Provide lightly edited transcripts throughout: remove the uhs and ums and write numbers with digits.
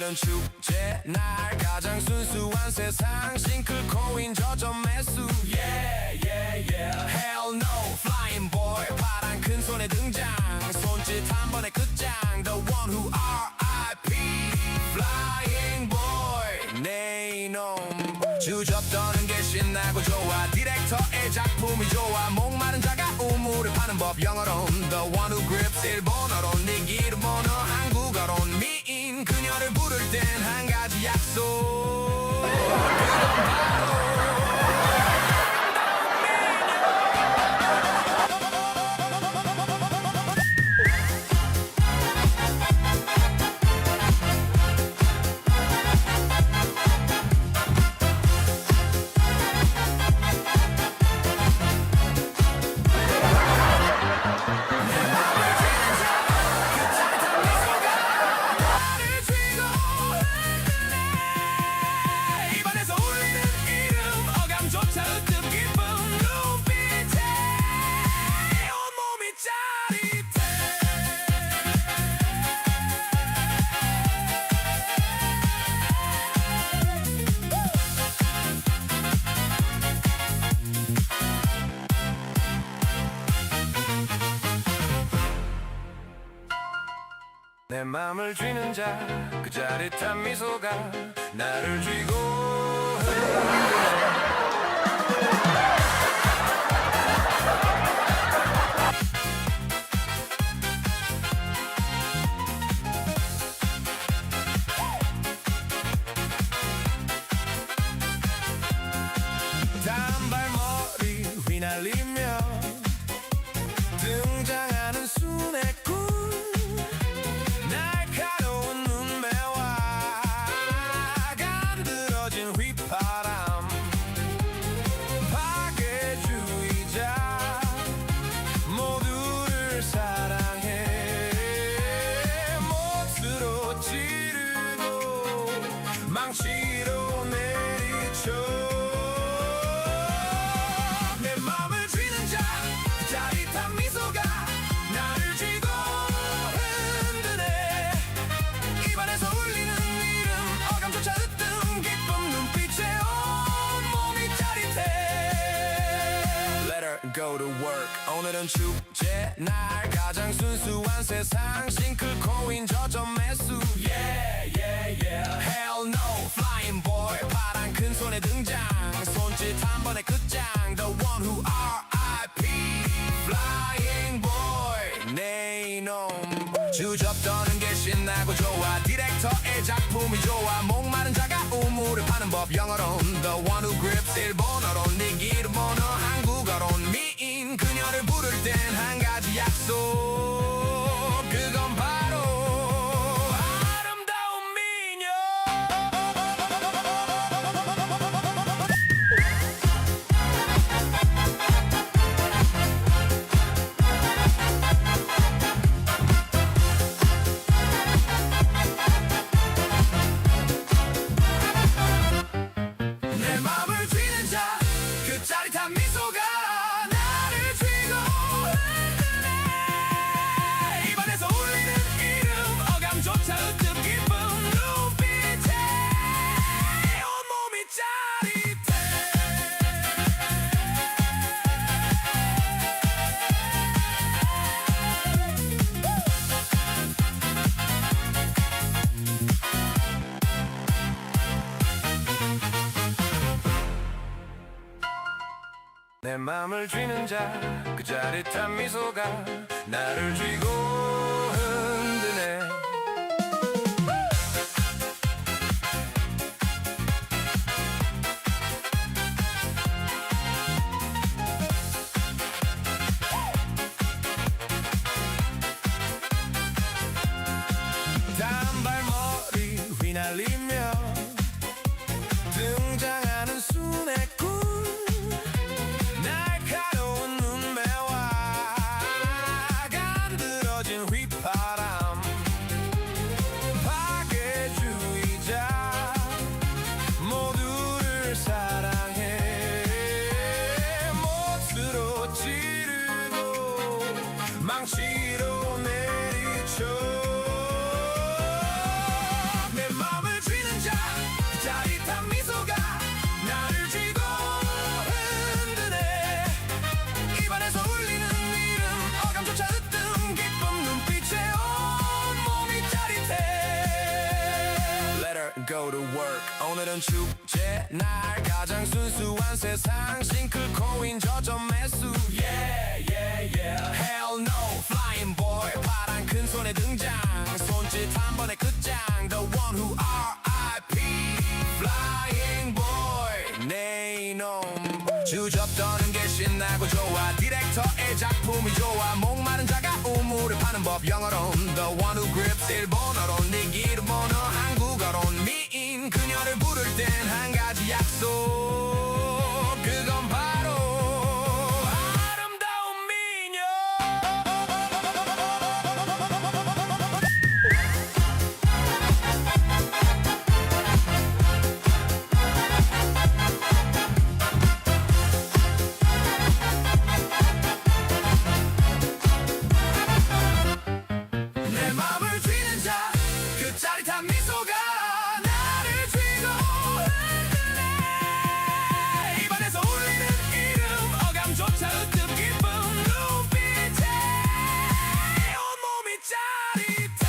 오늘은 축제 날 가장 순수한 세상 싱클코인 저점 매수 Yeah yeah yeah Hell no flying boy 파란 큰 손에 등장 손짓 한 번에 끝장 The one who R.I.P Flying boy 내 이놈 주접 떠는 게 신나고 좋아 디렉터의 작품이 좋아 목마른 자가 우물을 파는 법 영어론 The one who grips 일본어론 네 기름 번호 한국어론 미인 그녀를 부를 땐 한 가지 약속 그건 바로 내 맘을 쥐는 자 그 짜릿한 미소가 나를 쥐고 흔드네 단발머리 휘날리며 등장하는 순애꾼 날카로운 눈매와 간드러진 휘파람 파괴주의자 모두를 사랑해 못으로 찌르고 망치로 내리쳐 내 맘을 쥐는 자 짜릿한 미소가 나를 쥐고 흔드네 입안에서 울리는 이름 어감조차 으뜸 기쁜 눈빛에 온몸이 짜릿해 Let her go to work 오늘은 축제 날 가장 순수한 세상 싱클코인 저점 매수 Yeah yeah yeah Hell no flying boy 파란 큰 손에 등장 손짓 한 번에 끝장 The one who R.I.P Flying boy 내 이놈 주접 떠는 게 신나고 좋아 디렉터의 작품이 좋아 목마른 자가 우물을 파는 법 영어론 The one who grips 일본어론 네 기름 번호 한국어론 미인 그녀를 부를 땐 한 가지 약속 그건 바로 아름다운 미녀 내 맘을 쥐는 자 그 짜릿한 미소가 나를 쥐고 흔드네 입안에서 울리는 이름 어감조차 으뜸 기쁜 눈빛에 온몸이 짜릿해 내 맘을 쥐는 자 그 짜릿한 미소가 나를 쥐고 흔드네 단발머리 휘날리며 등장하는 순애꾼 날카로운 눈매와 간드러진 go to work 오늘은 축제 날 가장 순수한 세상 싱클코인 저점 매수 Yeah yeah yeah Hell no flying boy 파란 큰 손에 등장 손짓 한 번에 끝장 The one who R.I.P Flying boy 내 이놈 주접 떠는 게 신나고 좋아 디렉터의 작품이 좋아 목마른 자가 우물을 파는 법 영어론 The one who grips 일본어론 네 기름 번호 한국어론 미인 그녀를 부를 땐 한 가지 약속 그건 바로 아름다운 미녀 내 맘을 쥐는 자 그 짜릿한 미소가 나를 쥐고 흔드네 입안에서 울리는 이름 어감조차 으뜸 기쁜 눈빛에 온몸이 짜릿해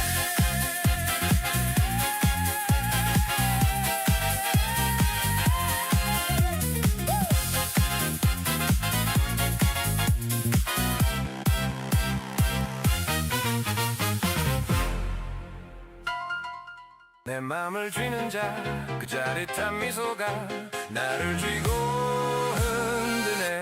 내 맘을 쥐는 자 그 짜릿한 미소가 나를 쥐고 흔드네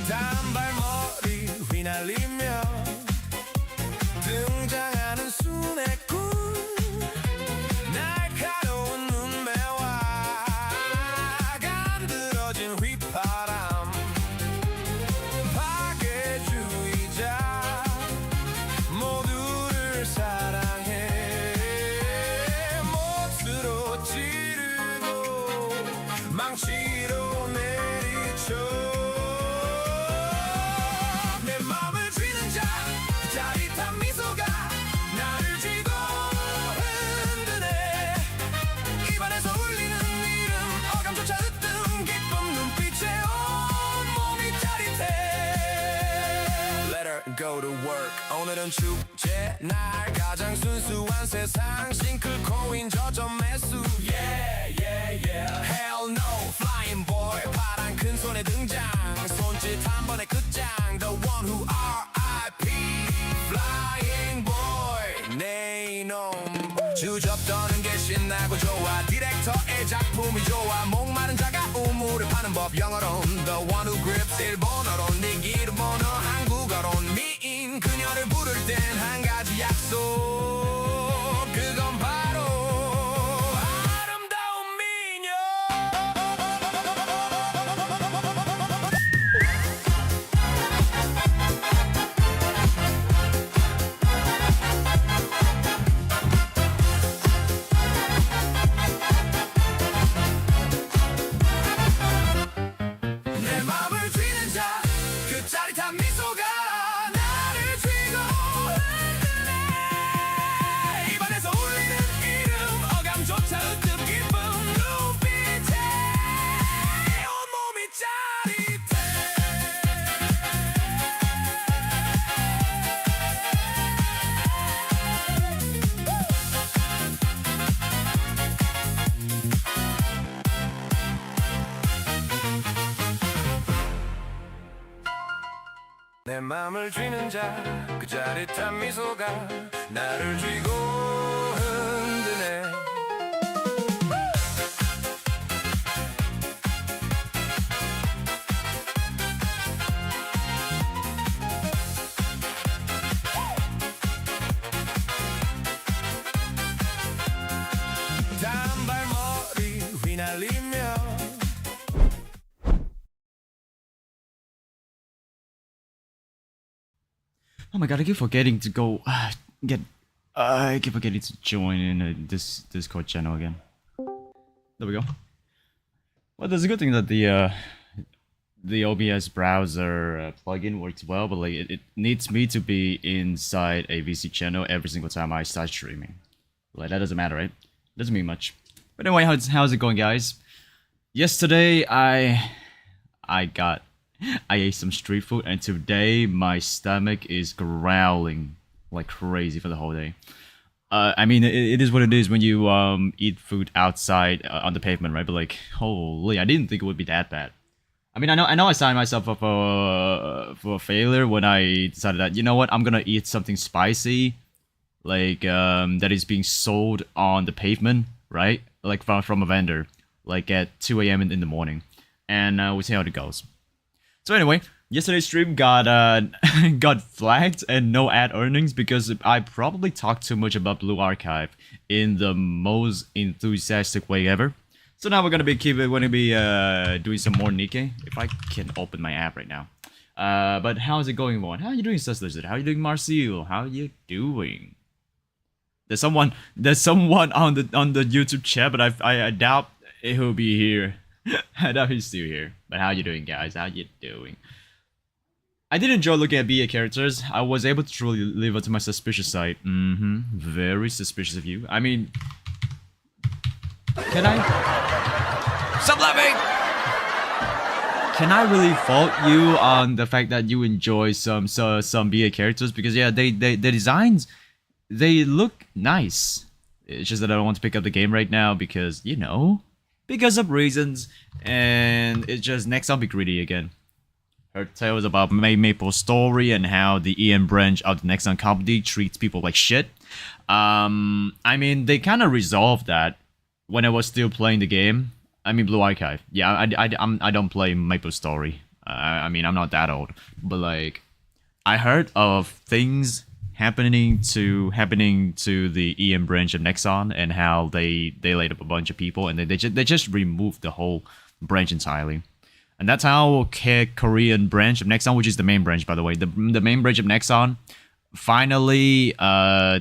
단발머리 휘날리며 등장하는 순애꾼 날카로운 눈매와 간드러진 휘파람 파괴주의자 모두를 사랑해 못으로 찌르고 망치로 내리쳐 내 맘을 쥐는 자 그 짜릿한 미소가 나를 쥐고 흔드네 입안에서 울리는 이름 어감조차 으뜸 기쁜 눈빛에 온몸이 짜릿해 Let her go to work 오늘은 축제 날 가장 순수한 세상 싱클코인 저점 매수 Yeah yeah yeah Hell no flying boy 파란 큰 손에 등장 손짓 한 번에 끝장 The one who R.I.P Flying boy 내 이놈 주접 떠는 게 신나고 좋아 디렉터의 작품이 좋아 목마른 자가 우물을 파는 법 영어론 The one who grips 일본어론 네 기름 번호 한국어론 미인 그녀를 부를 땐 한 가지 약속 그건 바로 아름다운 미녀 내 맘을 쥐는 자 그 짜릿한 미소가 나를 쥐고 흔드네 입안에서 울리는 이름 어감조차 으뜸 기쁜 눈빛에 온몸이 짜릿해 내 맘을 쥐는 자 그 짜릿한 미소가 나를 쥐고 흔드네 단발머리 휘날리며 Oh my god, I keep forgetting to go I keep forgetting to join in this Discord channel again. There we go. Well, there's a good thing that the OBS browser plugin works well, but like it needs me to be inside a VC channel every single time I start streaming. Like that doesn't matter, right? Doesn't mean much. But anyway, how's it going, guys? Yesterday I ate some street food, and today my stomach is growling like crazy for the whole day. I mean, it is what it is when you eat food outside on the pavement, right? But like, holy, I didn't think it would be that bad. I mean, I know I signed myself up for a failure when I decided that, you know what, I'm gonna eat something spicy, like that is being sold on the pavement, right? Like from a vendor, like at 2 a.m. in the morning, and we'll see how it goes. So anyway, yesterday's stream got got flagged and no ad earnings because I probably talked too much about Blue Archive in the most enthusiastic way ever. So now we're gonna be doing some more Nikke, if I can open my app right now. But how's it going, Vaughn? How are you doing, Sus Lizard? How are you doing, Marcel? How are you doing? There's someone on the YouTube chat, but I doubt he'll be here. I doubt he's still here. But how you doing, guys? How you doing? I did enjoy looking at BA characters. I was able to truly live up to my suspicious side. Very suspicious of you. I mean, can I? Stop laughing! Can I really fault you on the fact that you enjoy some BA characters? Because yeah, the designs, they look nice. It's just that I don't want to pick up the game right now because, you know, because of reasons, and it's just next I'll be greedy again. Heard tales about Maple Story and how the EM branch of the Nexon company treats people like shit. I mean, they kind of resolved that when I was still playing the game. I mean, Blue Archive. Yeah, I don't play Maple Story. I mean, I'm not that old, but like, I heard of things happening to the EM branch of Nexon and how they laid up a bunch of people and they just removed the whole branch entirely. And that's how Korean branch of Nexon, which is the main branch, by the way, the main branch of Nexon finally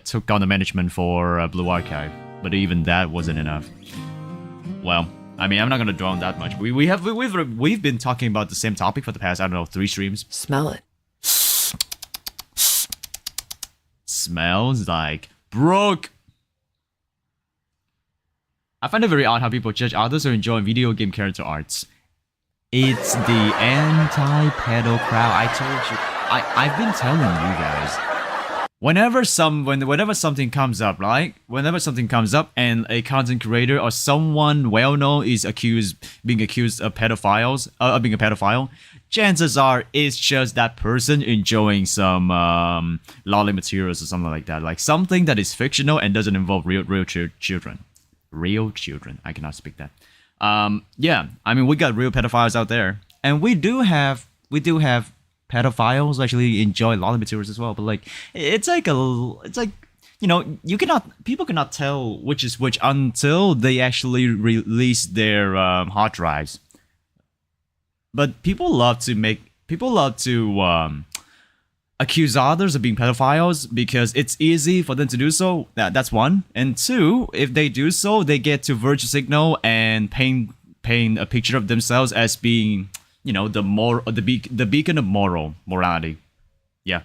took on the management for Blue Archive. But even that wasn't enough. Well, I mean, I'm not gonna dwell on that much. We've been talking about the same topic for the past, I don't know, 3 streams. Smell it. Smells like broke. I find it very odd how people judge others who enjoy video game character arts. It's the anti-pedo crowd. I told you. I've been telling you guys. Whenever something comes up, right? Whenever something comes up and a content creator or someone well-known is being accused of pedophiles, being a pedophile, chances are it's just that person enjoying some lolly materials or something like that. Like something that is fictional and doesn't involve real children. Real children. I cannot speak that. Yeah, I mean, we got real pedophiles out there. And we do have pedophiles actually enjoy lolly materials as well, but like it's like you know, people cannot tell which is which until they actually release their hard drives. But people love to accuse others of being pedophiles because it's easy for them to do so. That's one, and two, if they do so, they get to virtue signal and paint a picture of themselves as being, you know, the beacon of morality. Yeah.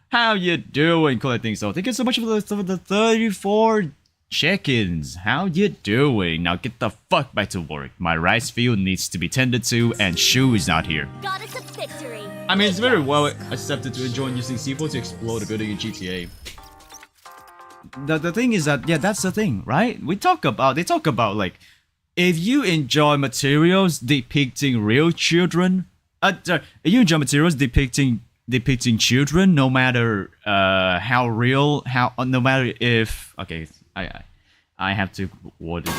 How you doing, collecting so? Thank you so much for the 34 check-ins. How you doing? Now get the fuck back to work. My rice field needs to be tended to, and Shu is not here. Goddess of victory. I mean, it's very well accepted to enjoy using C4 to explode a building in GTA. The thing is that, yeah, that's the thing, right? They talk about like, if you enjoy materials depicting real children, if you enjoy materials depicting children, no matter how real, no matter if, okay, I have to word it in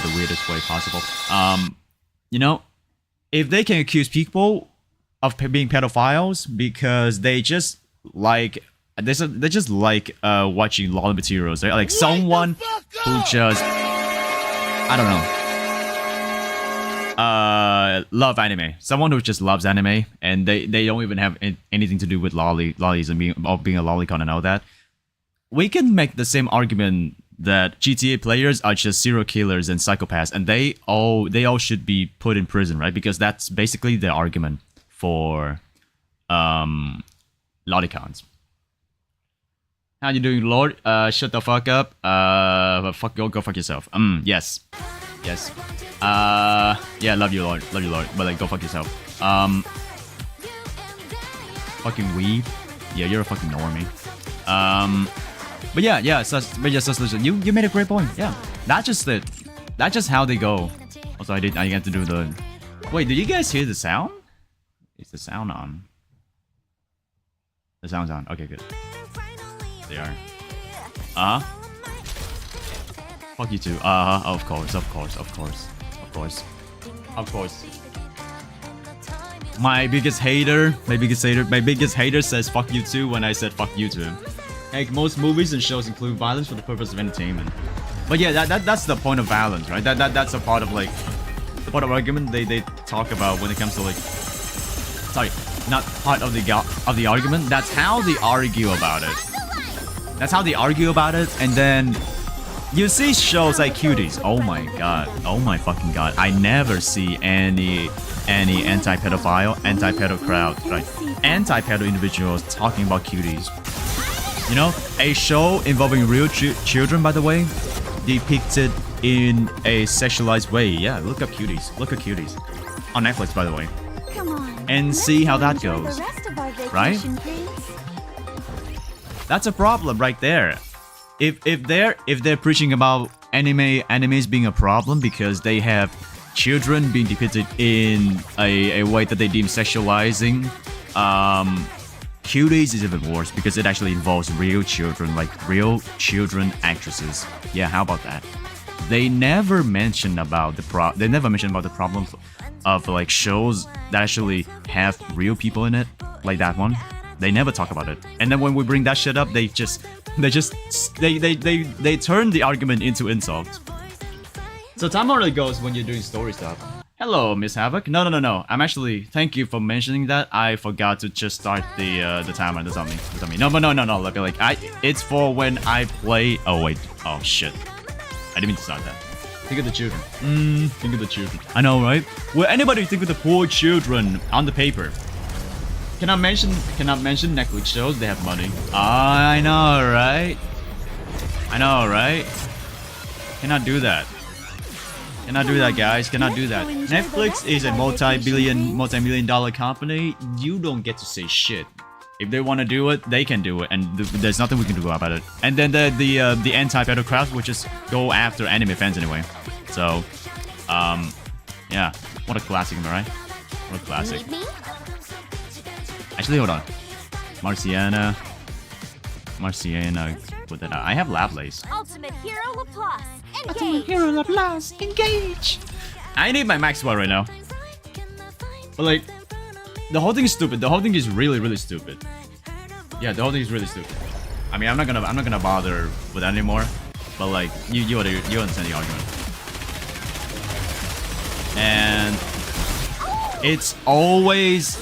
the weirdest way possible. You know, if they can accuse people of being pedophiles because they just like watching lol materials, right? Like someone who just, I don't know, love anime. Someone who just loves anime and they don't even have anything to do with lollies and being a lolicon and all that. We can make the same argument that GTA players are just serial killers and psychopaths, and they all should be put in prison, right? Because that's basically the argument for lolicons. How you doing, Lord? Shut the fuck up. Go fuck yourself. Yes. Yes. Yeah, love you, Lord. Love you, Lord. But like, go fuck yourself. Fucking weeb. Yeah, you're a fucking normie. But yeah, you made a great point. Yeah, that's just how they go. Also, I get to do the. Wait, did you guys hear the sound? Is the sound on? The sound's on. Okay, good. They are. Fuck you too. Of course. My biggest hater says fuck you too when I said fuck you to him. Like, most movies and shows include violence for the purpose of entertainment. But yeah, that's the point of violence, right? That's a part of like the part of argument they talk about when it comes to like. Sorry, not part of the argument. That's how they argue about it. That's how they argue about it, and then you see shows like Cuties. Oh my god. Oh my fucking god. I never see any anti-pedophile, anti-pedo crowd, right? Anti-pedo individuals talking about Cuties. You know, a show involving real children, by the way, depicted in a sexualized way. Yeah, look up Cuties. Look at Cuties. On Netflix, by the way. Come on, and see how that goes. Right? That's a problem right there. If they're preaching about animes being a problem because they have children being depicted in a way that they deem sexualizing, Cuties is even worse because it actually involves real children, like real children actresses. Yeah, how about that? They never mention about the problem of like shows that actually have real people in it, like that one. They never talk about it. And then when we bring that shit up, they turn the argument into insult. So time already goes when you're doing story stuff. Hello, Miss Havoc. No. I'm actually, thank you for mentioning that. I forgot to just start the timer. That's on me. No. Like it's for when I play. Oh wait. Oh shit. I didn't mean to start that. Think of the children. Think of the children. I know, right? Will anybody think of the poor children on the paper? Cannot mention Netflix shows. They have money. I know, right? Cannot do that. Cannot do that, guys. Cannot do that. Netflix is a multi-million-dollar company. You don't get to say shit. If they want to do it, they can do it, and there's nothing we can do about it. And then the anti-pedo crowd will just go after anime fans anyway. So, yeah. What a classic, am I right? What a classic. Actually, hold on. Marciana. Put that out. I have Lovelace. Ultimate Hero Laplace. Ultimate Hero Laplace. Engage. I need my max bar right now. But like, the whole thing is stupid. The whole thing is really, really stupid. Yeah, the whole thing is really stupid. I mean, I'm not gonna bother with that anymore. But like, you understand the argument. And it's always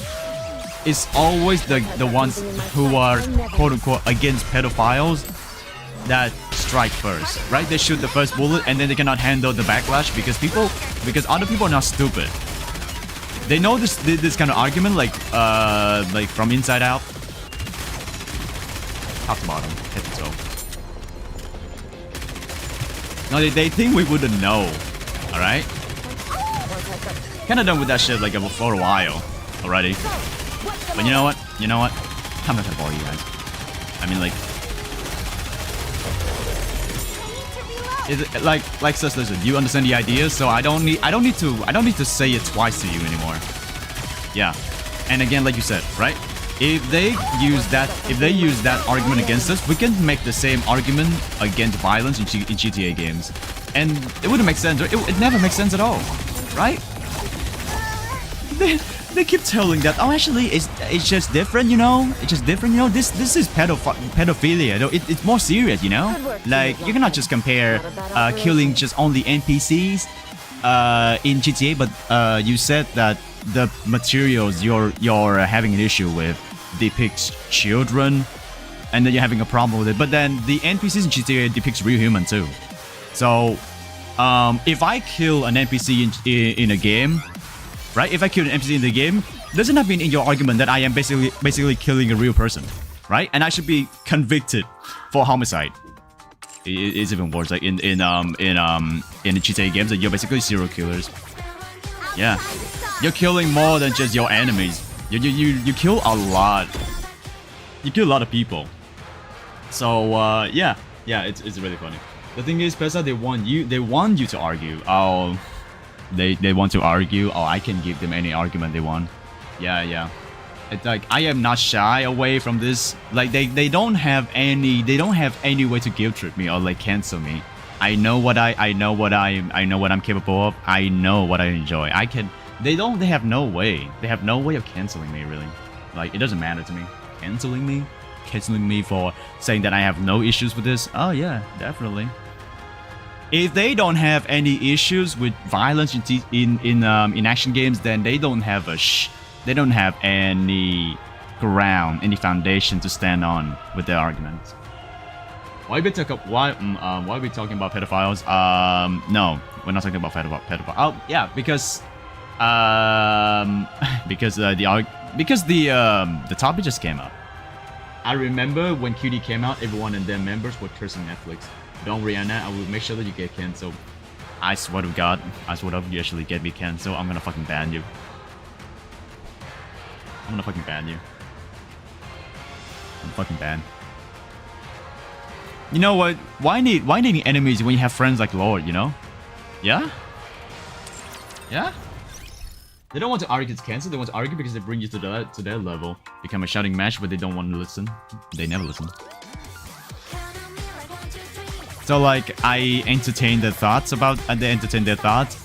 the ones who are quote unquote against pedophiles that strike first, right? They shoot the first bullet and then they cannot handle the backlash because other people are not stupid. They know this kind of argument like from inside out, top to bottom, head to toe. No, they think we wouldn't know. All right. Kind of done with that shit like for a while already. But you know what? I'm not gonna bore you guys. I mean, like, like sis, listen, you understand the idea, so I don't need to say it twice to you anymore. Yeah, and again, like you said, right? If they use that argument against us, we can make the same argument against violence in GTA games, and it wouldn't make sense. It never makes sense at all, right? They keep telling that, oh, actually, it's just different, you know? It's just different, you know? This is pedophilia. It's more serious, you know? Like, you cannot just compare killing just only NPCs in GTA, but you said that the materials you're having an issue with depicts children, and then you're having a problem with it. But then the NPCs in GTA depicts real human too. So, if I kill an NPC in a game, right? If I kill an NPC in the game, doesn't that mean in your argument that I am basically killing a real person, right? And I should be convicted for homicide. It's even worse. Like in the GTA games, like, you're basically serial killers. Yeah, you're killing more than just your enemies. You kill a lot. You kill a lot of people. So yeah, it's really funny. The thing is, Pesa, they want you to argue. Oh, they want to argue. Oh, I can give them any argument they want. Yeah. It's like I am not shy away from this. Like they don't have any way to guilt trip me or like cancel me. I know what I'm capable of. I know what I enjoy. They have no way. They have no way of canceling me, really. Like, it doesn't matter to me. Canceling me for saying that I have no issues with this. Oh yeah, definitely. If they don't have any issues with violence in action games, then they don't have any ground, any foundation to stand on with their arguments. Why are we talking about pedophiles? No, we're not talking about pedophile. Oh yeah, because the topic just came up. I remember when QD came out, everyone and their members were cursing Netflix. Don't Rihanna, I will make sure that you get cancelled. I swear to God, if you actually get me cancelled, I'm gonna fucking ban you. I'm gonna fucking ban you. I'm fucking banned. You know what? Why need enemies when you have friends like Lord, you know? Yeah? Yeah? They don't want to argue it's cancelled, they want to argue because they bring you to their level. Become a shouting match, but they don't want to listen. They never listen. So like, I entertain their thoughts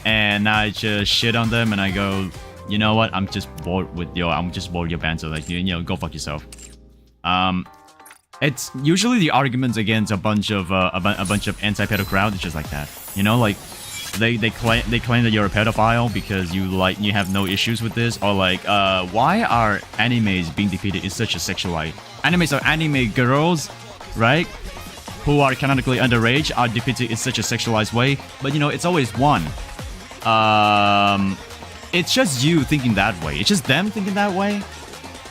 and I just shit on them and I go, you know what? I'm just bored with your banter. Like, you know, go fuck yourself. It's usually the arguments against a bunch of anti-pedo crowd. It's just like that, you know, like they claim that you're a pedophile because you have no issues with this, or like why are animes being defeated in such a sexualized? Animes are anime girls, right? Who are canonically underage are defeated in such a sexualized way, but you know, it's always one. It's just you thinking that way. It's just them thinking that way.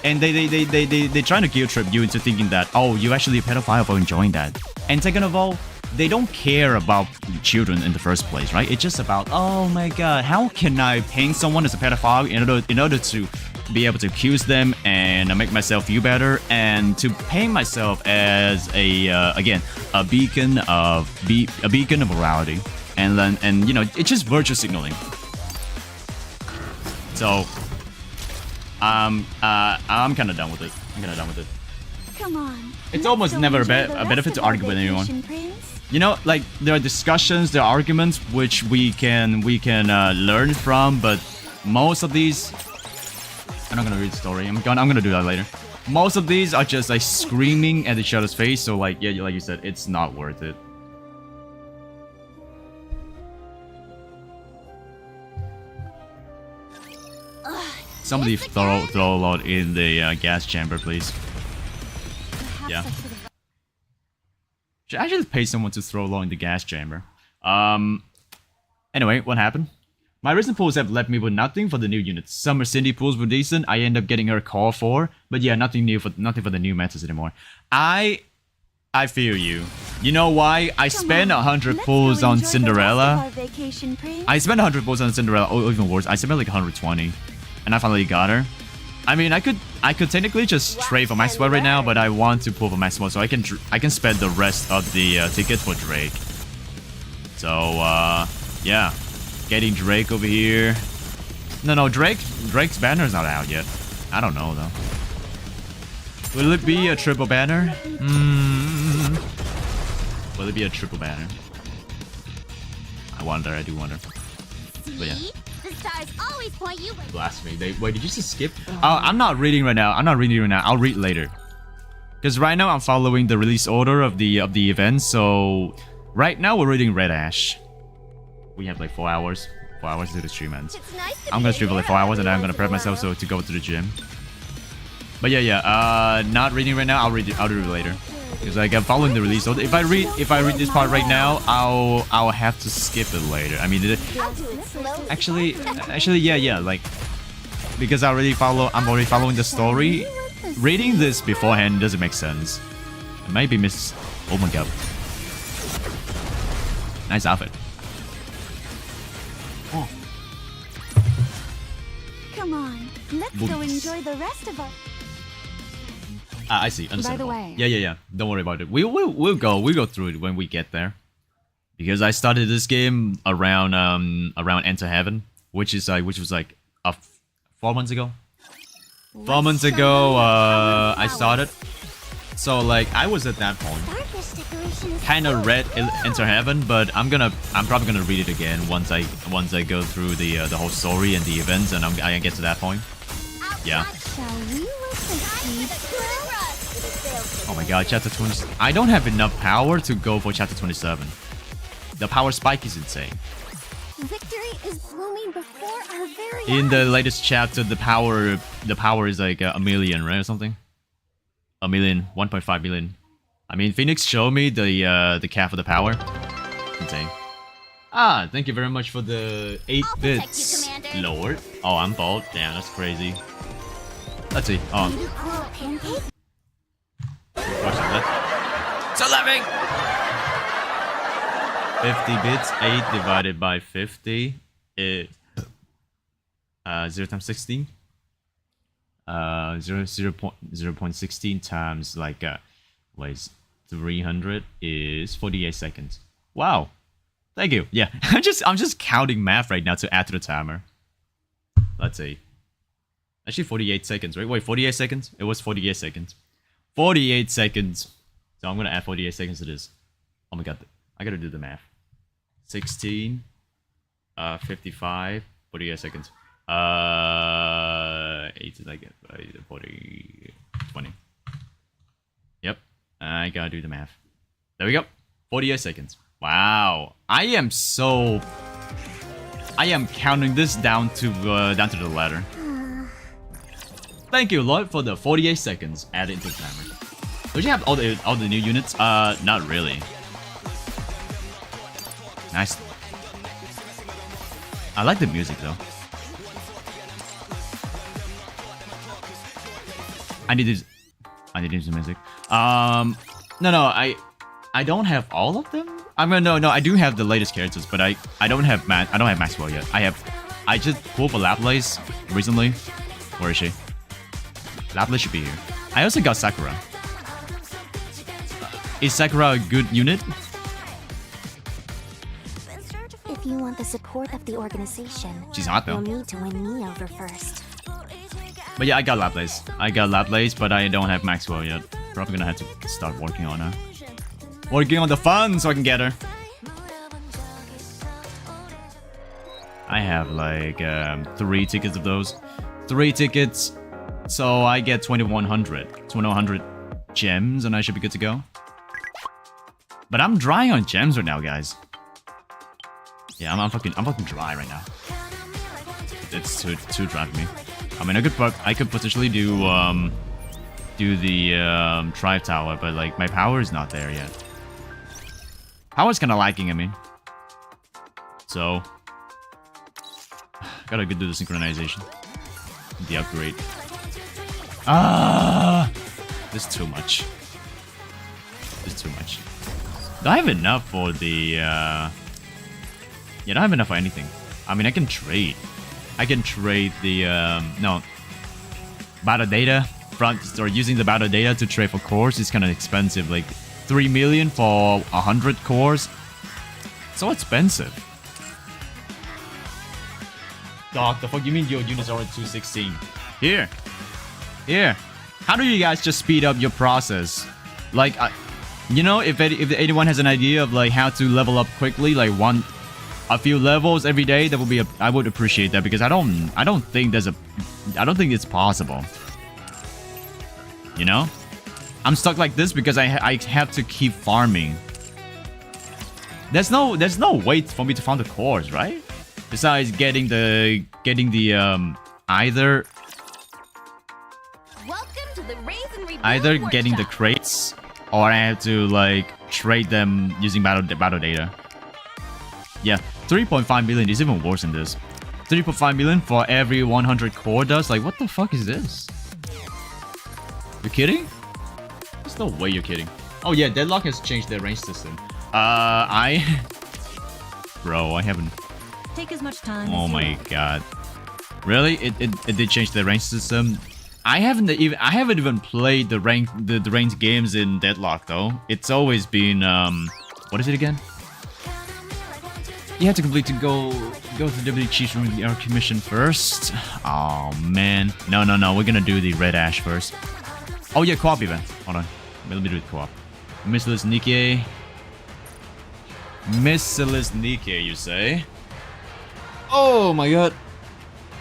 And they trying to guilt trip you into thinking that, oh, you're actually a pedophile for enjoying that. And second of all, they don't care about children in the first place, right? It's just about, oh my god, how can I paint someone as a pedophile in order to be able to accuse them and make myself feel better, and to paint myself as a beacon of morality, and you know, it's just virtue signaling. So I'm kind of done with it. Come on. It's almost never a benefit to argue with anyone. You know, like, there are discussions, there are arguments which we can learn from, but most of these, I'm not gonna read the story. I'm gonna do that later. Most of these are just like screaming at each other's face. So like, yeah, like you said, it's not worth it. Somebody throw a lot in the gas chamber, please. Yeah. Should actually pay someone to throw a lot in the gas chamber. Anyway, what happened? My recent pulls have left me with nothing for the new units. Summer Cindy pulls were decent. I end up getting her a call for, but yeah, nothing for the new metas anymore. I feel you. You know why? I spent 100 pulls on Cinderella. I spent 100 pulls on Cinderella. Oh, even worse, I spent like 120. And I finally got her. I mean, I could technically just trade for Max Sweat right now, but I want to pull for Max Sweat so I can spend the rest of the ticket for Drake. So yeah, getting Drake over here. No, Drake's banner's not out yet. I don't know though. Will it be a triple banner? Will it be a triple banner? I do wonder. But yeah. Stars always point you. Blasphemy. Wait, did you just skip? I'm not reading right now. I'll read later. Because right now I'm following the release order of the event. So right now we're reading Red Ash. We have like 4 hours. 4 hours to the stream ends. I'm gonna stream for like 4 hours and then I'm gonna prep myself to go to the gym. But yeah. Not reading right now. I'll do it later. Because like I'm following the release order. If I read this part right now, I'll have to skip it later. I mean, actually, yeah. Like, because I'm already following the story. Reading this beforehand doesn't make sense. It might be Oh my god. Nice outfit. Oh. Come on, let's go enjoy the rest of our... I see. Understandable. By the way. Yeah. Don't worry about it. We'll go through it when we get there. Because I started this game around Enter Heaven, which was like 4 months ago. 4 months ago, I started. So like I was at that point. Kind of read Enter Heaven, but I'm probably gonna read it again once I go through the whole story and the events, and I get to that point. Yeah. Oh my god, chapter 20. I don't have enough power to go for chapter 27. The power spike is insane. Victory is blooming before our very In the latest chapter, the power is like a million, right, or something? A million, 1.5 million. I mean, Phoenix showed me the cap of the power. Insane. Ah, thank you very much for the 8 bits, Lord. Oh, I'm bald. Damn, that's crazy. Let's see. Oh. It's 11! 50 bits, 8 divided by 50 is 0 times 16. 0.16 times like wait, 300 is 48 seconds. Wow. Thank you. Yeah, I'm just counting math right now to add to the timer. Let's see. Actually 48 seconds, right? Wait, 48 seconds? It was 48 seconds. 48 seconds. So I'm gonna add 48 seconds to this. Oh my god, I gotta do the math. 16, 55, 48 seconds. 8 like 40, 20. Yep, I gotta do the math. There we go. 48 seconds. Wow, I am counting this down to the letter. Thank you, Lloyd, for the 48 seconds added into the timer. Don't you have all the new units? Not really. Nice. I like the music though. I need to do some music. No, I don't have all of them. I mean, no, I do have the latest characters, but I don't have Maxwell yet. I just pulled for Laplace recently. Where is she? Laplace should be here. I also got Sakura. Is Sakura a good unit? If you want the support of the organization, She's hot though. you'll need to win me over first. But yeah, I got Laplace, but I don't have Maxwell yet. Probably gonna have to start working on her. Working on the fun so I can get her. I have like 3 tickets of those. 3 tickets. So I get 2100 gems and I should be good to go. But I'm dry on gems right now, guys. Yeah, I'm fucking dry right now. It's too dry for me. I mean, I could potentially do the Tribe Tower, but like my power is not there yet. Power's kind of lacking, I mean. So gotta do the synchronization, the upgrade. This is too much. This is too much. Do I have enough for the? Yeah, I don't have enough for anything. I mean, I can trade. I can trade the no battle data or using the battle data to trade for cores is kind of expensive. Like 3 million for 100 cores. So expensive. Dog, the fuck you mean your units are at 216? Here. How do you guys just speed up your process? Like, you know, if anyone has an idea of like how to level up quickly, like a few levels every day, that would be I would appreciate that, because I don't think it's possible. You know, I'm stuck like this because I have to keep farming. There's no way for me to farm the cores, right? Besides getting the either getting the crates, or I have to like trade them using battle data. Yeah, 3.5 million is even worse than this. 3.5 million for every 100 core dust. Like, what the fuck is this? You kidding? There's no way you're kidding. Oh yeah, Deadlock has changed their range system. Bro, I haven't... Take as much time Oh as you my want. god. Really? It did change the rank system? I haven't even played the ranked games in Deadlock though. It's always been what is it again? You have to complete to go to the WWE Chiefs Room the Arc Mission first. Oh man. No, we're gonna do the Red Ash first. Oh yeah, co-op event. Hold on. Let me do the co-op. Missless Nikke. Missless Nikke, you say? Oh my god.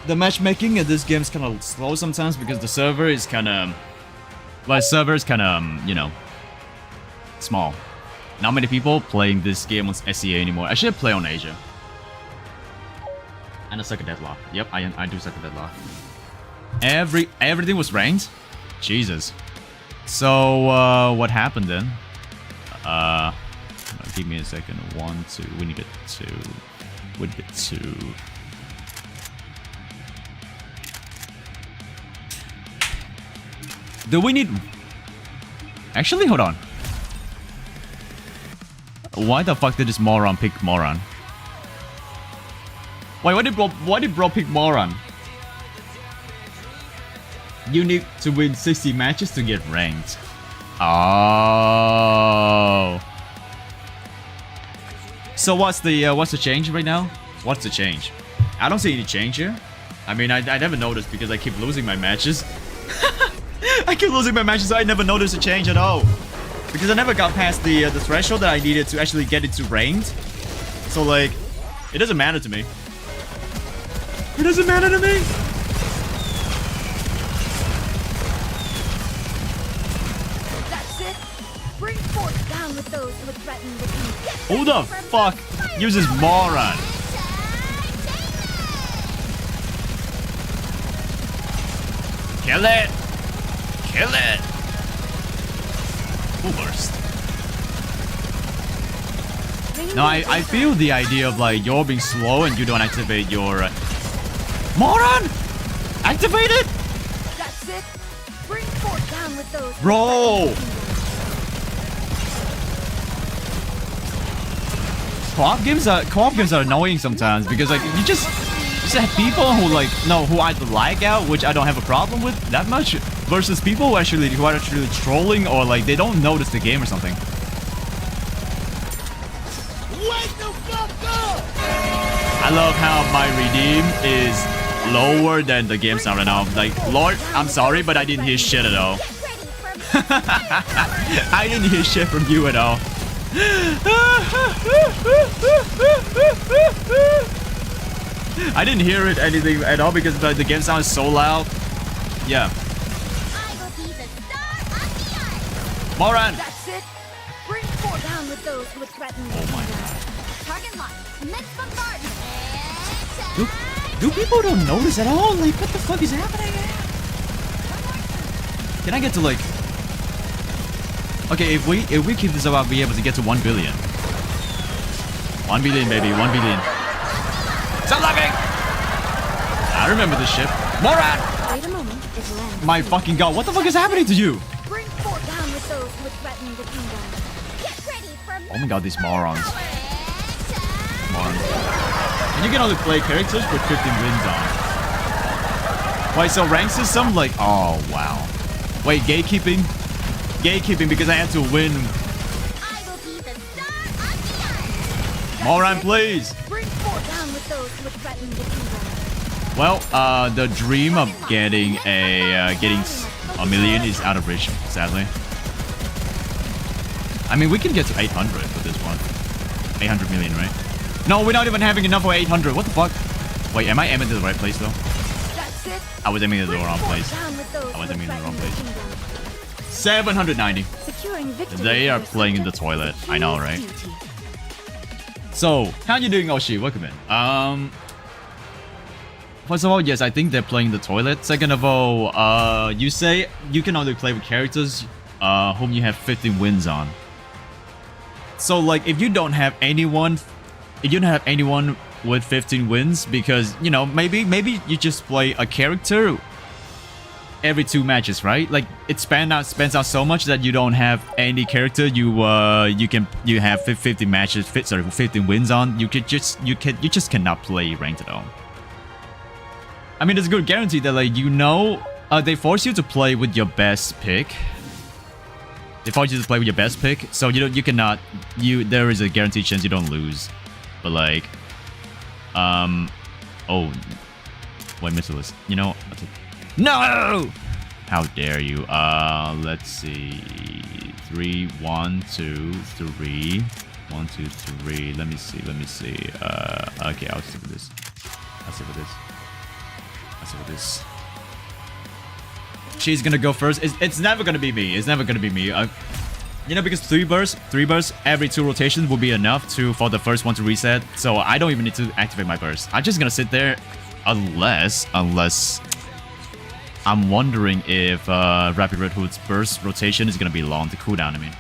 The matchmaking in this game is kind of slow sometimes because the server is kind of... Well, server is kind of, you know, small. Not many people playing this game on SEA anymore. I should play on Asia. And I suck at Deadlock. Yep, I do suck at Deadlock. Everything was ranked? Jesus. So, what happened then? Give me a second. 1, 2. We need a 2. We need a 2. Do we need... Actually, hold on. Why the fuck did this moron pick moron? Wait, why did bro pick moron? You need to win 60 matches to get ranked. Oh. So what's the change right now? What's the change? I don't see any change here. I mean, I never noticed because I keep losing my matches. I keep losing my matches, so I never noticed a change at all. Because I never got past the threshold that I needed to actually get it to ranked. So like, it doesn't matter to me. It doesn't matter to me. That's it. Bring forth down with those who would threaten the king. Who the fuck uses moron? Kill it! Kill it! Full burst. No, I feel the idea of like you're being slow and you don't activate your moron! Activate it! That's it. Bring forth down with those. Bro! Co-op games are annoying sometimes because like you just have people who like who either lag out, which I don't have a problem with that much, versus people who are actually trolling or like they don't notice the game or something. Wake the fuck up! I love how my redeem is lower than the game sound right now. Like, Lord, I'm sorry, but I didn't hear shit at all. I didn't hear shit from you at all. I didn't hear anything at all because the game sound is so loud. Yeah. Moran! That's it. Bring forth down with those who would threaten the Oh my kingdom. god. Target locked. Commence bombardment. Do people don't notice at all? Like, what the fuck is happening? Can I get to like... Okay, if we keep this up, I'll be able to get to 1 billion. 1 billion, baby, 1 billion. Stop laughing! I remember this shit. Moran! Wait a moment. It lands. My fucking god, what the fuck is happening to you? Bring forth down with those who would threaten the kingdom. Get ready for Oh my god, these morons. Morons. And you can only play characters with 15 wins on. Wait, so rank system? Like, oh wow. Wait, gatekeeping? Gatekeeping because I have to win. I will be the star of the art. Moran, please! Bring forth down with those who would threaten the kingdom. Well, the dream of getting a million is out of reach, sadly. I mean, we can get to 800 for this one. 800 million, right? No, we're not even having enough for 800. What the fuck? Wait, am I aiming to the right place though? That's it. I was aiming at the Bring wrong forth place. down with those I was who aiming would in the wrong threaten place. kingdom. 790. Securing victory They are for playing in the subjects toilet. with I know, huge right? duty. So, how you doing, Oshi? Welcome in. First of all, yes, I think they're playing the toilet. Second of all, you say you can only play with characters whom you have 15 wins on. So, like, if you don't have anyone with 15 wins, because, you know, maybe you just play a character every 2 matches, right? Like it spans out so much that you don't have any character you have 50 matches, 15 wins on. You just cannot play ranked at all. I mean, there's a good guarantee that like they force you to play with your best pick. They force you to play with your best pick, so there is a guaranteed chance you don't lose. But like, oh, wait, Missile, you know, no! How dare you? Let's see, 3, 1, 2, 3, 1, 2, 3. Let me see. Okay, I'll stick with this. She's gonna go first. It's never gonna be me. You know, because 3 bursts every 2 rotations will be enough for the first one to reset. So I don't even need to activate my burst. I'm just gonna sit there, unless I'm wondering if Rapid Red Hood's burst rotation is gonna be long. The cooldown, I mean.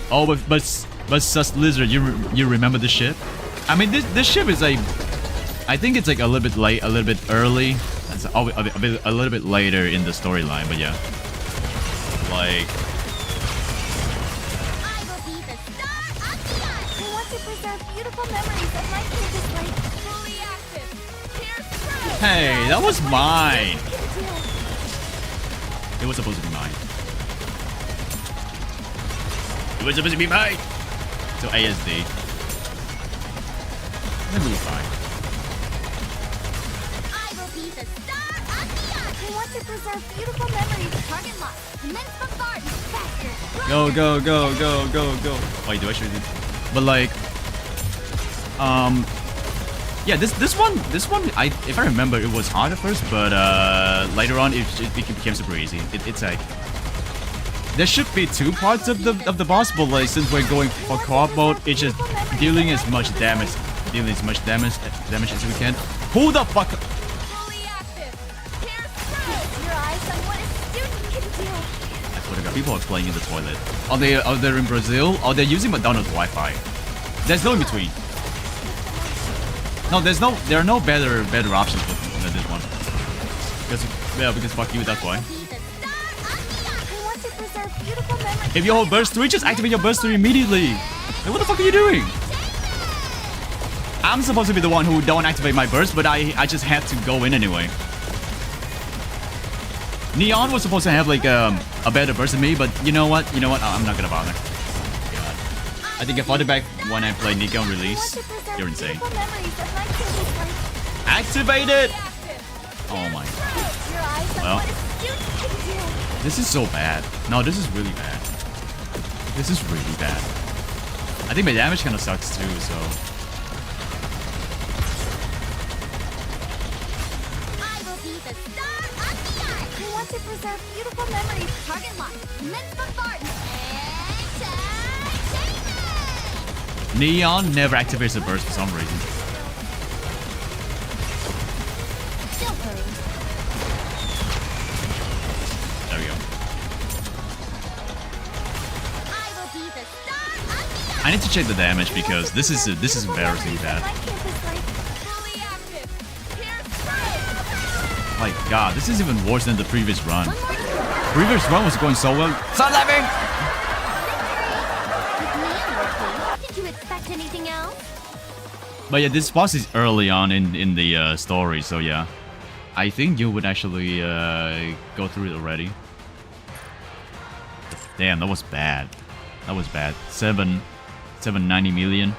Oh, but Sus Lizard, you remember this ship? I mean, this ship is like, I think it's like a little bit late, a little bit early. It's a little bit later in the storyline, but yeah. Like... I will be the star of the art. I want to preserve beautiful memories of my campus life. Fully active. Pierce through. Hey, that was mine! It was supposed to be mine. So ASD. That will be fine. To preserve beautiful memories, target lock, immense bombardment, faster. Go. Wait, do I shoot it? But like, yeah, this one, if I remember, it was hard at first, but later on it became super easy. It's like there should be 2 parts of the boss, but like since we're going for co-op mode, it's just dealing as much damage as we can. Who the fuck? People are playing in the toilet. Are they in Brazil? Or they're using McDonald's Wi-Fi? There's no in between. No, there are no better options than this one. Because fuck you, that's why. If you hold burst 3, just activate your burst 3 immediately. Hey, what the fuck are you doing? I'm supposed to be the one who don't activate my burst, but I just had to go in anyway. Neon was supposed to have like a better burst than me, but you know what? I'm not gonna bother. God. I think I fought it back when I played Nikke on release. You're insane. Activate it! Oh my god. Well, this is so bad. No, this is really bad. This is really bad. I think my damage kind of sucks too, so... To preserve beautiful memories, target lock, immense bombardment, entertainment! Neon never activates the burst for some reason. Still hurry. There we go. I will be the star of the art. I need to check the damage because this is embarrassing bad. My god, this is even worse than the previous run. Previous run was going so well. Stop laughing! Did you expect anything else? But yeah, this boss is early on in the story, so yeah. I think you would actually go through it already. Damn, that was bad. That was bad. 790 million.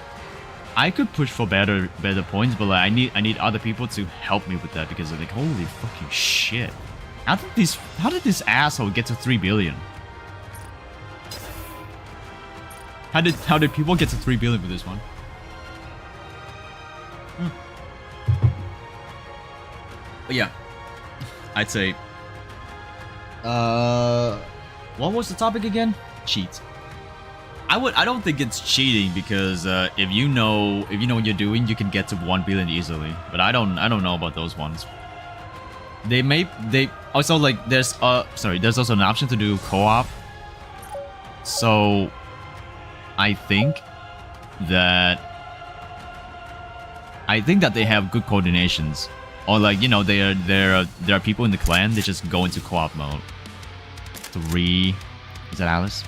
I could push for better points, but like, I need other people to help me with that because like holy fucking shit. How did this asshole get to 3 billion? How did people get to 3 billion with this one? But yeah, I'd say what was the topic again? Cheat. I don't think it's cheating because if you know what you're doing, you can get to 1 billion easily. But I don't know about those ones. They also like there's also an option to do co-op. So I think that they have good coordinations. Or like, you know, there are people in the clan, they just go into co-op mode. 3... Is that Alice?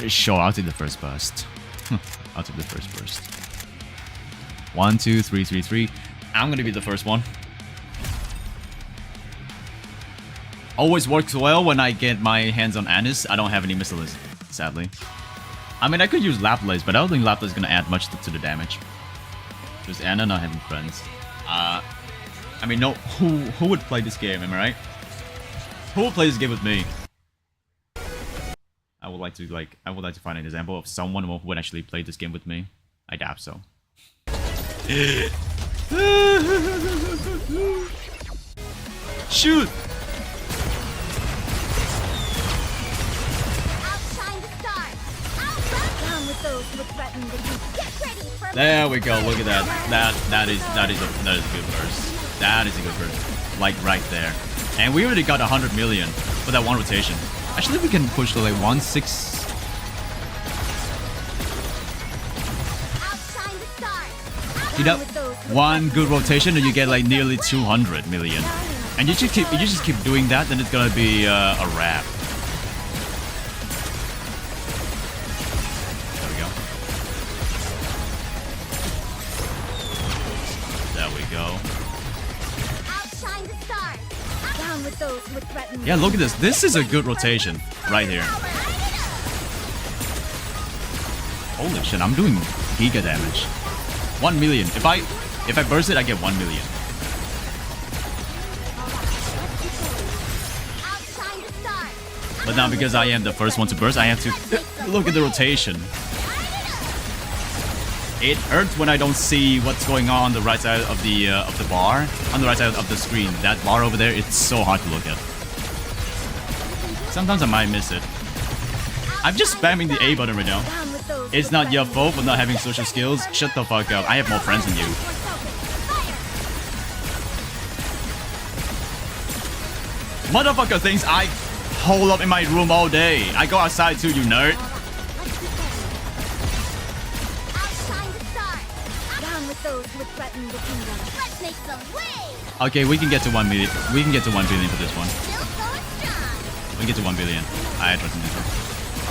Sure, I'll take the first burst. I'll take the first burst. 1, 2, 3, 3, 3. I'm gonna be the first one. Always works well when I get my hands on Anis. I don't have any missiles, sadly. I mean, I could use Laplace, but I don't think Laplace is gonna add much to the damage. Just Anna not having friends. I mean, no, who would play this game? Am I right? Who will play this game with me? I would like to find an example of someone who would actually play this game with me. I doubt so. Shoot! There we go. Look at that. That is a good burst. That is a good burst. Like right there. And we already got 100 million for that one rotation. Actually, we can push to like 1.6. You know, one good rotation and you get like nearly 200 million. And you just keep doing that, then it's gonna be a wrap. There we go. There we go. Yeah, look at this. This is a good rotation right here. Holy shit, I'm doing giga damage. 1 million. If I burst it, I get 1 million. But now because I am the first one to burst, I have to look at the rotation. It hurts when I don't see what's going on the right side of the bar, on the right side of the screen. That bar over there, it's so hard to look at. Sometimes I might miss it. I'm just spamming the A button right now. It's not your fault for not having social skills. Shut the fuck up. I have more friends than you. Motherfucker thinks I hole up in my room all day. I go outside too, you nerd. Okay, we can get to 1 million. We can get to 1 billion for this one. We can get to 1 billion. I trust in this one.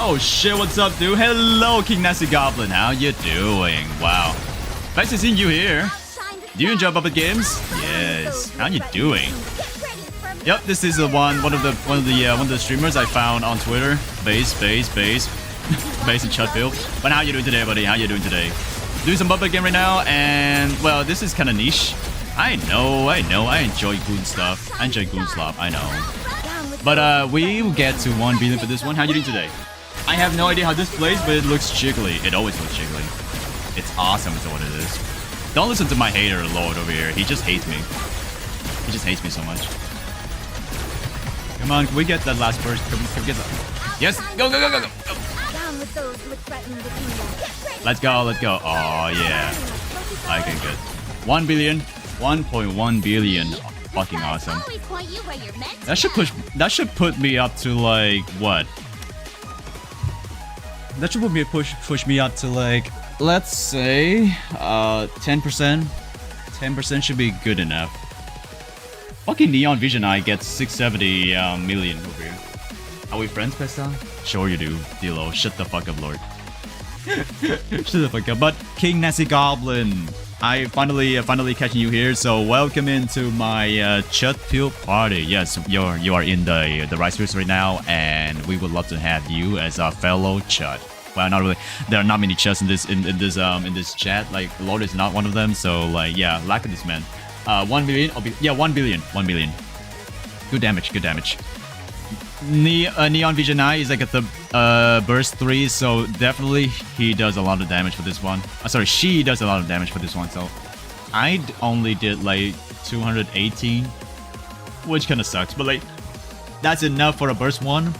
Oh shit, what's up, dude? Hello, King Nasty Goblin. How you doing? Wow. Nice to see you here. Do you enjoy ButtButt games? Yes. How you doing? Yep, this is one of the streamers I found on Twitter. Base in Chudville. But how you doing today, buddy? How you doing today? Doing some ButtButt game right now, and well, this is kind of niche. I know. I enjoy goon stuff. I enjoy goon slop. I know. But we will get to 1 billion for this one. How you doing today? I have no idea how this plays, but it looks jiggly. It always looks jiggly. It's awesome, is what it is. Don't listen to my hater lord over here. He just hates me. He just hates me so much. Come on, can we get that last burst? Can we get that? Yes! Go! Let's go. Oh, yeah. Okay, good. 1 billion. 1.1 billion. Fucking awesome. That should put me up to like, what? That should push me up to like, let's say 10%. 10% should be good enough. Fucking Neon Vision Eye gets 670 million over here. Are we friends, Pestana? Sure you do, Dilo. Shut the fuck up, Lord. Shut the fuck up. But King Nasty Goblin, I finally catching you here. So welcome into my Chudville party. Yes, you are in the right space right now, and we would love to have you as our fellow Chud. Well, not really. There are not many Chuds in this chat. Like Lord is not one of them. So like, yeah, lack of this man. 1 billion. Yeah, 1 billion. 1 billion. Good damage. Neon Vision Eye is like a burst 3, so definitely he does a lot of damage for this one. Sorry, she does a lot of damage for this one. So I only did like 218, which kind of sucks, but like that's enough for a burst 1.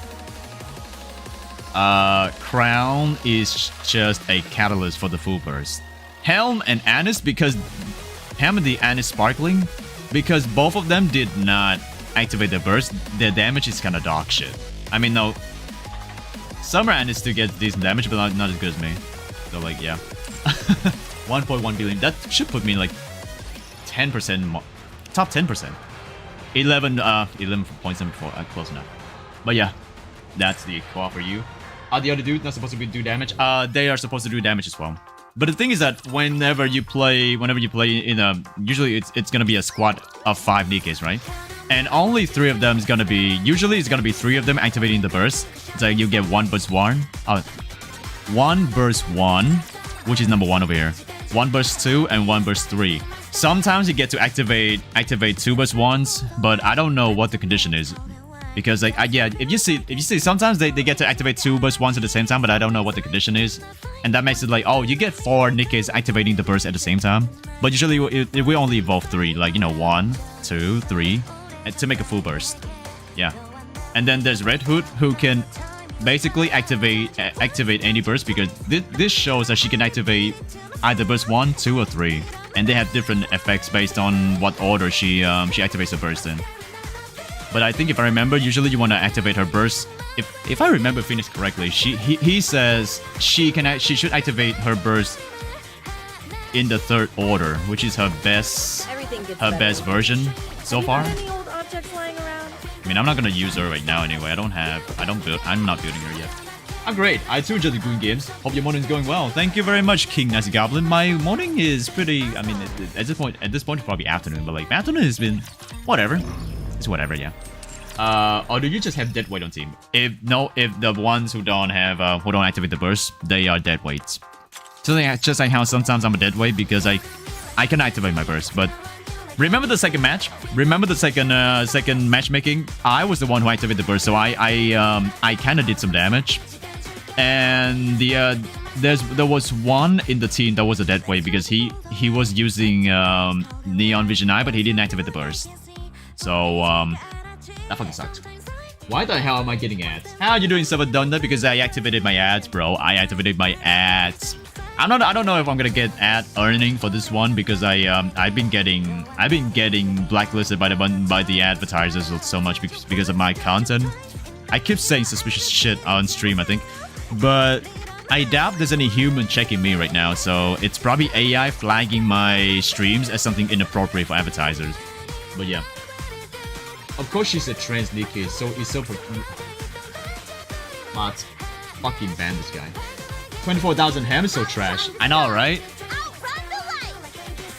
Crown is just a catalyst for the full burst. Helm and Anis, because Helm and the Anis Sparkling, because both of them did not activate their burst, their damage is kind of dog shit. I mean, no, Summer Anis still gets decent damage, but not as good as me. So like, yeah. 1.1 billion. That should put me like 10%, top 10%. 11.74, close enough. But yeah, that's the quad for you. Are the other dudes not supposed to do damage? They are supposed to do damage as well. But the thing is that whenever you play in a, usually it's gonna be a squad of 5 Nikkes, right? And only 3 of them is gonna be, usually it's gonna be 3 of them activating the burst. So you get 1 burst 1, 1 burst 1, which is number 1 over here. 1 burst 2 and 1 burst 3. Sometimes you get to activate 2 burst 1s, but I don't know what the condition is. Because like yeah, if you see sometimes they get to activate 2 burst 1s at the same time, but I don't know what the condition is. And that makes it like, oh, you get 4 Nikkes activating the burst at the same time. But usually we only evolve 3, like, you know, 1, 2, 3, and to make a full burst. Yeah. And then there's Red Hood, who can basically activate any burst, because this shows that she can activate either burst 1, 2, or 3. And they have different effects based on what order she activates the burst in. But I think if I remember, usually you want to activate her burst. If I remember Phoenix correctly, he says she should activate her burst in the 3rd order, which is her best version so far. Any old objects lying around? I mean, I'm not gonna use her right now anyway. I'm not building her yet. I'm great. I too enjoy the Goon games. Hope your morning's going well. Thank you very much, King Nasty Goblin. My morning is pretty. I mean, at this point, it's probably afternoon, but like afternoon has been whatever. It's whatever, yeah. Or do you just have dead weight on team? If the ones who don't activate the burst, they are dead weights. Just like how sometimes I'm a dead weight because I can activate my burst. But remember the second match? Remember the second matchmaking? I was the one who activated the burst, so I kind of did some damage. And there was one in the team that was a dead weight because he was using Neon Vision Eye, but he didn't activate the burst. So that fucking sucks. Why the hell am I getting ads? How are you doing, Seven Donda? Because I activated my ads, bro. I activated my ads. I don't know if I'm gonna get ad earning for this one because I've been getting blacklisted by the advertisers so much because of my content. I keep saying suspicious shit on stream, I think, but I doubt there's any human checking me right now. So it's probably AI flagging my streams as something inappropriate for advertisers. But yeah. Of course she's a trans Nikke, so it's so... But fucking ban this guy. 24,000 ham is so trash. I know, right?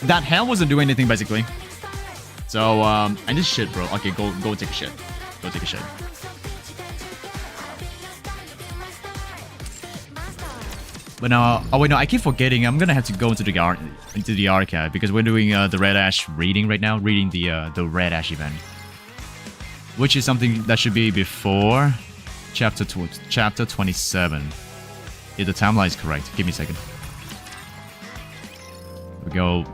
That ham wasn't doing anything, basically. So, and this shit, bro. Okay, go take a shit. Go take a shit. But now, oh wait, no, I keep forgetting. I'm gonna have to go into the archive because we're doing the Red Ash reading right now, reading the Red Ash event. Which is something that should be before chapter 27. If the timeline is correct. Give me a second. Here we go.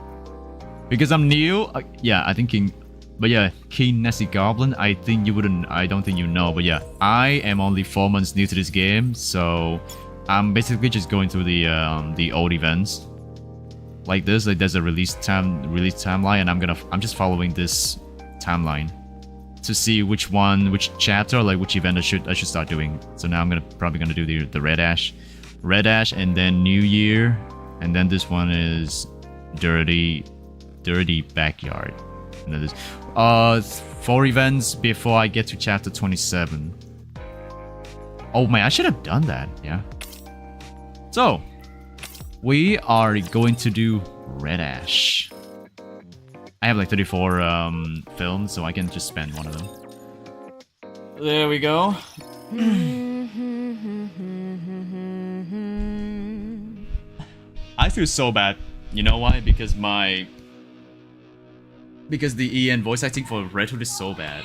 Because I'm new. Yeah, I think King. But yeah, King Nessie Goblin. I think you wouldn't. I don't think you know. But yeah, I am only 4 months new to this game, so I'm basically just going through the old events. Like this. Like there's a release timeline, and I'm just following this timeline to see which chapter, or like which event I should start doing. So now I'm probably gonna do the Red Ash, and then New Year, and then this one is Dirty Backyard, and then this 4 events before I get to chapter 27. Oh man, I should have done that. Yeah. So we are going to do Red Ash. I have like 34 films, so I can just spend one of them. There we go. I feel so bad. You know why? Because the EN voice acting for Red Hood is so bad.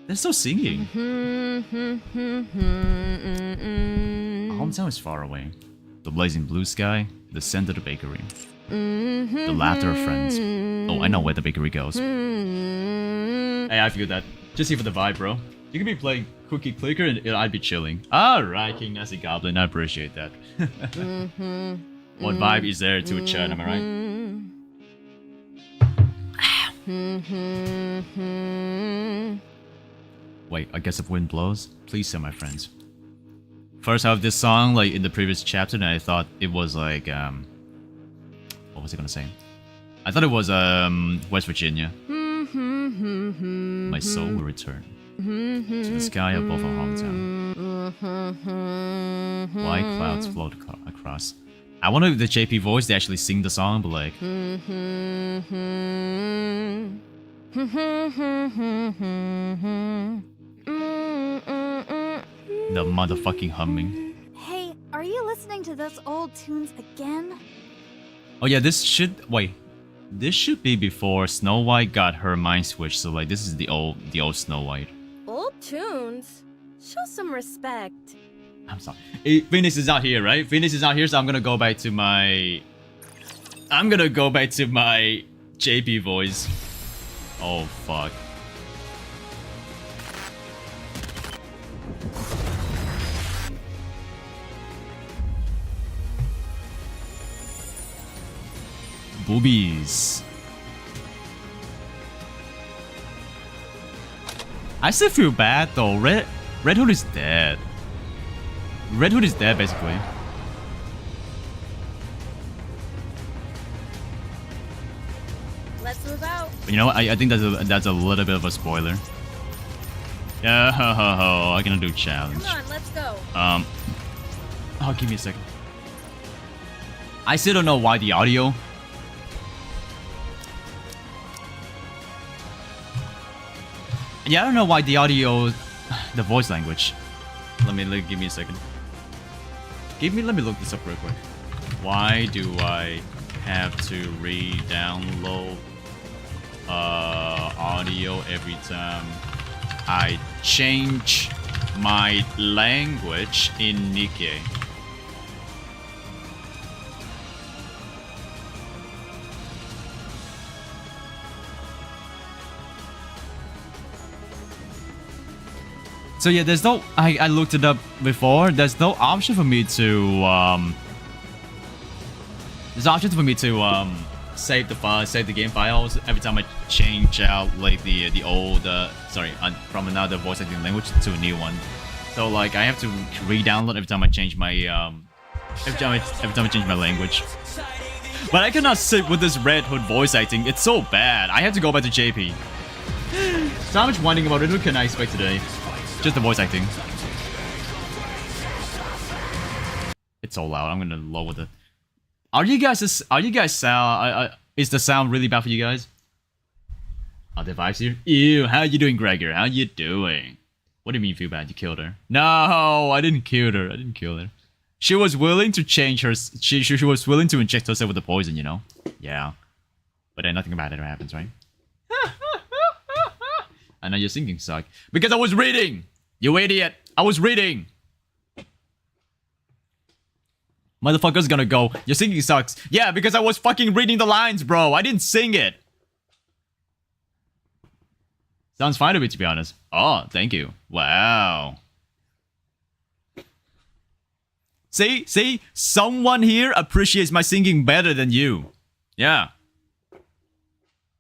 They're still singing. Our hometown is far away. The blazing blue sky, the scent of the bakery, the laughter of friends. Oh, I know where the bakery goes. Hey, I feel that. Just here for the vibe, bro. You could be playing Cookie Clicker and I'd be chilling. Alright, King Nasty Goblin, I appreciate that. What vibe is there to a chat, am I right? Wait, I guess if wind blows, please send my friends. first half of this song, like in the previous chapter, and I thought it was like what was I gonna say? I thought it was West Virginia. My soul will return to the sky above our hometown. White clouds float across. I wonder if the JP voice they actually sing the song, but like the motherfucking humming. Hey, are you listening to those old tunes again? Oh yeah, this should be before Snow White got her mind switched. So like this is the old Snow White. Old tunes? Show some respect. I'm sorry. Phoenix is not here, right? Phoenix is not here, so I'm gonna go back to my JP voice. Oh fuck. Boobies. I still feel bad though. Red Hood is dead. Red Hood is dead basically. Let's move out. But you know what? I think that's a little bit of a spoiler. Yeah, I can do challenge. Come on, let's go. Oh, give me a second. I still don't know why the audio. Yeah, I don't know why the audio, the voice language. Give me a second. Let me look this up real quick. Why do I have to re-download audio every time I change my language in Nikke? So yeah, there's no. I looked it up before. There's no option for me to save the file, save the game files every time I change out like the old from another voice acting language to a new one. So like I have to re-download every time I change my every time I change my language. But I cannot sit with this Red Hood voice acting. It's so bad. I have to go back to JP. So how much whining about Red Hood can I expect today? Just the voice acting. It's so loud. I'm gonna lower the. Are you guys sound? Is the sound really bad for you guys? Are the vibes here? Ew. How you doing, Gregor? How you doing? What do you mean you feel bad? You killed her? No, I didn't kill her. I didn't kill her. She was willing to change her. She was willing to inject herself with the poison. You know? Yeah. But then nothing bad ever happens, right? I know your singing suck because I was reading. You idiot! I was reading. Motherfucker's gonna go. Your singing sucks. Yeah, because I was fucking reading the lines, bro. I didn't sing it. Sounds fine to me, to be honest. Oh, thank you. Wow. See, someone here appreciates my singing better than you. Yeah.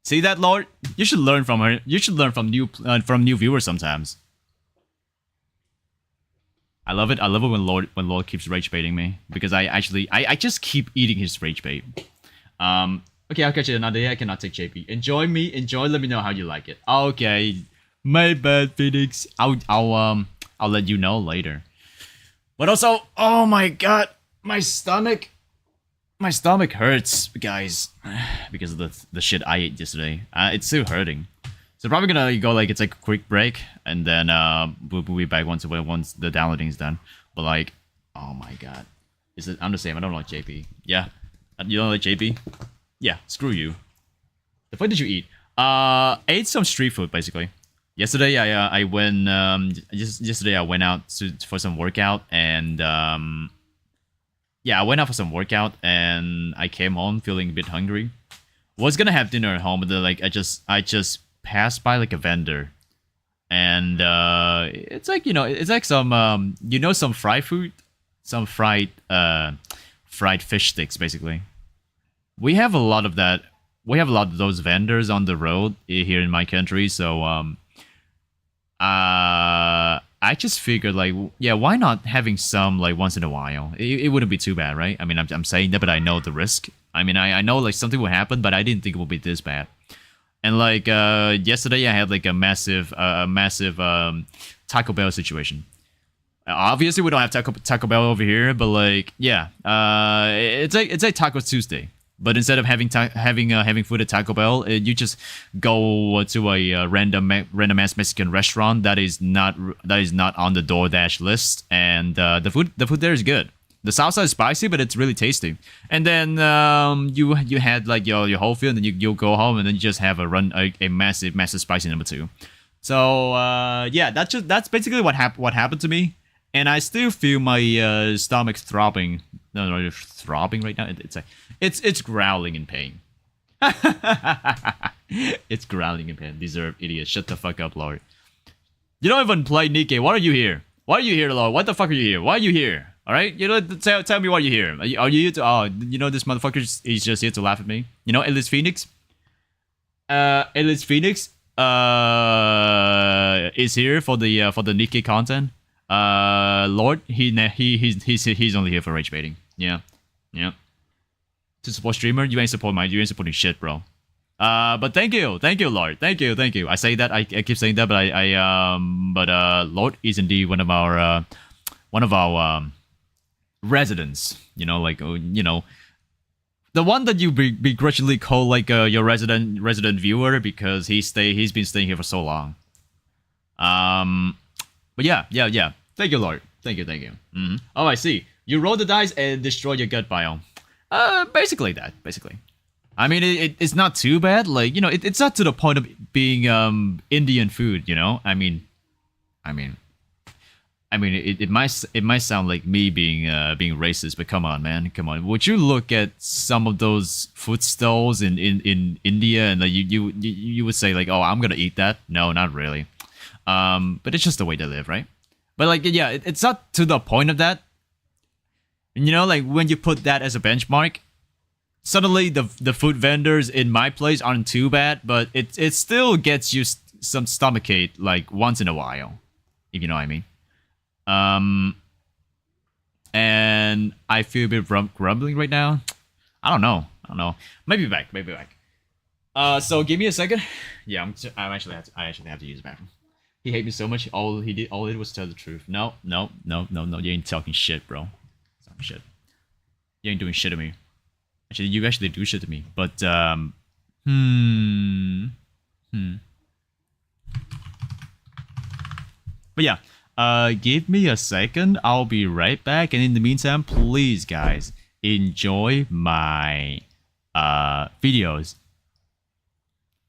See that, Lord? You should learn from her. You should learn from new viewers sometimes. I love it. I love it when Lord keeps rage baiting me because I just keep eating his rage bait. Okay, I'll catch you another day. I cannot take JP. Enjoy me. Enjoy. Let me know how you like it. Okay, my bad, Phoenix. I'll let you know later. But also, oh my god, my stomach hurts, guys, because of the shit I ate yesterday. It's still hurting. So probably gonna go like it's like a quick break, and then we'll be back once the downloading is done. But like, oh my god, I'm the same. I don't like JP. Yeah, you don't like JP? Yeah, screw you. The fuck did you eat? Ate some street food basically. Yesterday I went yesterday I went out for some workout, and yeah, I went out for some workout and I came home feeling a bit hungry. Was gonna have dinner at home, but then like I just passed by like a vendor, and it's like, you know, it's like some some fried food, some fried fish sticks basically. We have a lot of that. We have a lot of those vendors on the road here in my country, so I I just figured like, yeah, why not having some like once in a while? It wouldn't be too bad, right? I mean, I'm saying that, but I know the risk. I mean, I know like something will happen, but I didn't think it would be this bad. And like yesterday, I had like a massive Taco Bell situation. Obviously, we don't have Taco Bell over here, but like, yeah, it's a Taco Tuesday. But instead of having food at Taco Bell, you just go to a random ass Mexican restaurant that is not on the DoorDash list, and the food there is good. The salsa is spicy, but it's really tasty. And then you had like your whole food, and then you go home, and then you just have a massive spicy number 2. So yeah, that's basically what happened to me, and I still feel my stomach throbbing. No, throbbing right now. It's growling in pain. It's growling in pain. Deserved idiot. Shut the fuck up, Lord. You don't even play Nikke. Why are you here? Why are you here, Lord? What the fuck are you here? Why are you here? All right, you know, tell me why you're here. Are you here to? Oh, you know, this motherfucker is just here to laugh at me. You know, Ellis Phoenix. Ellis Phoenix. Is here for the Nikke content. Lord, he's only here for rage baiting. Yeah. To support streamer, you ain't supporting shit, bro. But thank you, Lord, thank you. I say that, I keep saying that, but Lord is indeed one of our residents. You know, like the one that you begrudgingly call like your resident viewer because he's been staying here for so long. But yeah. Thank you, Lord. Thank you. Mm-hmm. Oh, I see. You roll the dice and destroy your gut biome. Basically that. I mean, it's not too bad. Like, you know, it's not to the point of being Indian food. You know, I mean, it might sound like me being racist, but come on, man, come on. Would you look at some of those food stalls in India and like you would say like, oh, I'm gonna eat that? No, not really. But it's just the way they live, right? But like, yeah, it's not to the point of that. You know, like when you put that as a benchmark, suddenly the food vendors in my place aren't too bad, but it still gets you some stomachache like once in a while, if you know what I mean. And I feel a bit grumbling right now. I don't know. Maybe back. So give me a second. Yeah, I actually have to use the bathroom. He hated me so much. All he did was tell the truth. No. You ain't talking shit, bro. Talking shit. You ain't doing shit to me. Actually, you actually do shit to me. But But yeah. Give me a second. I'll be right back. And in the meantime, please, guys, enjoy my videos.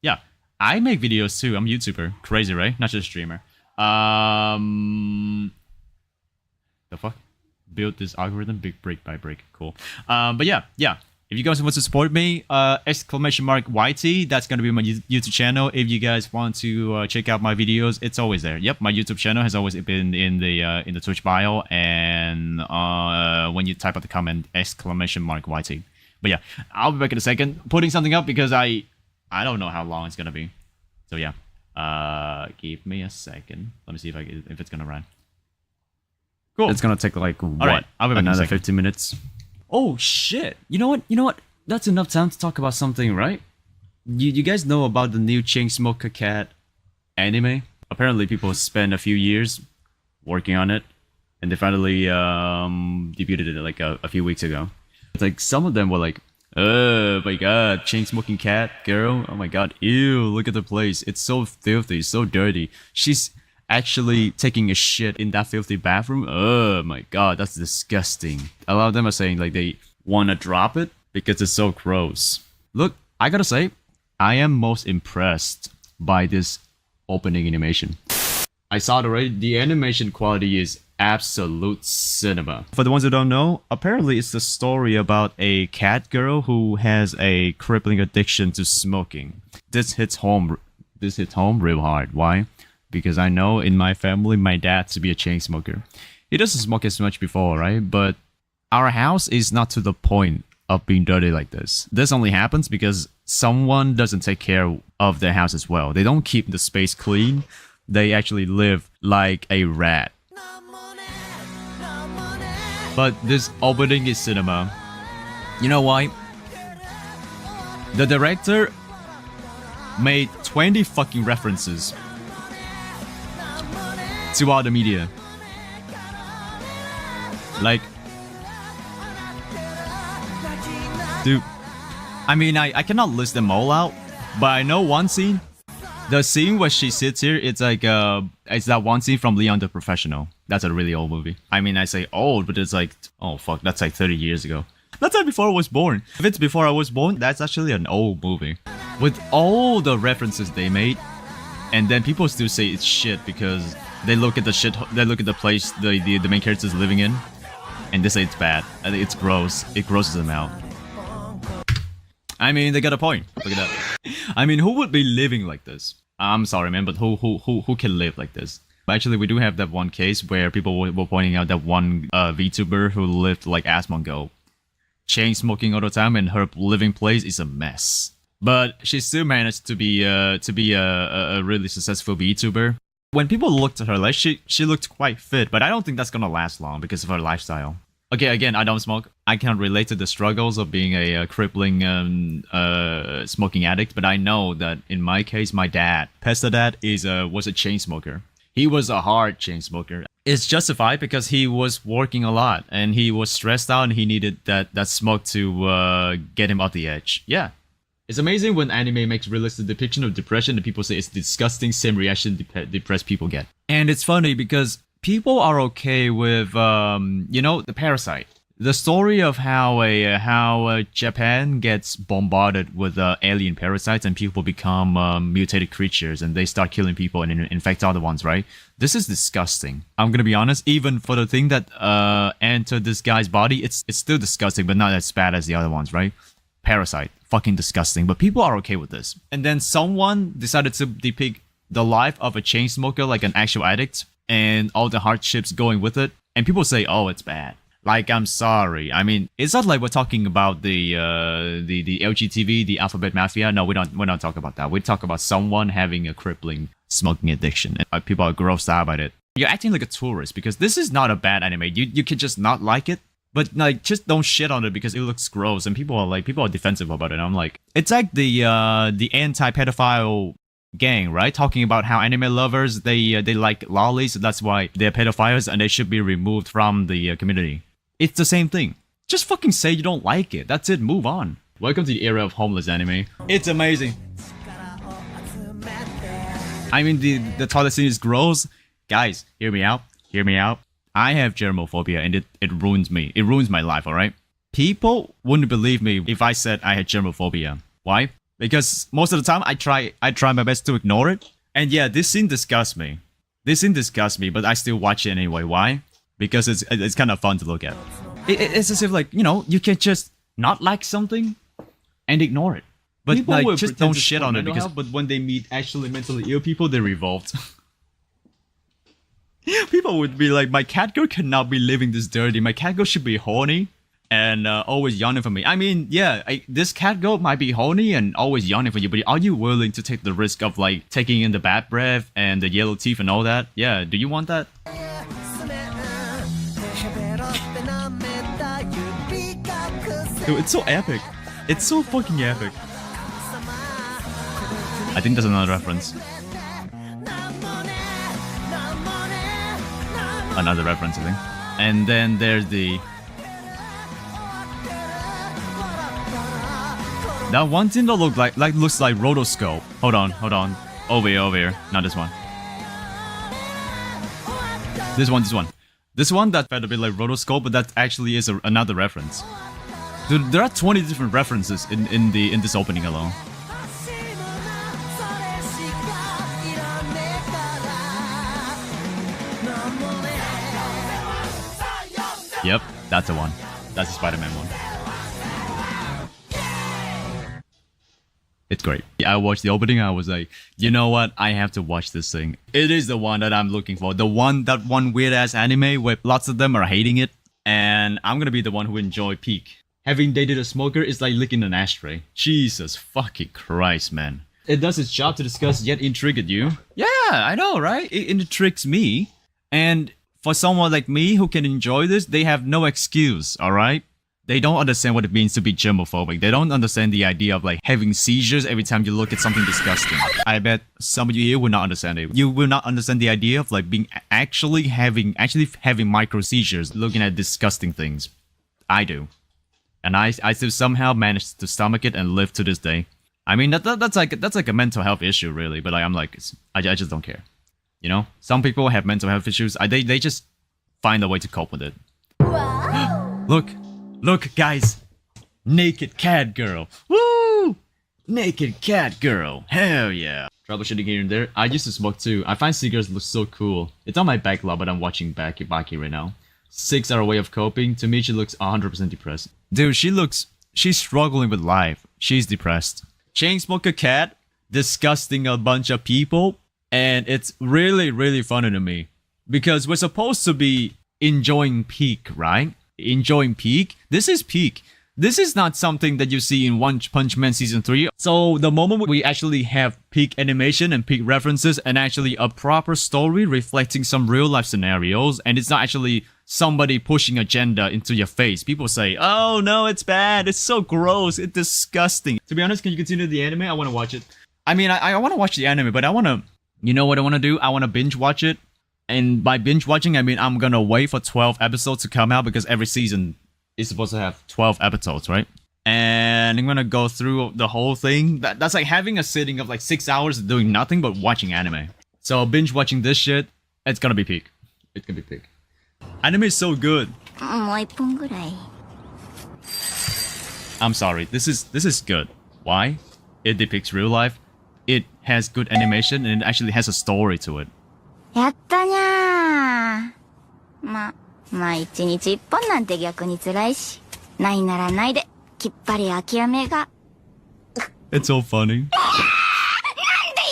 Yeah. I make videos too. I'm a YouTuber. Crazy, right? Not just a streamer. The fuck? Build this algorithm big brick by brick. Cool. But yeah. If you guys want to support me, !YT, that's gonna be my YouTube channel. If you guys want to check out my videos, it's always there. Yep, my YouTube channel has always been in the Twitch bio, and when you type out the comment, !YT. But yeah, I'll be back in a second, putting something up because I don't know how long it's gonna be. So yeah, give me a second. Let me see if it's gonna run. Cool. It's gonna take like what? Right, I'll be back another 15 minutes. Oh shit! You know what? That's enough time to talk about something, right? You guys know about the new Chainsmoker Cat anime? Apparently, people spent a few years working on it, and they finally debuted it like a few weeks ago. It's like some of them were like, "Oh my god, chain-smoking cat girl! Oh my god, ew! Look at the place. It's so filthy, so dirty. She's actually taking a shit in that filthy bathroom. Oh my god, that's disgusting." A lot of them are saying like they want to drop it because it's so gross. Look, I gotta say, I am most impressed by this opening animation. I saw it already. The animation quality is absolute cinema. For the ones who don't know, apparently it's the story about a cat girl who has a crippling addiction to smoking. This hits home real hard. Why? Because I know in my family, my dad to be a chain smoker. He doesn't smoke as much before, right? But our house is not to the point of being dirty like this. This only happens because someone doesn't take care of their house as well. They don't keep the space clean. they actually live like a rat. But this opening is cinema. You know why? The director made 20 fucking references to other media. Like, dude, I mean, I cannot list them all out, but I know one scene. The scene where she sits here, it's like, it's that one scene from Leon the Professional. That's a really old movie. I mean, I say old, but it's like, oh fuck, that's like 30 years ago. That's like before I was born. If it's before I was born, that's actually an old movie. With all the references they made, and then people still say it's shit because they look at the shit, they look at the place the main character is living in, and they say it's bad. I think it's gross. It grosses them out. I mean, they got a point. Look at that. I mean, who would be living like this? I'm sorry, man, but who can live like this? Actually, we do have that one case where people were pointing out that one VTuber who lived like Asmongo, chain smoking all the time, and her living place is a mess. But she still managed to be a really successful VTuber. When people looked at her, like she looked quite fit, but I don't think that's gonna last long because of her lifestyle. Okay, again, I don't smoke. I can't relate to the struggles of being a crippling smoking addict, but I know that in my case, my dad, Pestana, was a chain smoker. He was a hard chain smoker. It's justified because he was working a lot and he was stressed out and he needed that smoke to get him off the edge. Yeah. It's amazing when anime makes realistic depiction of depression and people say it's disgusting, same reaction depressed people get. And it's funny because people are okay with, you know, the Parasite. The story of how Japan gets bombarded with alien parasites and people become mutated creatures and they start killing people and infect other ones, right? This is disgusting. I'm gonna be honest, even for the thing that entered this guy's body, it's still disgusting, but not as bad as the other ones, right? Parasite, fucking disgusting, but people are okay with this. And then someone decided to depict the life of a chain smoker like an actual addict and all the hardships going with it, and people say, oh, it's bad. Like, I'm sorry. I mean, it's not like we're talking about the LGTV, the Alphabet Mafia. No, we're not talking about that. We talk about someone having a crippling smoking addiction, and people are grossed out by it. You're acting like a tourist because this is not a bad anime. You can just not like it, but like just don't shit on it because it looks gross, and people are defensive about it. And I'm like, it's like the anti-pedophile gang, right? Talking about how anime lovers they like lollies, so that's why they're pedophiles and they should be removed from the community. It's the same thing. Just fucking say you don't like it. That's it. Move on. Welcome to the era of homeless anime. It's amazing. I mean, the toilet scene is gross. Guys, hear me out. Hear me out. I have germophobia and it ruins me. It ruins my life, alright? People wouldn't believe me if I said I had germophobia. Why? Because most of the time I try my best to ignore it. And yeah, this scene disgusts me. But I still watch it anyway. Why? Because it's kind of fun to look at. It's as if, like, you know, you can just not like something and ignore it. But people like, just don't shit on it because. But when they meet actually mentally ill people, they revolt. People would be like, my cat girl cannot be living this dirty. My cat girl should be horny and always yawning for me. I mean, yeah, this cat girl might be horny and always yawning for you, but are you willing to take the risk of like taking in the bad breath and the yellow teeth and all that? Yeah, do you want that? Dude, it's so epic. It's so fucking epic. I think there's another reference. Another reference, I think. And then there's the... That one thing that looks like rotoscope. Hold on. Over here. Not this one. This one. This one that felt a bit like rotoscope, but that actually is another reference. Dude, there are 20 different references in this opening alone. Yep, that's the one. That's the Spider-Man one. It's great. I watched the opening, I was like, you know what? I have to watch this thing. It is the one that I'm looking for. That one weird-ass anime where lots of them are hating it. And I'm gonna be the one who enjoy peak. Having dated a smoker is like licking an ashtray. Jesus fucking Christ, man. It does its job to discuss yet intrigue you. Yeah, I know, right? It intrigues me. And for someone like me who can enjoy this, they have no excuse, alright? They don't understand what it means to be germophobic. They don't understand the idea of like having seizures every time you look at something disgusting. I bet some of you here will not understand it. You will not understand the idea of like being actually having micro seizures looking at disgusting things. I do. And I still somehow managed to stomach it and live to this day. I mean that's like a mental health issue really, but like, I'm like I just don't care. You know? Some people have mental health issues. They just find a way to cope with it. Wow. Look, guys! Naked cat girl! Woo! Naked cat girl! Hell yeah! Troubleshooting here and there. I used to smoke too. I find cigarettes look so cool. It's on my backlog, but I'm watching Baki right now. 6-hour way of coping. To me, she looks 100% depressed. Dude, she's struggling with life. She's depressed. Chainsmoker cat, disgusting a bunch of people, and it's really, really funny to me. Because we're supposed to be enjoying peak, right? Enjoying peak. This is peak. This is not something that you see in One Punch Man Season 3. So the moment we actually have peak animation and peak references and actually a proper story reflecting some real life scenarios, and it's not actually somebody pushing agenda into your face. People say, oh no, it's bad. It's so gross. It's disgusting. To be honest, can you continue the anime? I want to watch it. I mean, I want to watch the anime, but I want to, you know what I want to do? I want to binge watch it. And by binge watching, I mean I'm gonna wait for 12 episodes to come out because every season is supposed to have 12 episodes, right? And I'm gonna go through the whole thing. That's like having a sitting of like 6 hours doing nothing but watching anime. So binge watching this shit, it's gonna be peak. It's gonna be peak. Anime is so good. もう一本ぐらい。I'm sorry. This is good. Why? It depicts real life. It has good animation and it actually has a story to it. やったにゃー。一日一本なんて逆に辛いし、ないならないで、きっぱり諦めが。It's so funny. なんで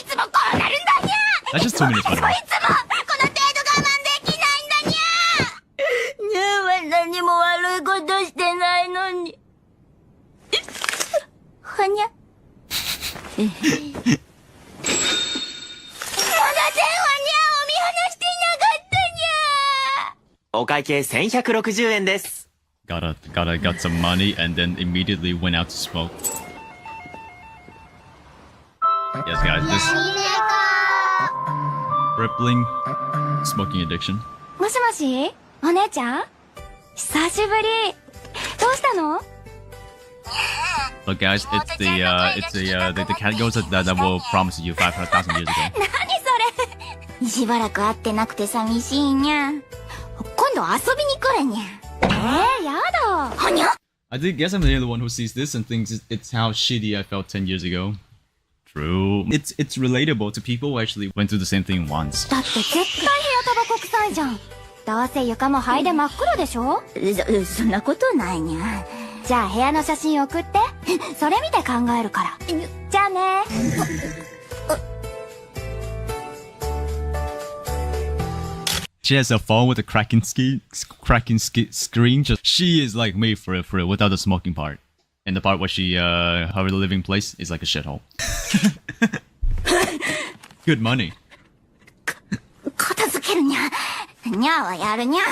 いつもこうなるんだにゃー。 That's just 2 minutes, by the way. いつもこの程度我慢できないんだにゃー。にゃーは何も悪いことしてないのに。はにゃ。まだ電話にゃーを見放していなかったにゃー。お会計1160円です。Got some money and then immediately went out to smoke. Yes, guys, this crippling smoking addiction. もしもしお姉ちゃん久しぶりどうしたの Look, guys, it's the cat ghost that will promise you 500,000 years ago. 何それしばらく会ってなくて寂しいにゃ今度遊びに来るにゃやだはにゃ I guess I'm the only one who sees this and thinks it's how shitty I felt 10 years ago. True. It's relatable to people who actually went through the same thing once. だって絶対部屋タバコ臭いじゃんどうせ床も灰で真っ黒でしょそんなことないにゃじゃあ部屋の写真送ってそれ見て考えるからじゃあねShe has a phone with a cracking screen. She is like me for real, without the smoking part. And the part where her living place is like a shithole. Good money. 片付けるにゃにゃはやるにゃ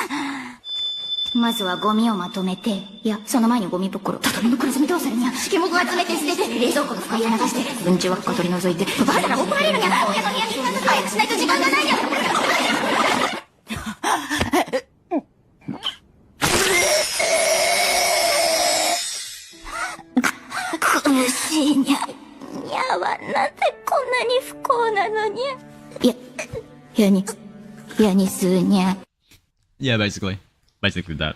まずはゴミをまとめていやその前にゴミ袋畳の黒ずみどうするにゃ木木集めて捨てて冷蔵庫の深い穴出してうんち輪っか取り除いてバカな怒られるにゃ親の部屋に早くしないと時間がないにゃ苦しいにゃにゃはなんでこんなに不幸なのにゃやにすーにゃ Yeah, basically that.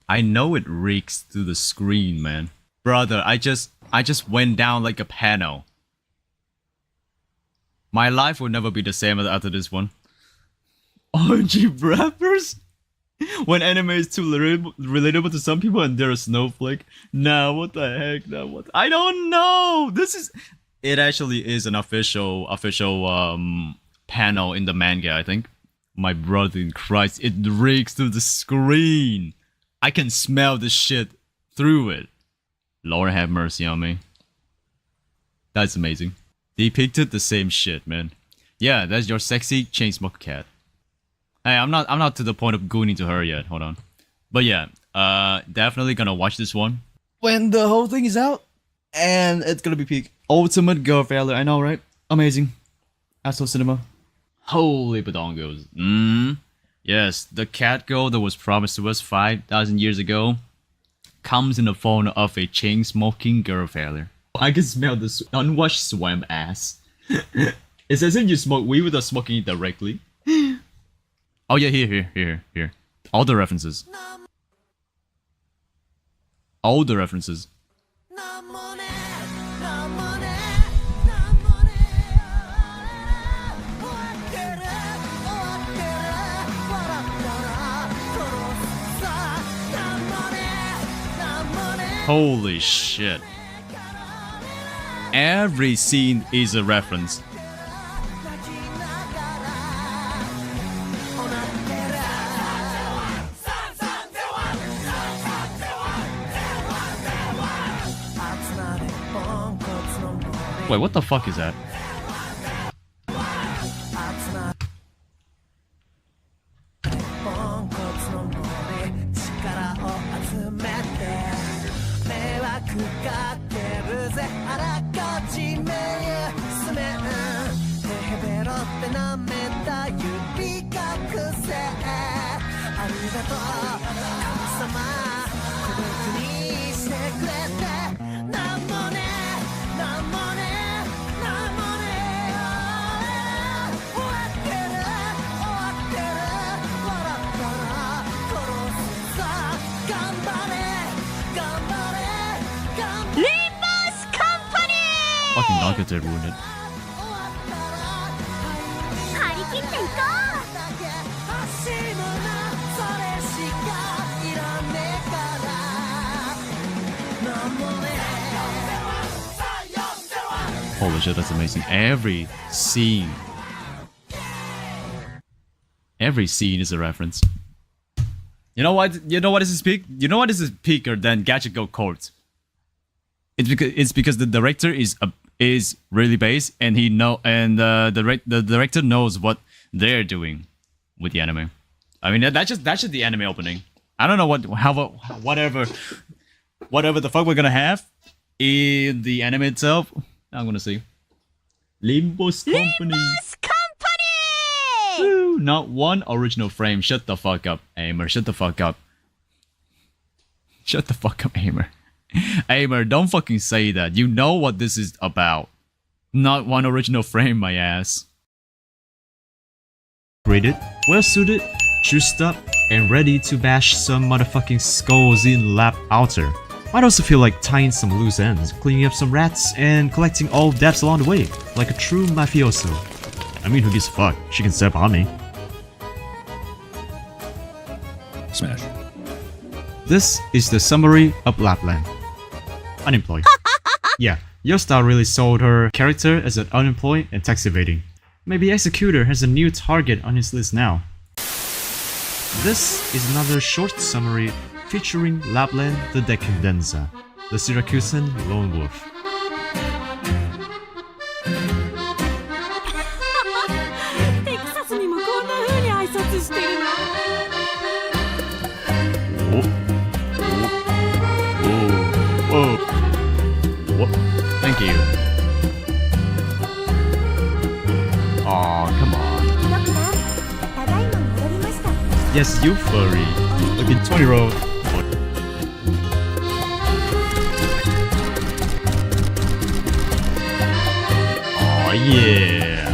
I know it reeks through the screen, man. Brother, I just went down like a panel. My life will never be the same after this one. OG rappers? When anime is too relatable to some people and they're a snowflake. Nah, what the heck? Nah, what? I don't know. This is It actually is an official panel in the manga, I think. My brother in Christ, it reeks through the screen. I can smell the shit through it. Lord have mercy on me. That's amazing. Depicted the same shit, man. Yeah, that's your sexy chain smoker cat. Hey, I'm not to the point of gooning to her yet. Hold on. But yeah, definitely gonna watch this one when the whole thing is out, and it's gonna be peak. Ultimate girl failure, I know, right? Amazing. Astro Cinema. Holy badongos. Yes, the cat girl that was promised to us 5,000 years ago comes in the form of a chain-smoking girl failure. I can smell this unwashed swam ass. It's as if you smoke weed without smoking it directly. Oh yeah, here. All the references. All the references. Holy shit. Every scene is a reference. Wait, what the fuck is that? Fucking Nagato ruined it. Holy shit, that's amazing. Every scene is a reference. You know what? You know what is peak? You know what is peaker than Gadget Go Court? It's because the director is really base, and the director knows what they're doing with the anime. I mean, that's just the anime opening. I don't know whatever the fuck we're gonna have in the anime itself. I'm gonna see. Limbo's Company. Woo, not one original frame. Shut the fuck up, Aimer. Shut the fuck up. Shut the fuck up, Aimer. Aimer, don't fucking say that. You know what this is about. Not one original frame, my ass. Graded, well suited, juiced up, and ready to bash some motherfucking skulls in lap outer. Might also feel like tying some loose ends, cleaning up some rats, and collecting all debts along the way, like a true mafioso. I mean, who gives a fuck? She can step on me. Smash. This is the summary of Lapland. Unemployed. Yeah, your style really sold her character as an unemployed and tax evading. Maybe Executor has a new target on his list now. This is another short summary featuring Lapland the Decadenza, the Syracusan lone wolf. Thank you. Aw, come on. Yes, you furry. Look at 20-year-old. Oh yeah.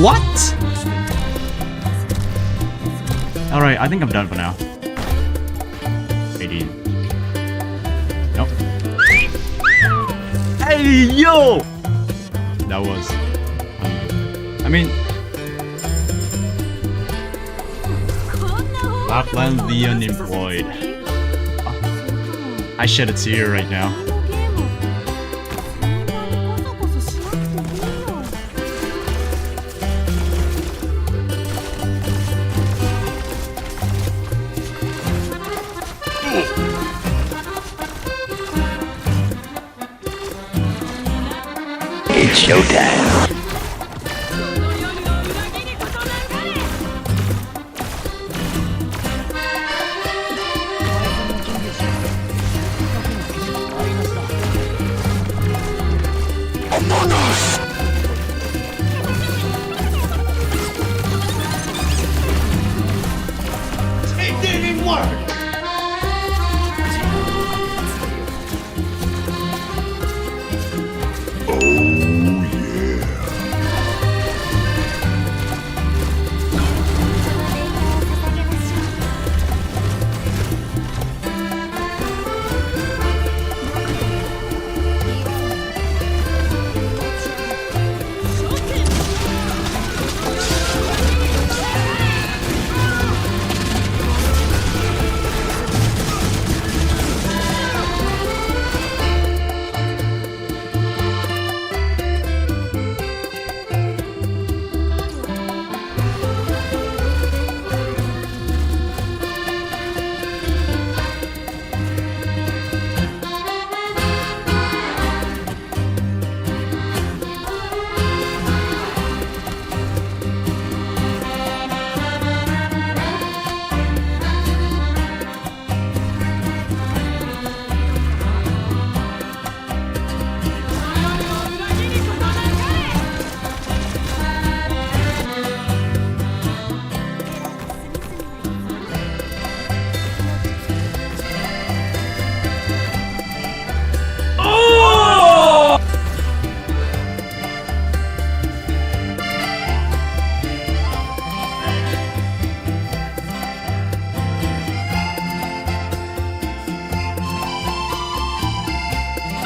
What? Alright, I think I'm done for now. 18. Nope. Hey, yo! That was... I mean... Lapland the Unemployed. I shed a tear right now. It's showtime. It didn't work!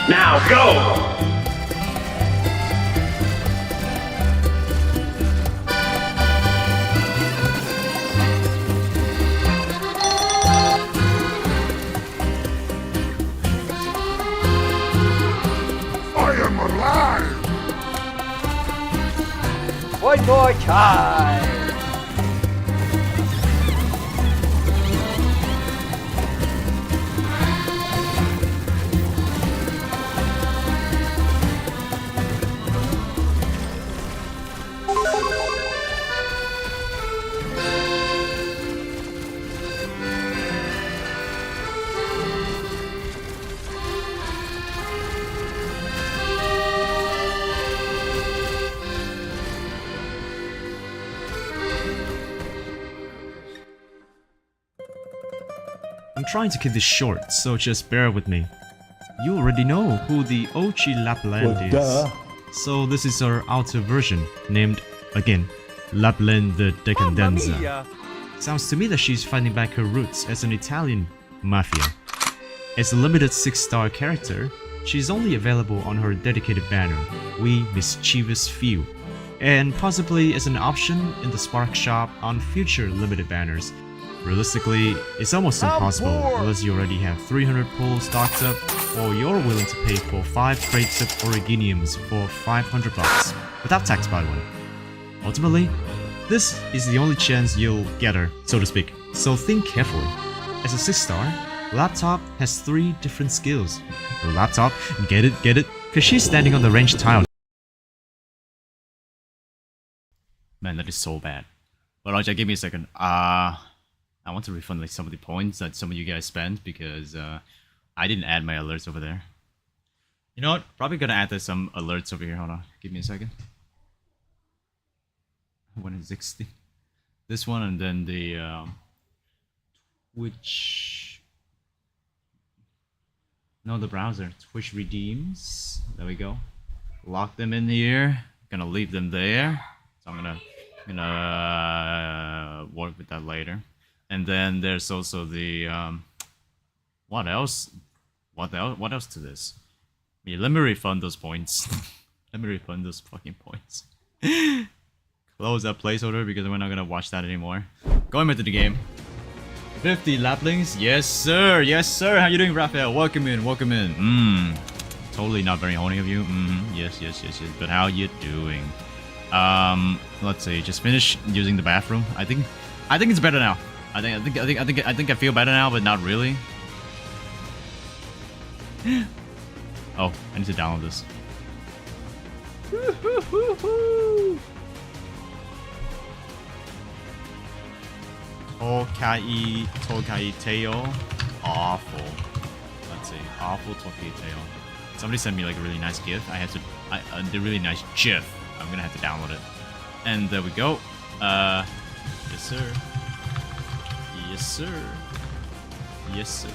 Now go! I am alive! One more time. I'm trying to keep this short, so just bear with me. You already know who the Ochi Lapland is. Duh. So this is our outer version, named, again, Lapland the Decadenza. Sounds to me that she's finding back her roots as an Italian mafia. As a limited 6-star character, she's only available on her dedicated banner, We Mischievous Few, and possibly as an option in the Spark Shop on future limited banners. Realistically, it's almost impossible unless you already have 300 pulls stocked up, or you're willing to pay for 5 crates of Originiums for 500 bucks, without tax by the way. Ultimately, this is the only chance you'll get her, so to speak, so think carefully. As a 6-star, Laptop has 3 different skills. Laptop, get it, cause she's standing on the range tile. Man, that is so bad. But Roger, give me a second. I want to refund like some of the points that some of you guys spent because I didn't add my alerts over there. You know what? Probably gonna add some alerts over here. Hold on. Give me a second. 160. This one and then the Twitch. No, the browser. Twitch redeems. There we go. Lock them in here. Gonna leave them there. So I'm gonna work with that later. And then there's also the what else? What else to this? Yeah, let me refund those points. Let me refund those fucking points. Close that placeholder because we're not gonna watch that anymore. Going back to the game. 50 laplings, yes sir, yes sir. How you doing, Raphael? Welcome in, welcome in. Totally not very horny of you. Yes. But how you doing? Let's see. Just finish using the bathroom. I think it's better now. I think I feel better now, but not really. Oh, I need to download this. Tokai Teo. Awful. Let's see. Awful Tokai Teo. Somebody sent me like a really nice GIF. I had to. The really nice GIF. I'm gonna have to download it. And there we go. Yes sir. Yes sir. Yes sir.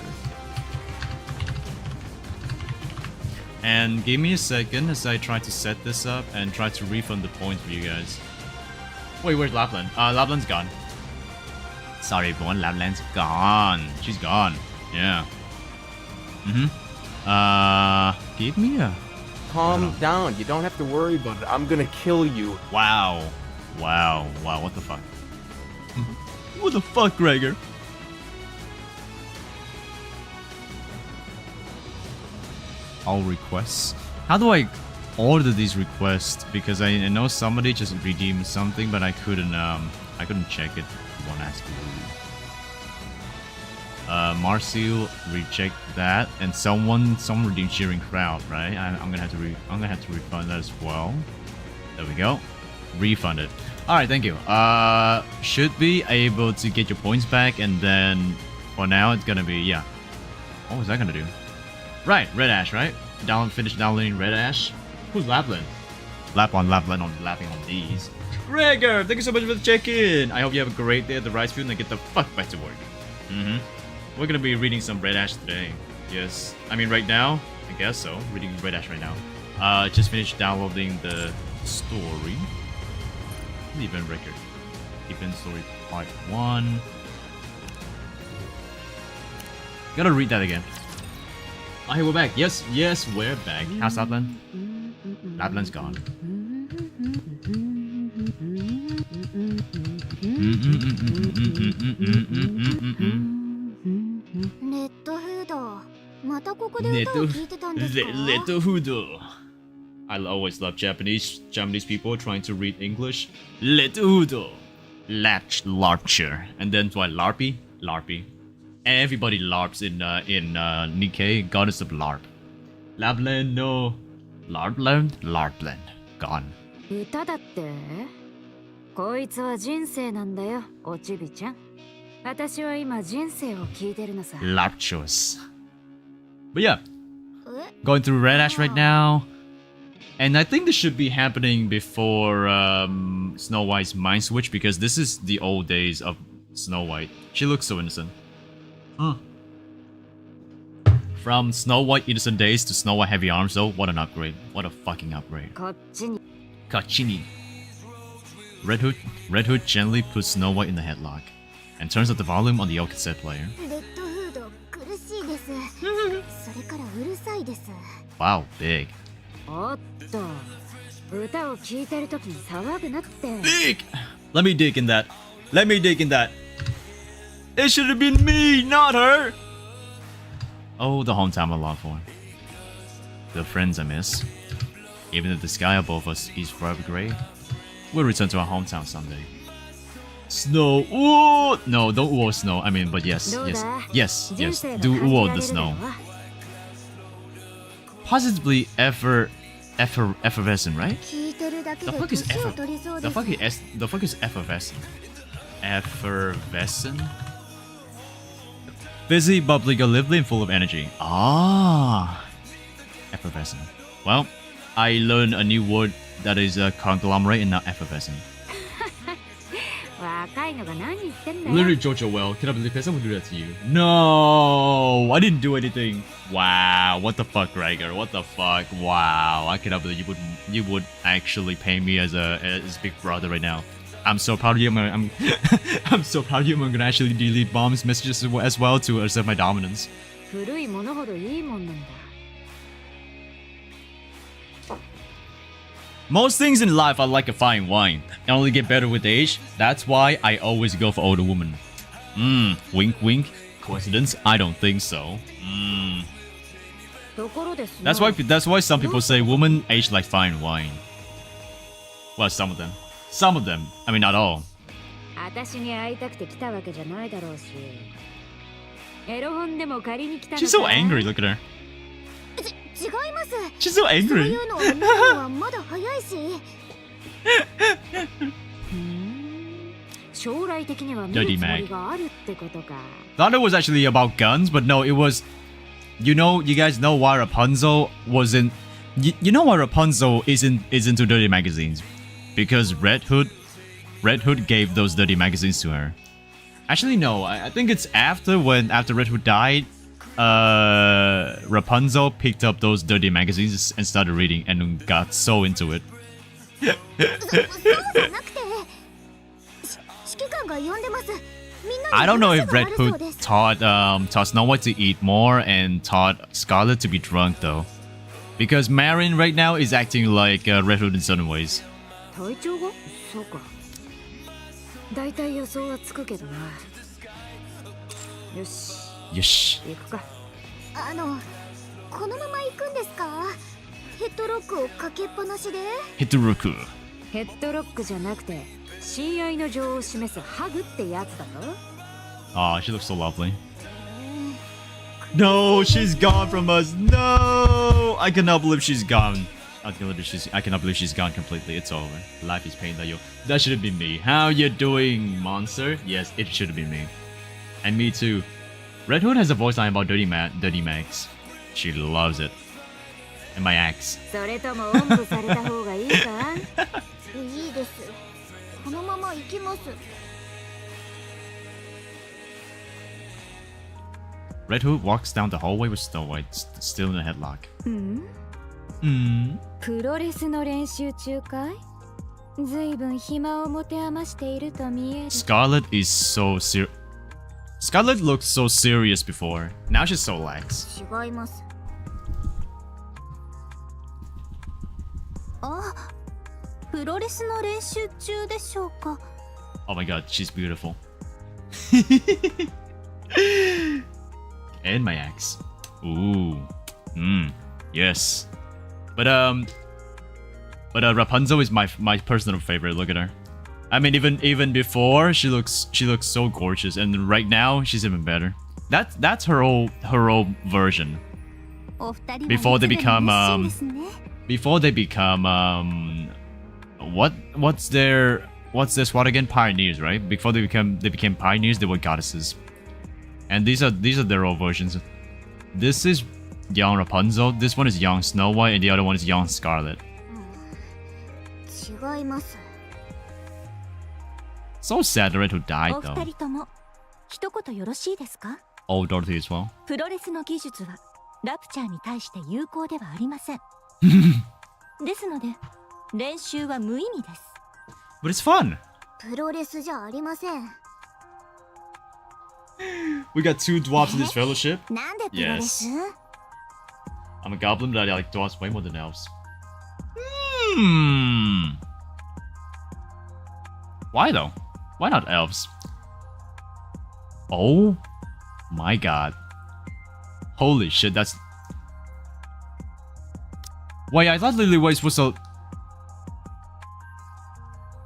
And give me a second as I try to set this up and try to refund the points for you guys. Wait, where's Lapland? Lapland's gone. Sorry everyone, Lapland's gone. She's gone. Yeah. Give me a... Calm down. You don't have to worry about it. I'm gonna kill you. Wow. Wow. Wow, what the fuck? What the fuck, Gregor? All requests. How do I order these requests? Because I know somebody just redeemed something, but I couldn't check it. One ask Marcel reject that, and someone redeemed cheering crowd, right? I'm gonna have to refund that as well. There we go. Refund it. All right, thank you. Should be able to get your points back, and then for now it's gonna be yeah. What was that gonna do? Right, Red Ash, right? Finish downloading Red Ash. Who's Lapland? Lapland on lapping on these. Gregor, thank you so much for the check-in. I hope you have a great day at the rice field and get the fuck back to work. We're gonna be reading some Red Ash today. Yes, I mean right now, I guess so. Reading Red Ash right now. Just finished downloading the story. The event record. Event story part 1. Gotta read that again. Oh, hey, we're back. Yes, we're back. How's Lapland? Lapland's gone. Little Hudo. I always love Japanese people trying to read English. Little Hudo. Larcher. And then what? Larpy? Larpy. Everybody LARPs in Nikke, goddess of LARP. Lapland, no. Larpland? Larpland. Gone. 歌だって？こいつは人生なんだよ、おちびちゃん。私は今人生を聞いてるのさ。Larpchos. But yeah, going through Red Ash right now. And I think this should be happening before Snow White's mind switch, because this is the old days of Snow White. She looks so innocent. From Snow White innocent days to Snow White heavy arms though, what an upgrade. What a fucking upgrade. Kachini. Red Hood gently puts Snow White in the headlock and turns up the volume on the old cassette player. Wow, big. Dig! Let me dig in that. Let me dig in that. It should have been me, not her! Oh, the hometown I long for. The friends I miss. Even if the sky above us is forever grey, we'll return to our hometown someday. Snow. Ooh! No, don't ooh snow. I mean, but yes. Do ooh the snow. Positively effervescent, right? The fuck is effervescent? Effervescent? Busy, bubbly, lively, and full of energy. Ah, effervescent. Well, I learned a new word that is a conglomerate and not effervescent. Literally, Jojo, well, can I believe someone do that to you? No, I didn't do anything. Wow, what the fuck, Gregor? What the fuck? Wow, I cannot believe you would actually pay me as big brother right now. I'm so proud of you. I'm so proud of you. I'm gonna actually delete Bomb's messages as well to assert my dominance. Most things in life are like a fine wine and only get better with age. That's why I always go for older women. Wink wink. Coincidence? I don't think so. That's why some people say women age like fine wine. Well, some of them. Some of them. I mean, not all. She's so angry, look at her. She's so そう angry. いうのを見るのはまだ早いし。将来的には見るつもりがあるってことか。 Thought it was actually about guns, but no, it was. You guys know why Rapunzel wasn't. You know why Rapunzel is into dirty magazines, because Red Hood gave those dirty magazines to her. Actually, no, I think it's after Red Hood died, Rapunzel picked up those dirty magazines and started reading and got so into it. そうじゃなくて、指揮官が呼んでます。みんなに I don't know if 話があ Red るそう Hood です。 taught Snow White to eat more and taught Scarlet to be drunk though, because Marion right now is acting like Red Hood in certain ways. 体調がそうか。だいたい予想はつくけどな。よし、 Yesh. 行くか。このまま行くんですか？ヘッドロックをかけっぱなしで？ Hitoruku. ヘッドロックじゃなくて、親愛の情を示すハグってやつだろ。 Aw, she looks so lovely. No, she's gone from us. No, I cannot believe she's gone. I cannot believe she's gone completely. It's over. Life is pain, yo. That should have been me. How you doing, monster? Yes, it should have been me. And me too. Red Hood has a voice line about dirty Max. She loves it. And my axe. それともおんぶされた方がいいか？いいです。このまま行きます。 Red Hood walks down the hallway with Snow White still in a headlock. プロレスの練習中かい？ずいぶん暇を持て余していると見える。 Scarlet is so serious. Scarlet looked so serious before. Now she's so lax. 違います。あ、プロレスの練習中でしょうか。 Oh my god, she's beautiful. And my axe. Ooh. Yes. But Rapunzel is my personal favorite. Look at her. I mean, even before she looks so gorgeous, and right now she's even better. That's her old version. お二人は Before they いつでも become 熱心ですね。 before they become what's their squad again? Pioneers, right? Before they became pioneers, they were goddesses. And these are their old versions. This is young Rapunzel, this one is young Snow White, and the other one is young Scarlet. 違います。 So sad the Red Hood died お though. 二人とも一言よろしいですか？ Oh, Dorothy as well. プロレスの技術はラプチャーに対して有効ではありません。ですので練習は無意味です。 But it's fun. プロレスじゃありません。 We got two dwarves in this fellowship. なんでプロレス？ I'm a goblin, but I like dwarves way more than elves. Why though? Why not elves? Oh my god. Holy shit, that's... Wait, I thought Lily Waste was a...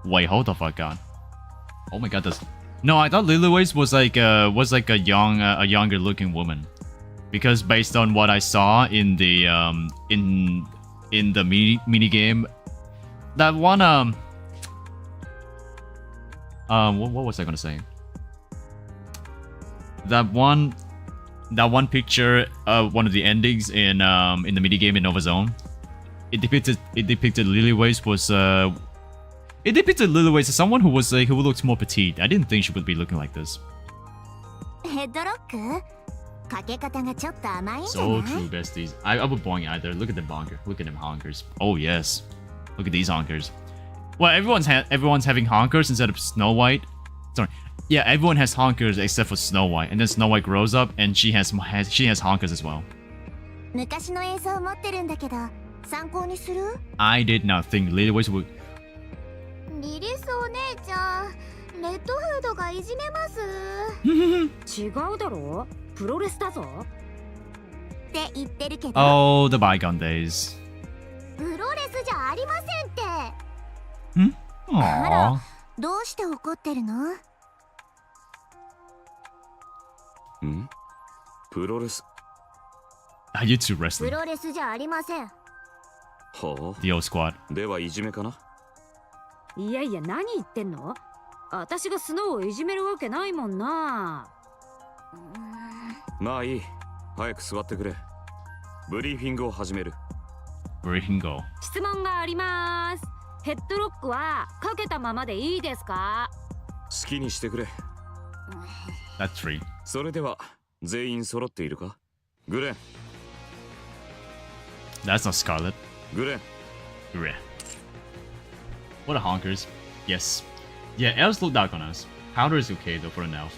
Wait, hold the fuck on. Oh my god, that's... No, I thought Lily Waste was like a younger looking woman. Because based on what I saw in the mini game, that one what was I gonna say? That one picture of one of the endings in the mini game in Nova Zone, it depicted Lily Waste was it depicted Lily Waste as someone who looked more petite. I didn't think she would be looking like this. ヘッドロック？かけ方がちょっと甘いんじゃ So ない？ true, besties. I would boing either. Look at them honker. Look at them honkers. Oh yes. Look at these honkers. Well, everyone's having honkers instead of Snow White. Sorry. Yeah, everyone has honkers except for Snow White. And then Snow White grows up and she has honkers as well. 昔の映像持ってるんだけど参考にする？ I did not think Lily Waste would... リリスお姉ちゃん、レッドフードがいじめます。違うだろ？プロレスだぞ。って言ってるけど。 Oh, the bygone days. プロレスじゃありませんって。 Aww. どうして怒ってるの？プロレス。Are you two プ wrestling? ロレスじゃありません。ほ The old squad. う。ではいじめかな。いやいや、何言ってんの？私がスノーをいじめるわけないもんな。まあいい。早く座ってくれ。ブリーフィングを始める。 Briefing go. 質問があります。ヘッドロックはかけたままでいいですか？好きにしてくれ。 That's three. それでは全員揃っているか？グレン、 That's not Scarlet. グレン。 Reh. What a honkers. Yes. Yeah, elves look dark on us. Powder is okay though for an elf.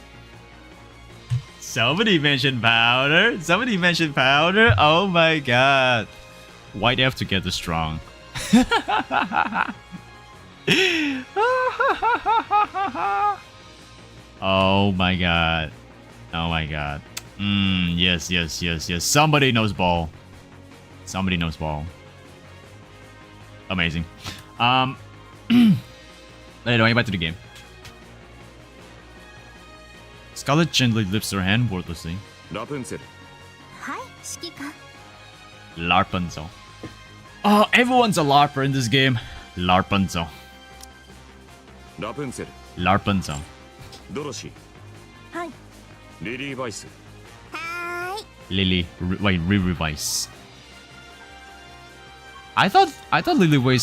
Somebody mentioned powder. Somebody mentioned powder. Oh my god. White elf together strong. Oh my god. Oh my god. Yes, yes, yes, yes. Somebody knows ball. Somebody knows ball. Amazing. Anyway, back to the game. Scarlet gently lifts her hand wordlessly. ラプンツェル。はい、指揮官。 Larpunzo. Oh, everyone's a LARPer in this game. Larpunzo. ラプンツェル。 Larpunzo. ドロシー。はい。リリー・バイス。はーい。 Lily. Wait, Revise. I thought Lily Way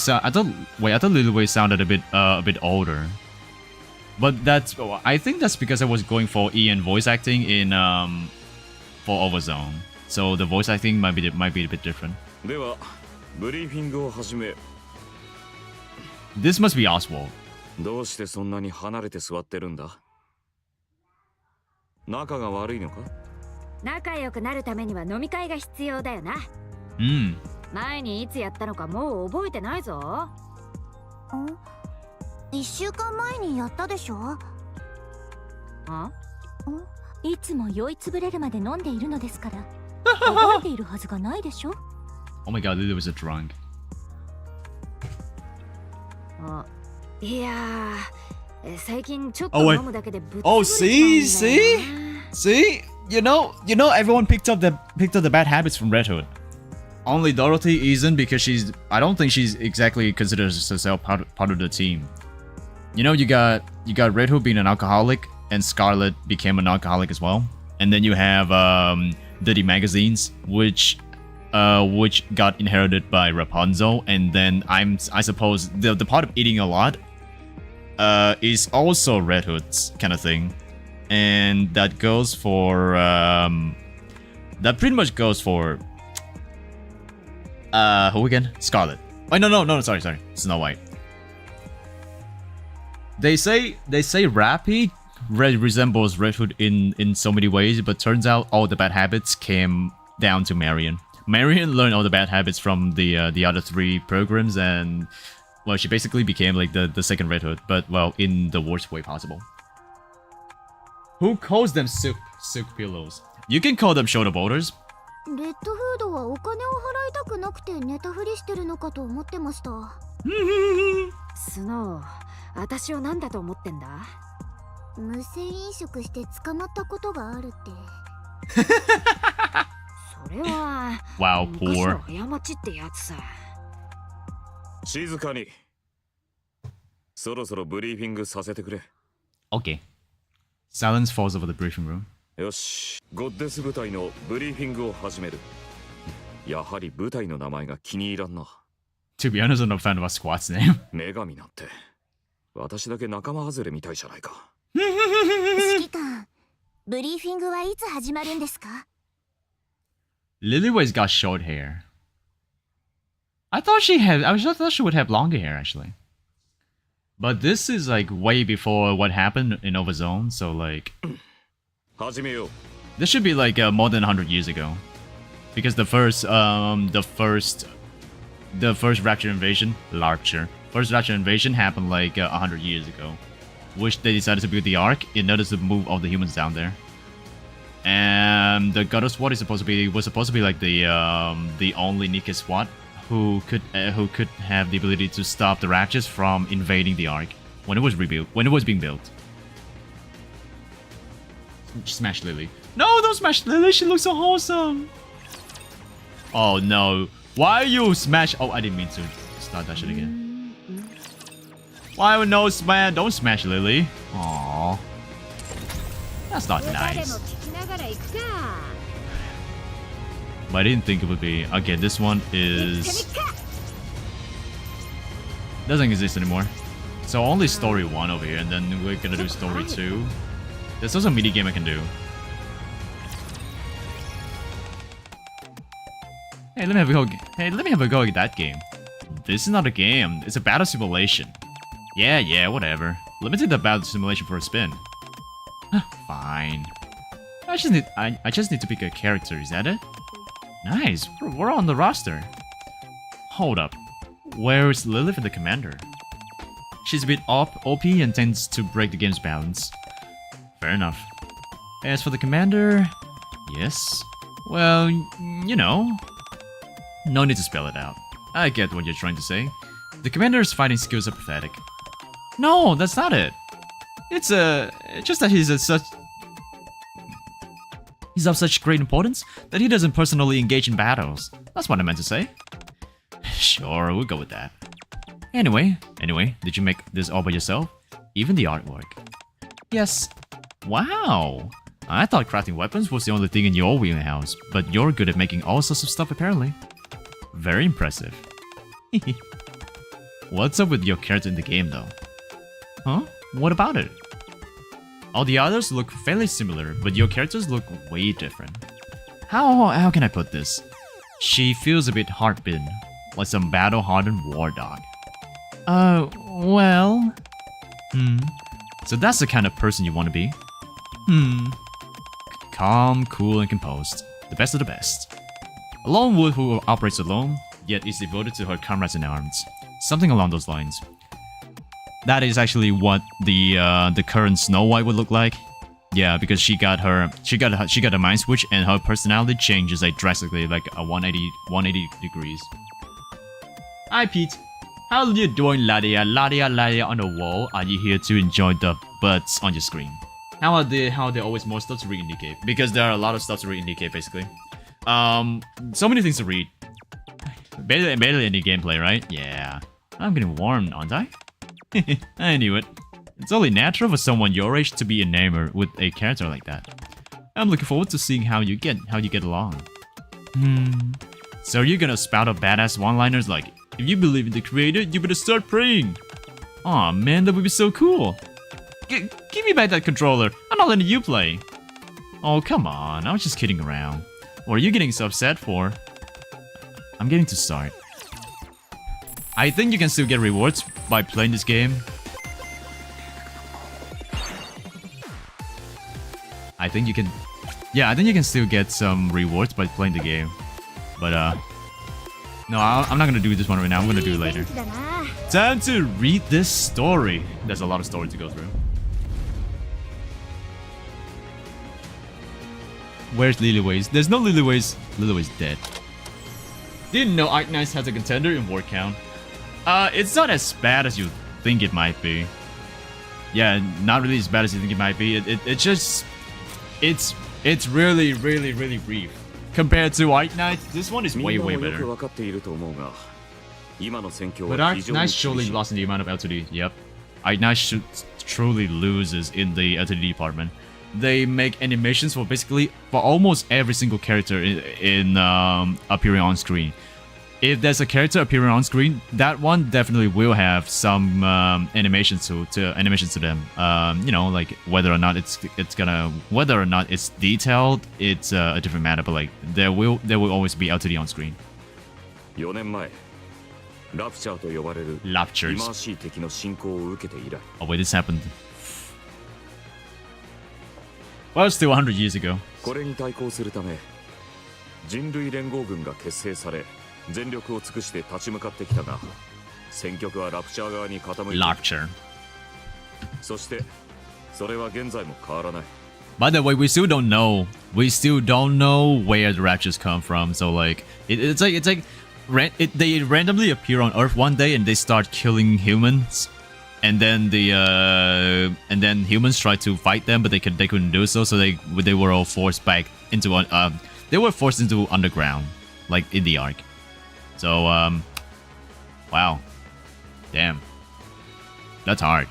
sounded a bit older. But that's I think that's because I was going for Ian voice acting in for Overzone. So the voice acting might be a bit different. では、ブリーフィングを始め。 This must be Oswald. どうしてそんなに離れて座ってるんだ？仲が悪いのか？仲良くなるためには飲み会が必要だよな。前にいつやったのかもう覚えてないぞ。1週間前にやったでしょ。いつも酔いつぶれるまで飲んでいるのですから。覚えているはずがないでしょ。 Oh my god, Lily was a drunk. いやー、最近ちょっと Oh, wait. 飲むだけでぶっ Oh, 潰れ see, ちまうんだよな。 see, you know, everyone picked up the bad habits from Red Hood. Only Dorothy isn't because I don't think she's exactly considers herself part of the team. You know, you got Red Hood being an alcoholic, and Scarlet became an alcoholic as well. And then you have Dirty Magazines, which got inherited by Rapunzel, and then I suppose the part of eating a lot is also Red Hood's kind of thing, and that goes for that pretty much goes for who again? Scarlet. Oh no, sorry, Snow White. They say Rappy resembles Red Hood in so many ways, but turns out all the bad habits came down to Marion. Marion learned all the bad habits from the other three programs, and well, she basically became like the second Red Hood, but well, in the worst way possible. Who calls them silk pillows? You can call them shoulder boulders. レッドフードはお金を払いたくなくて寝たふりしてるのかと思ってました。スノー、私を何だと思ってんだ？無銭飲食して捕まったことがあるって。それは Wow, 昔 poor. の過ちってやつさ。静かに。そろそろブリーフィングさせてくれ。 Okay. Silence falls over the briefing room. よし、ゴッデス部隊のブリーフィングを始める。やはり部隊の名前が気に入らんな。To be honest, I'm not a fan of our squad's name. 女神なんて、私だけ仲間外れみたいじゃないか。指揮官、ブリーフィングはいつ始まるんですか？ Lilyway's got short hair. I thought she would have longer hair actually. But this is like way before what happened in Overzone, so like 始めよう。 this should be like more than 100 years ago, because the first Rapture invasion, first Rapture invasion happened like 100 years ago, which they decided to build the Ark in order to move all the humans down there. And the God of SWAT was supposed to be like the only Nikke SWAT who could have the ability to stop the Raptures from invading the Ark when it was being built. Smash Lily. No, don't smash Lily, she looks so wholesome. Oh no. Why you smash? Oh, I didn't mean to start that shit again. Why no smash? Don't smash Lily. Aww. That's not nice. But I didn't think it would be. Okay, this one is... doesn't exist anymore. So only story 1 over here, and then we're gonna do story 2. There's also a mini game I can do. Hey, let me have a go. Hey, let me have a go at that game. This is not a game. It's a battle simulation. Yeah, whatever. Let me take the battle simulation for a spin. Fine. I just need to pick a character. Is that it? Nice. We're on the roster. Hold up. Where's Lilith and the commander? She's a bit OP and tends to break the game's balance. Fair enough. As for the commander... yes. Well, you know... no need to spell it out. I get what you're trying to say. The commander's fighting skills are pathetic. No, that's not it. It's just that he's of such great importance that he doesn't personally engage in battles. That's what I meant to say. Sure, we'll go with that. Anyway, did you make this all by yourself? Even the artwork? Yes. Wow. I thought crafting weapons was the only thing in your wheelhouse, but you're good at making all sorts of stuff apparently. Very impressive. What's up with your character in the game though? Huh? What about it? All the others look fairly similar, but your characters look way different. How can I put this? She feels a bit heartbitten, like some battle-hardened war dog. Well... So that's the kind of person you want to be? Calm, cool, and composed. The best of the best. A lone wolf who operates alone, yet is devoted to her comrades in arms. Something along those lines. That is actually what the current Snow White would look like. Yeah, because she got a mind switch and her personality changes like drastically, like a 180 degrees. Hi Pete, how are you doing, Ladia on the wall? Are you here to enjoy the butts on your screen? How are there always more stuff to read in Nikke? Because there are a lot of stuff to read in Nikke, basically. So many things to read. Barely any gameplay, right? Yeah. I'm getting warm, aren't I? I knew it. It's only natural for someone your age to be enamored with a character like that. I'm looking forward to seeing how you get along. So you're gonna spout up badass one-liners like, if you believe in the creator, you better start praying. Aw man, that would be so cool. Give me back that controller. I'm not letting you play. Oh, come on. I was just kidding around. What are you getting so upset for? I'm getting to start. I think you can still get rewards by playing this game. I think you can... yeah, I think you can still get some rewards by playing the game. But, no, I'm not gonna do this one right now. I'm gonna do it later. Time to read this story. There's a lot of story to go through. Where's Lilyways? There's no Lilyways. Lilyways dead. Didn't know Arknights has a contender in word count. It's not as bad as you think it might be. Yeah, not really as bad as you think it might be. It's just... It's really brief. Compared to Arknights, this one is way better. But Arknights surely lost in the amount of LTD. Yep. Arknights truly loses in the LTD department. They make animations for almost every single character in appearing on screen. If there's a character appearing on screen, that one definitely will have some animations to them. You know, like whether or not it's detailed, it's a different matter. But like there will always be LTD on screen. 4年前、ラプチャーと呼ばれる忌まわしい敵の侵攻を受けて以来。 Oh wait, this happened. Well, it's still 100 years ago. これに対抗するため、人類連合軍が結成され、全力を尽くして立ち向かってきたが、戦局はラプチャー側に傾いている。Rapture. そして、それは現在も変わらない。By the way, we still don't know where the raptures come from. So like, it's like they randomly appear on Earth one day and they start killing humans. And then humans tried to fight them, but they couldn't do so. So they were all forced back into underground, like in the arc. So wow, damn, that's hard.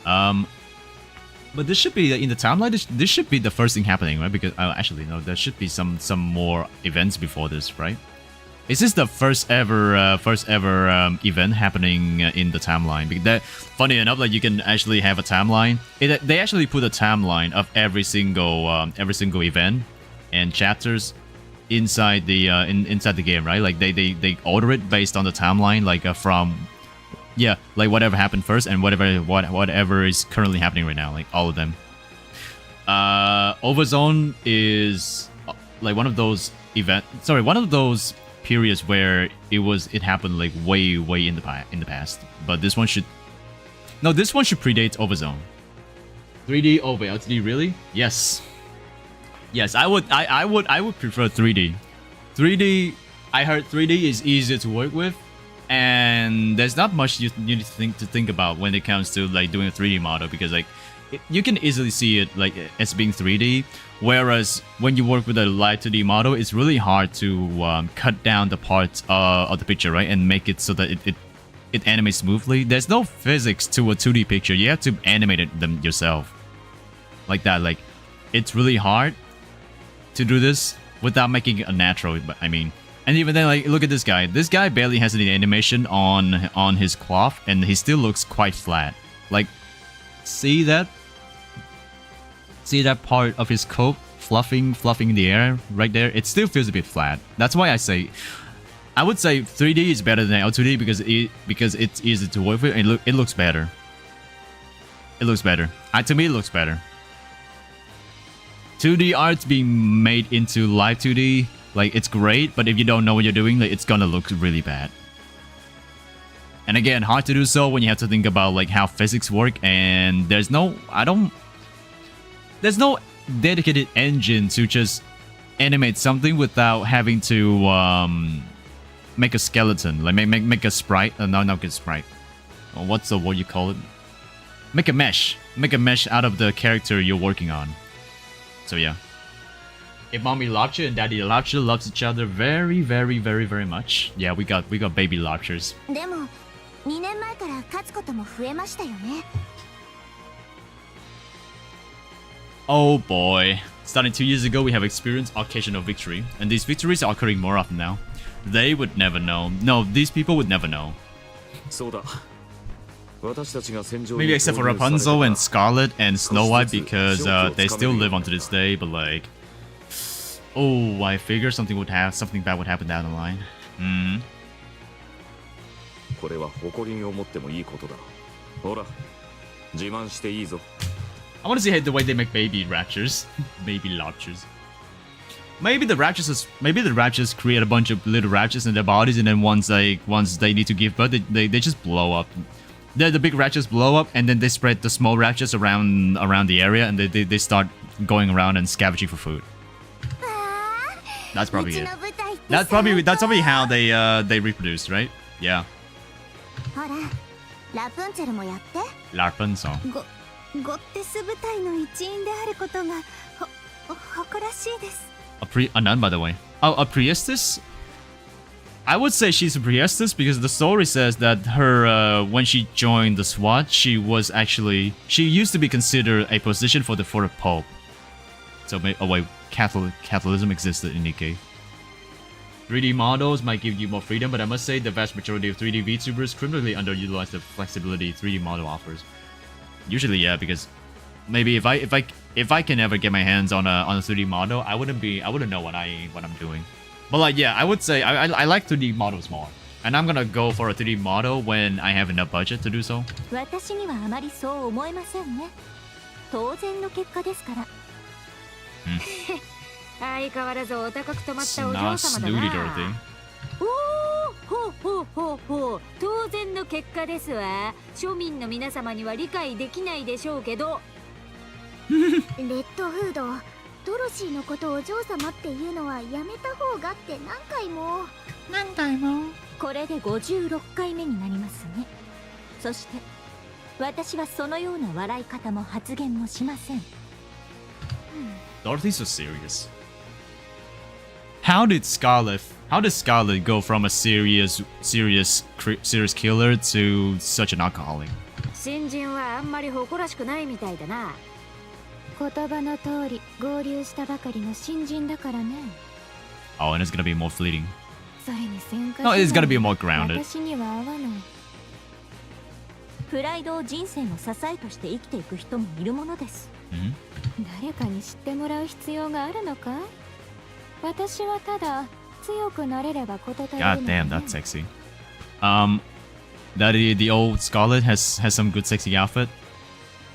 But this should be in the timeline. This should be the first thing happening, right? Because actually no, there should be some more events before this, right? Is this the first ever event happening in the timeline? Because that, funny enough, like you can actually have a timeline. They actually put a timeline of every single event and chapters inside the inside the game, right? Like they order it based on the timeline, like from like whatever happened first and whatever is currently happening right now, like all of them. Overzone is like one of those periods where it happened like way in the past. But this one should predate Overzone. 3D over LTD, really? Yes, I would prefer 3D. 3D, I heard 3D is easier to work with, and there's not much you need to think about when it comes to like doing a 3D model, because like you can easily see it like as being 3D. Whereas when you work with a live 2D model, it's really hard to cut down the parts of the picture, right, and make it so that it animates smoothly. There's no physics to a 2D picture. You have to animate them yourself, like that. Like it's really hard to do this without making it unnatural. But I mean, and even then, like look at this guy. This guy barely has any animation on his cloth, and he still looks quite flat. Like, see that? See that part of his coat fluffing in the air right there? It still feels a bit flat. That's why I would say 3D is better than L2D because it's easy to work with and it looks better. It looks better. To me, it looks better. 2D art being made into live 2D, like it's great, but if you don't know what you're doing, like, it's gonna look really bad. And again, hard to do so when you have to think about like how physics work, and there's no dedicated engine to just animate something without having to make a skeleton, like make a sprite. Not get sprite. What's the word you call it? Make a mesh out of the character you're working on. So yeah, if mommy lobster and daddy lobster loves each other very much. Yeah, we got baby lobsters. でも2年前から勝つことも増えましたよね。 Oh boy. Starting 2 years ago, we have experienced occasional victory, and these victories are occurring more often now. They would never know. No, these people would never know. Maybe except for Rapunzel and Scarlet and Snow White, because they still live on to this day, but like... Oh, I figure something bad would happen down the line. I want to see the way they make baby raptures. Baby lobsters. Maybe the raptures create a bunch of little raptures in their bodies, and then once they need to give birth, they just blow up. The big raptures blow up, and then they spread the small raptures around the area, and they start going around and scavenging for food. That's probably it. That's probably how they reproduce, right? Yeah. Rapunzel. ゴッテス部隊の一員であることが誇らしいです。 A nun, by the way. Oh, a priestess? I would say she's a priestess because the story says that her when she joined the SWAT, she used to be considered a position for the Pope. So Catholicism existed in Nikke. 3D models might give you more freedom, but I must say the vast majority of 3D VTubers criminally underutilize the flexibility 3D model offers. Usually, yeah, because maybe if I can ever get my hands on a 3D model, I wouldn't know what I'm doing. But like, yeah, I would say I like 3D models more, and I'm gonna go for a 3D model when I have enough budget to do so. 私にはあまりそう思えませんね。当然の結果ですから。相変わらずお高く止まったお嬢様だな。ほう当然の結果ですわ。庶民の皆様には理解できないでしょうけど。レッドフード、ドロシーのことをお嬢様っていうのはやめた方がって何回も。これで56回目になりますね。そして私はそのような笑い方も発言もしません。Dorothy's so serious. How did Scarlet go from a serious killer to such an alcoholic? 新人はあんまり誇らしくないみたいだな。言葉の通り合流したばかりの新人だからね。Oh, and it's gonna be more fleeting. それに先回 No, it's gonna be more grounded. 私には合わない。プライドを人生の支えとして生きていく人もいるものです。誰かに知ってもらう必要があるのか？私はただ強くなれればこと足りるの God ね。 damn, that's sexy. That the old Scarlet has some good sexy outfit.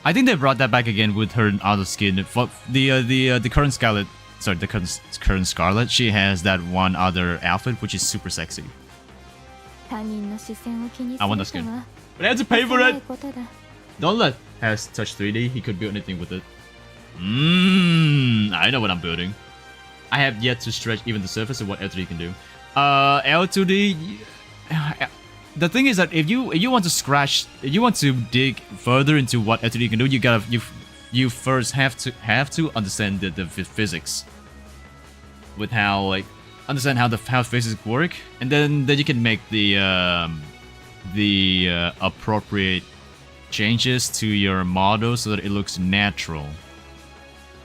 I think they brought that back again with her other skin. For the current Scarlet, sorry, the current Scarlet, she has that one other outfit which is super sexy. 他人の視線を気にす I る want の the skin. は But I have to pay for 幼 it. いことだ。 Don't let has touch 3D. He could build anything with it. I know what I'm building. I have yet to stretch even the surface of what L2D can do. L2D. The thing is that if you want to scratch, if you want to dig further into what L2D can do, you first have to understand the physics. With how like understand how physics work, and then you can make the appropriate changes to your model so that it looks natural.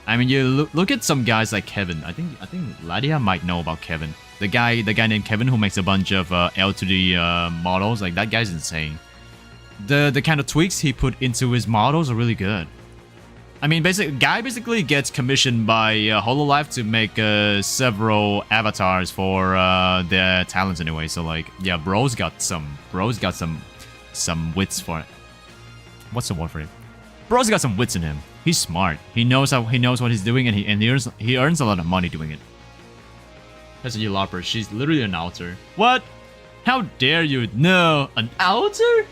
I mean, you look at some guys like Kevin. I think Ladia might know about Kevin. The guy named Kevin who makes a bunch of L2D models. Like that guy's insane. The kind of tweaks he put into his models are really good. I mean, guy basically gets commissioned by Hololive to make several avatars for their talents anyway. So like, yeah, bro's got some wits for it. What's the word for it? Bro's got some wits in him. He's smart. He knows what he's doing, and he earns a lot of money doing it. That's a Yelopper. She's literally an outer. What? How dare you? No, an outer?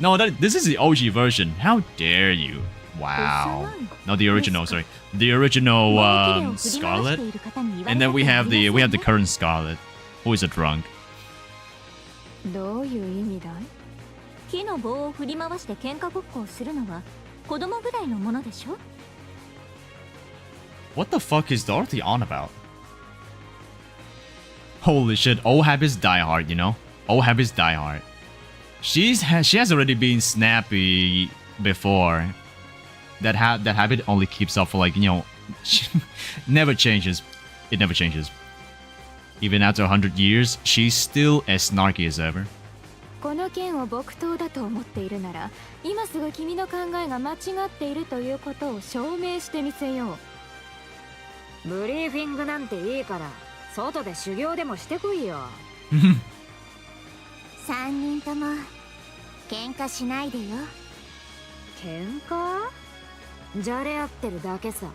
No, this is the OG version. How dare you? Wow. No, the original. Sorry, the original Scarlet. And then we have the current Scarlet, who is a drunk. どういう意味だい？木の棒を振り回して喧嘩ごっこをするのは子供ぐらいのものでしょ？ What the fuck is Dorothy on about? Holy shit, old habits die hard, you know? Old habits die hard. She has already been snappy before. That habit only keeps up for like, you know, never changes. It never changes. Even after 100 years, she's still as snarky as ever. この件を木刀だと思っているなら、今すぐ君の考えが間違っているということを証明してみせよう。ブリーフィングなんていいから、外で修行でもしてこいよ。3人とも喧嘩しないでよ。喧嘩？じゃれ合ってるだけさ。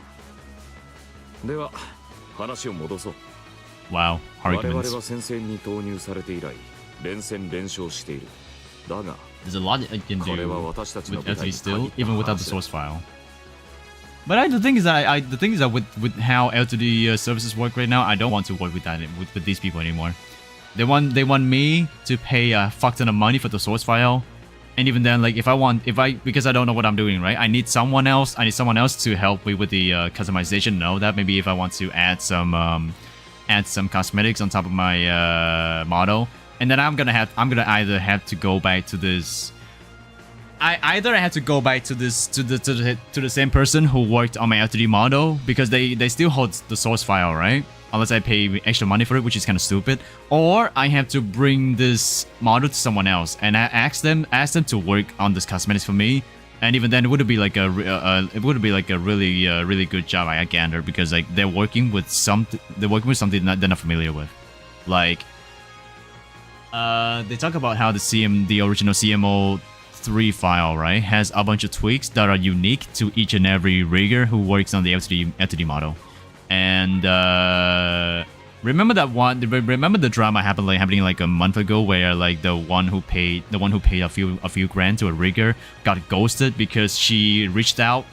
では話を戻そう。 Wow, 我々 arguments. は戦線に投入されて以来連戦連勝している。だが There's a lot I can do 彼は私たちの with 部隊 L3 に still, 限 even った without the 話だ。 source file. But the thing is that with how L2D services work right now, I don't want to work with that with these people anymore. They want me to pay a fuck ton of money for the source file, and even then, like because I don't know what I'm doing, right? I need someone else to help me with the customization. Know that maybe if I want to add some cosmetics on top of my model, and then I'm gonna either have to go back to this. I have to go back to the same person who worked on my L2D model because they still hold the source file, right? Unless I pay extra money for it, which is kind of stupid. Or I have to bring this model to someone else and I ask them to work on this cosmetics for me. And even then, it would be like a really good job, I gander, because like they're working with something that they're not familiar with. Like, they talk about how the original CMO3 file, right, has a bunch of tweaks that are unique to each and every rigger who works on the L2D model. And remember the drama happening like a month ago, where like the one who paid a few grand to a rigger got ghosted because she reached out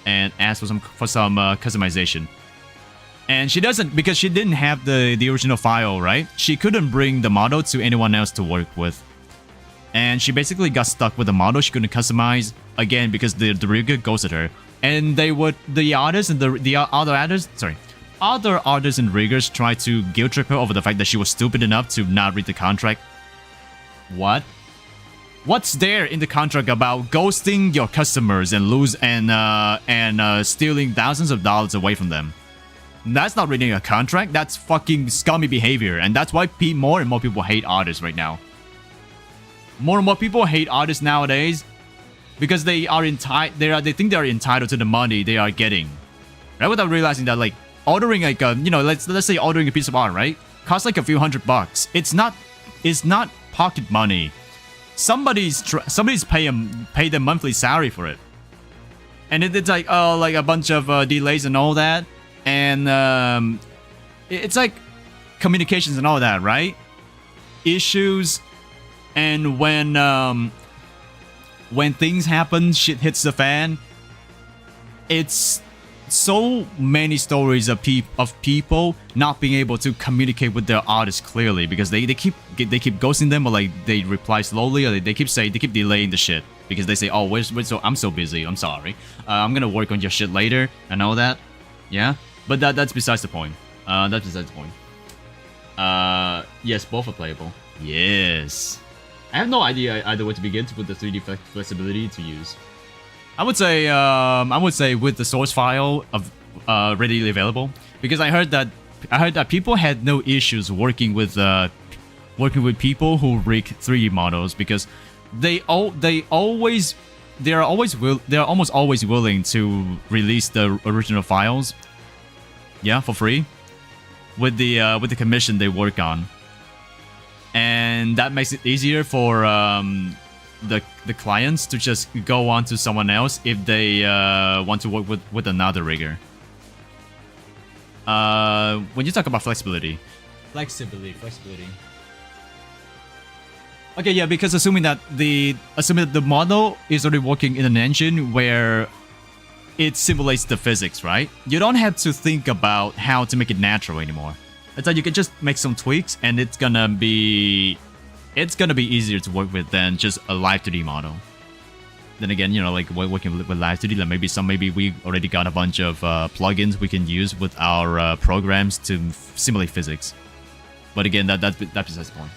and asked for some customization. And she doesn't, because she didn't have the original file, right? She couldn't bring the model to anyone else to work with. And she basically got stuck with the model she couldn't customize, again, because the rigger ghosted her. and the artists and the other artists and riggers try to guilt trip her over the fact that she was stupid enough to not read the contract. What? What's there in the contract about ghosting your customers and stealing thousands of dollars away from them? That's not reading a contract. That's fucking scummy behavior, and that's why more and more people hate artists right now. More and more people hate artists nowadays because they think they are entitled to the money they are getting, right? Without realizing that, like, ordering like let's say ordering a piece of art, right, costs like a few $100. It's not pocket money. Somebody's pay them monthly salary for it, and it's like like a bunch of delays and all that, and it's like communications and all that, right? Issues, and when things happen, shit hits the fan. It's so many stories of people not being able to communicate with their artists clearly because they keep ghosting them, or like they reply slowly, or they keep delaying the shit because they say, oh, I'm so busy, I'm sorry, I'm gonna work on your shit later and all that. Yeah, but that's besides the point. Yes, both are playable. Yes, I have no idea either way to begin with the 3D flexibility to use. I would say with the source file of readily available, because I heard that people had no issues working with people who rig 3D models because they are almost always willing to release the original files, yeah, for free with the commission they work on, and that makes it easier for the clients to just go on to someone else if they want to work with another rigger. When you talk about flexibility. Okay, yeah, because assuming that the model is already working in an engine where it simulates the physics, right? You don't have to think about how to make it natural anymore. It's like you can just make some tweaks and it's gonna be easier to work with than just a live 2D model. Then again, like working with live 2D, like maybe we already got a bunch of plugins we can use with our programs to simulate physics. But again, that's besides the point.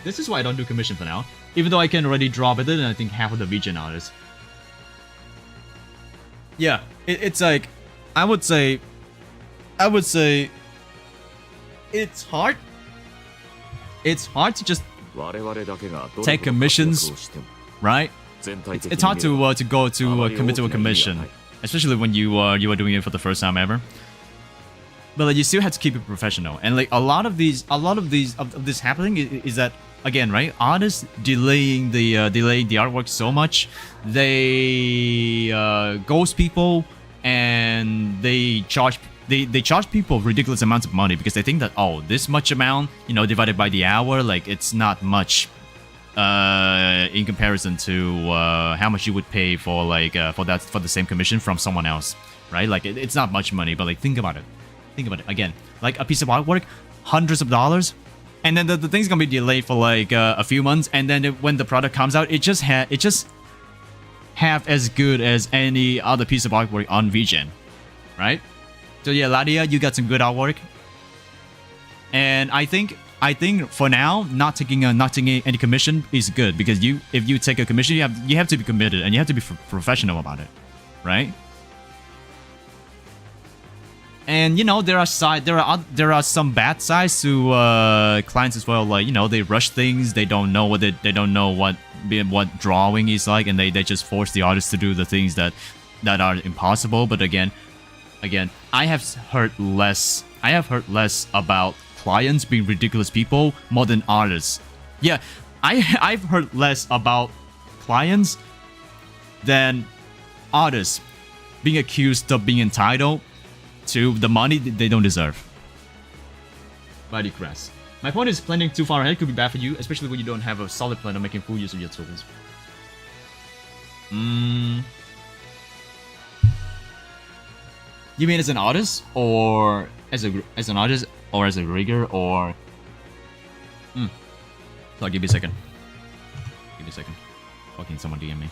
This is why I don't do commission for now, even though I can already draw better than I think half of the VGen artists. Yeah, it's like I would say it's hard. It's hard to just take commissions, right? It's hard to go to commit to a commission, especially when you are doing it for the first time ever. But like, you still have to keep it professional, and like a lot of this happening is that, again, right? Artists delaying the artwork so much, they ghost people, and they charge people ridiculous amounts of money because they think that, oh, this much amount, divided by the hour, like it's not much in comparison to how much you would pay for for the same commission from someone else, right? Like it's not much money, but like think about it again, like a piece of artwork, hundreds of dollars, and then the thing's gonna be delayed for like a few months, and then when the product comes out, it just have as good as any other piece of artwork on VGen, right? So yeah, Ladia, you got some good artwork, and I think for now, not taking any commission is good, because if you take a commission, you have to be committed and you have to be professional about it, right? And there are some bad sides to clients as well. Like they rush things, they don't know what drawing is like, and they just force the artist to do the things that are impossible. But again, I have heard less about clients being ridiculous people more than artists. Yeah, I've heard less about clients than artists being accused of being entitled to the money they don't deserve. Body crest. My point is, planning too far ahead could be bad for you, especially when you don't have a solid plan of making full use of your tools. You mean as an artist, or as an artist, or as a rigger, or? So give me a second. Fucking someone DM me.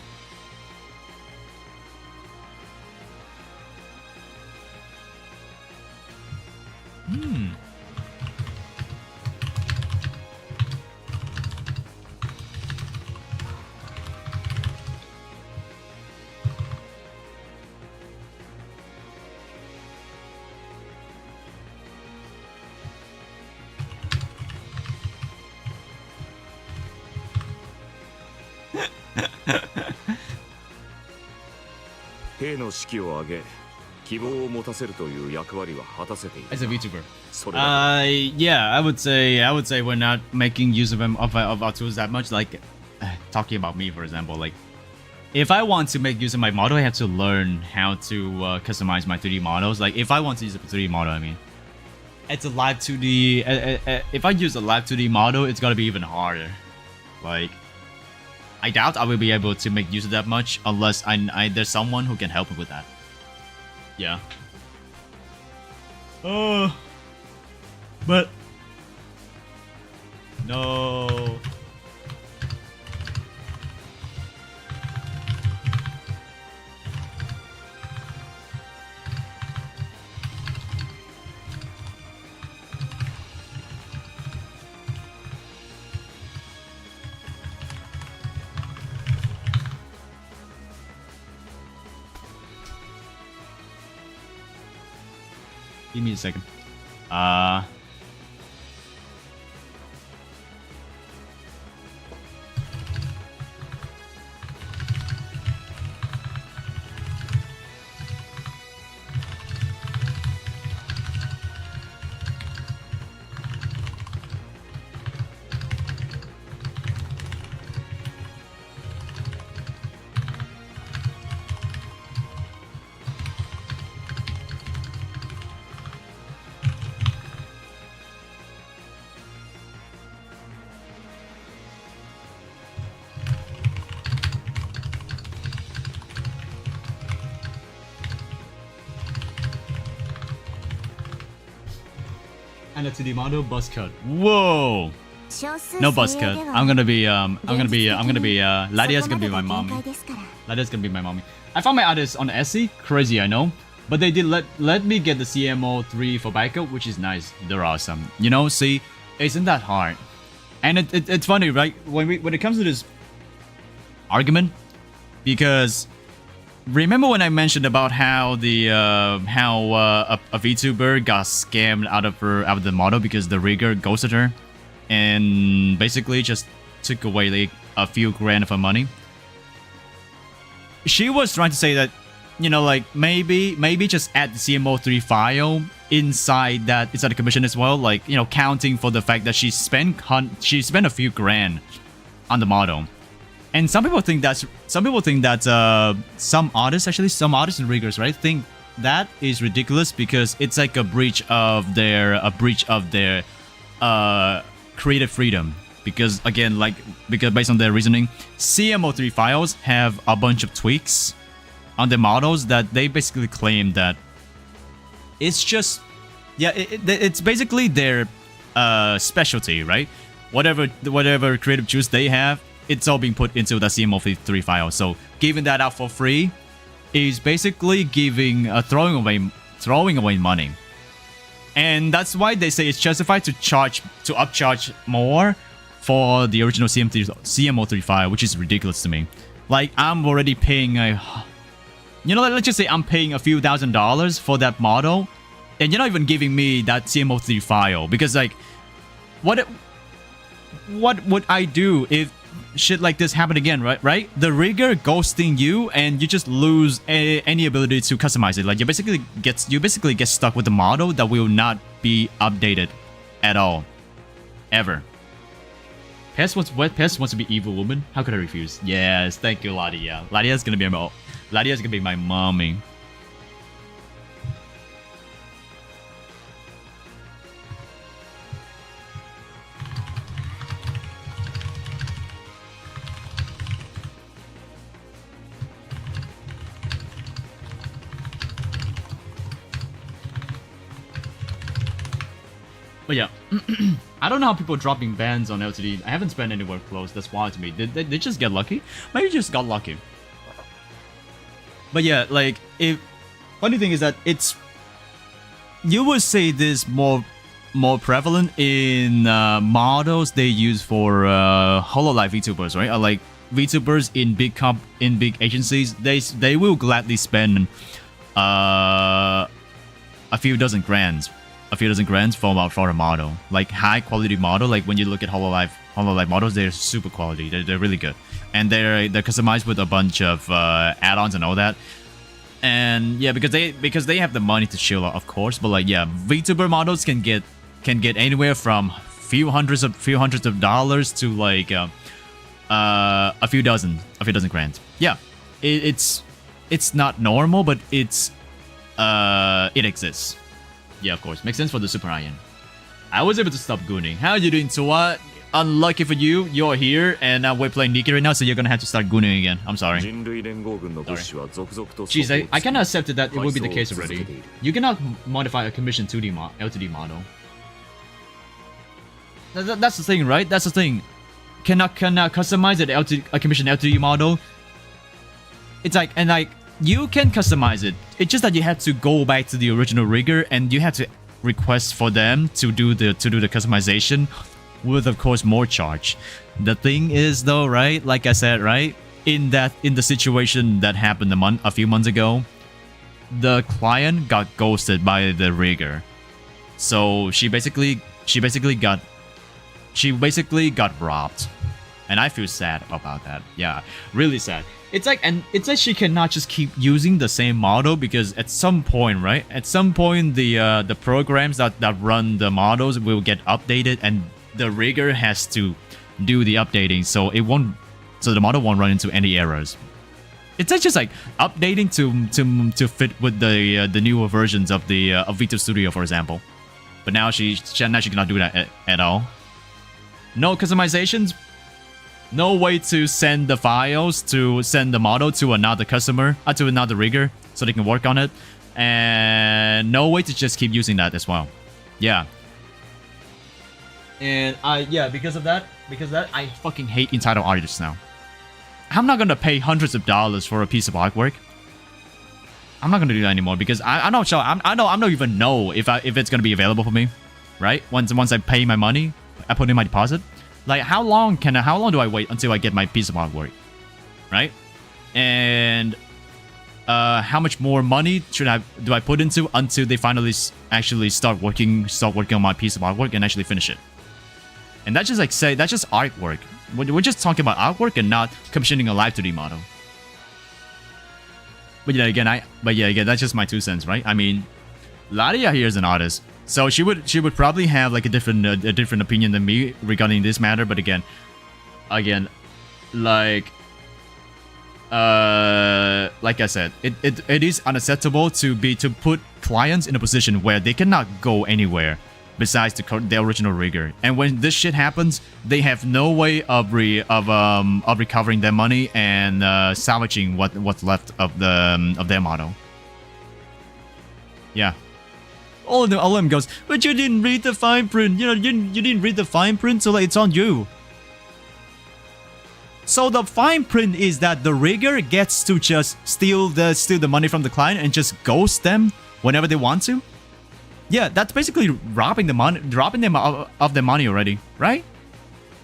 兵の士気を上げ、希望を持たせるという役割は果たせている。 As a VTuber. それだけ Yeah, I would say we're not making use of our tools that much. Like talking about me, for example, like if I want to make use of my model, I have to learn how to customize my 3D models. Like if I want to use a 3D model, I mean, it's a live 2D. If I use a live 2D model, it's gonna be even harder. Like I doubt I will be able to make use of that much unless there's someone who can help me with that. Yeah. But no. Give me a second. And a 2D model buzz cut. Whoa! No buzz cut. Ladia's gonna be my mommy. Ladia's gonna be my mommy. I found my artist on Etsy. Crazy, I know. But they did let me get the CMO3 for backup, which is nice. They're awesome. You know, see, isn't that hard? And it's funny, right? When it comes to this argument, because remember when I mentioned about how a VTuber got scammed out of the model because the rigger ghosted her and basically just took away like a few grand of her money. She was trying to say that, you know, like maybe just add the CMO3 file inside the commission as well, like, you know, counting for the fact that she spent a few grand on the model. And some people think that some artists and riggers, right, think that is ridiculous because it's like a breach of their creative freedom. Because again, because based on their reasoning, CMO3 files have a bunch of tweaks on the models that they basically claim that it's just, yeah, it's basically their specialty, right? Whatever creative juice they have, it's all being put into the CMO3 file. So giving that out for free is basically throwing away money. And that's why they say it's justified to upcharge more for the original CMO3 file, which is ridiculous to me. Like, I'm already paying let's just say I'm paying a few $1,000s for that model, and you're not even giving me that CMO3 file, because like, what would I do if shit like this happened again, right? The rigger ghosting you and you just lose any ability to customize it. Like, you basically get stuck with the model that will not be updated at all, ever. Pest wants to be evil woman. How could I refuse? Yes, thank you, Ladia. Ladia's gonna be my mommy. But yeah, I don't know how people are dropping bans on LTD. I haven't spent anywhere close. That's wild to me. Did they just get lucky? Maybe just got lucky. But yeah, like, funny thing is that you would say this more prevalent in models they use for HoloLive VTubers, right? Or like VTubers in big agencies, they will gladly spend a few dozen grands a few dozen grand for a model, like high quality model. Like when you look at HoloLive models, they're super quality. They're really good, and they're customized with a bunch of add-ons and all that. And yeah, because they have the money to chill out, of course. But like yeah, VTuber models can get anywhere from few hundreds of dollars to like a few dozen grand. Yeah, it's not normal, but it exists. Yeah, of course, makes sense for the Super Iron. I was able to stop gooning. How are you doing, Toa? Unlucky for you, you're here, and we're playing Nikke right now, so you're gonna have to start gooning again. I'm sorry. Jeez, I kinda accepted that it would be the case already. You cannot modify a commission 2D LTD model. That's the thing, right? That's the thing. Cannot customize a commission LTD model. It's like, and like, you can customize it. It's just that you have to go back to the original rigger, and you have to request for them to do the customization, with of course more charge. The thing is though, right? Like I said, right? In the situation that happened a few months ago, the client got ghosted by the rigger. So she basically got robbed. And I feel sad about that. Yeah, really sad. It's like she cannot just keep using the same model, because at some point, right? At some point the programs that run the models will get updated, and the rigger has to do the updating, so the model won't run into any errors. It's just like updating to fit with the newer versions of Vito Studio, for example. But now she cannot do that at all. No customizations. No way to send the files, to send the model to another customer, to another rigger, so they can work on it. And no way to just keep using that as well. Yeah. And because of that, I fucking hate entitled artists now. I'm not gonna pay hundreds of dollars for a piece of artwork. I'm not gonna do that anymore, because I'm not sure. I don't even know if it's gonna be available for me, right? Once I pay my money, I put in my deposit. Like how long do I wait until I get my piece of artwork, right? And how much more money do I put into until they finally actually start working on my piece of artwork and actually finish it? And that's just that's just artwork. We're just talking about artwork and not commissioning a live 2D model. But yeah, again, that's just my 2 cents, right? I mean, Ladia here is an artist, so she would probably have like a different opinion than me regarding this matter. But again, like I said, it is unacceptable to put clients in a position where they cannot go anywhere besides the original rigger. And when this shit happens, they have no way of recovering their money and salvaging what's left of their model. Yeah. All of them goes, but you didn't read the fine print. You know, you didn't read the fine print, so like, it's on you. So the fine print is that the rigger gets to just steal the money from the client and just ghost them whenever they want to. Yeah, that's basically robbing them of their money already, right?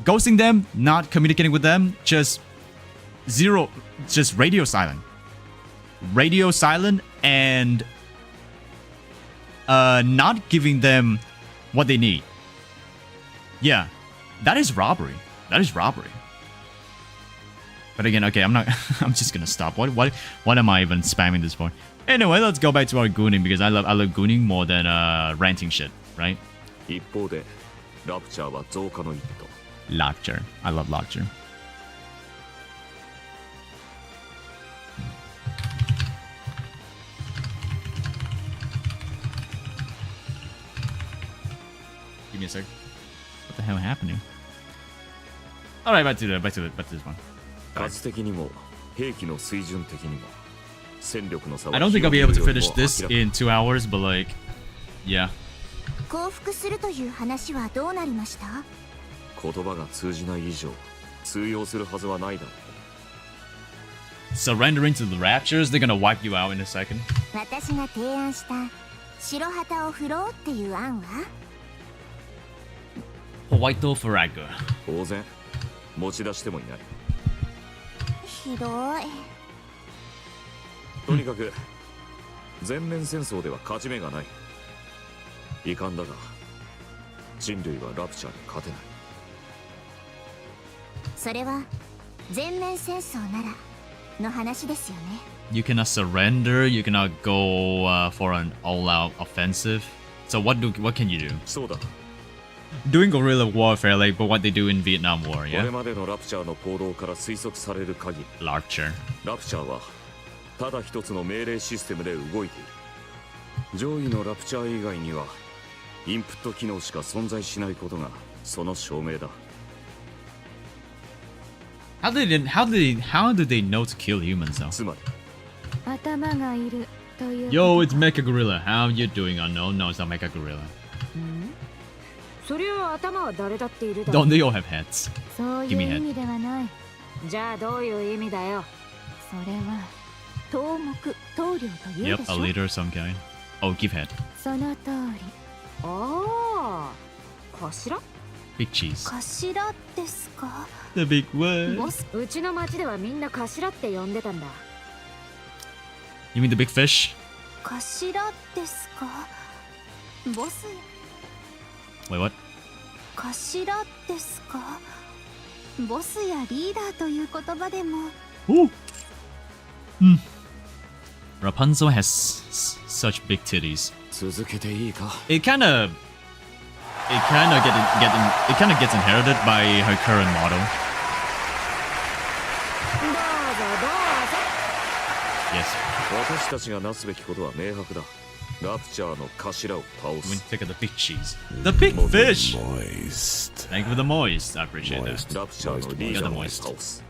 Ghosting them, not communicating with them, just radio silent. Radio silent, and not giving them what they need. Yeah, that is robbery. That is robbery. But again, okay, I'm I'm just gonna stop. What am I even spamming this for? Anyway, let's go back to our gooning, because I love gooning more than ranting shit, right? Lotcha. I love Lotcha. Give me a sec. What the hell happened here? Alright, back to this one. I don't think I'll be able to finish this in 2 hours, but like, yeah. Surrendering to the raptures, they're gonna wipe you out in a second. White Faraga. とにかく全面戦争では勝ち目がない。遺憾だが人類はラプチャーに勝てない。それは全面戦争ならの話ですよね。 You cannot surrender, you cannot go for an all-out offensive. So what can you do? そうだ。 Doing guerrilla warfare like but what they do in Vietnam War, これ yeah? までのラプチャーの行動から推測される限り Larcher. ラプチャーはただ一つの命令システムで動いている。上位のラプチャー以外にはインプット機能しか存在しないことがその証明だ。 How did they know to kill humans though? つまり頭がいるという。 Yo, it's Mecha Gorilla. How you doing? Unknown? No, it's not Mecha Gorilla. それは頭は誰だっているだろう。 Don't they all have heads? そういう Give me 意 head. 味ではない。じゃあどういう意味だよ。それは頭目頭領という Yep, でし a ょ。 leader of some kind. Oh, give head. その通り。ああ、頭？ Big cheese. 頭ですか？ The big word. ボス。うちの町ではみんな頭って呼んでたんだ。 You mean the big fish? 頭ですか？ボス。 Wait, what? 頭ですか？ボスやリーダーという言葉でも。 Ooh. Rapunzel has such big titties. 続けていいか。 It kind of gets inherited by her current model. どうぞどうぞ。 Yes. 私たちがなすべきことは明白だ。ラプチャーの頭を倒 When you す。 take out the big cheese. The big fish! Moist. Thank you for the moist. I appreciate that. ラプチャーのリーダーを倒す。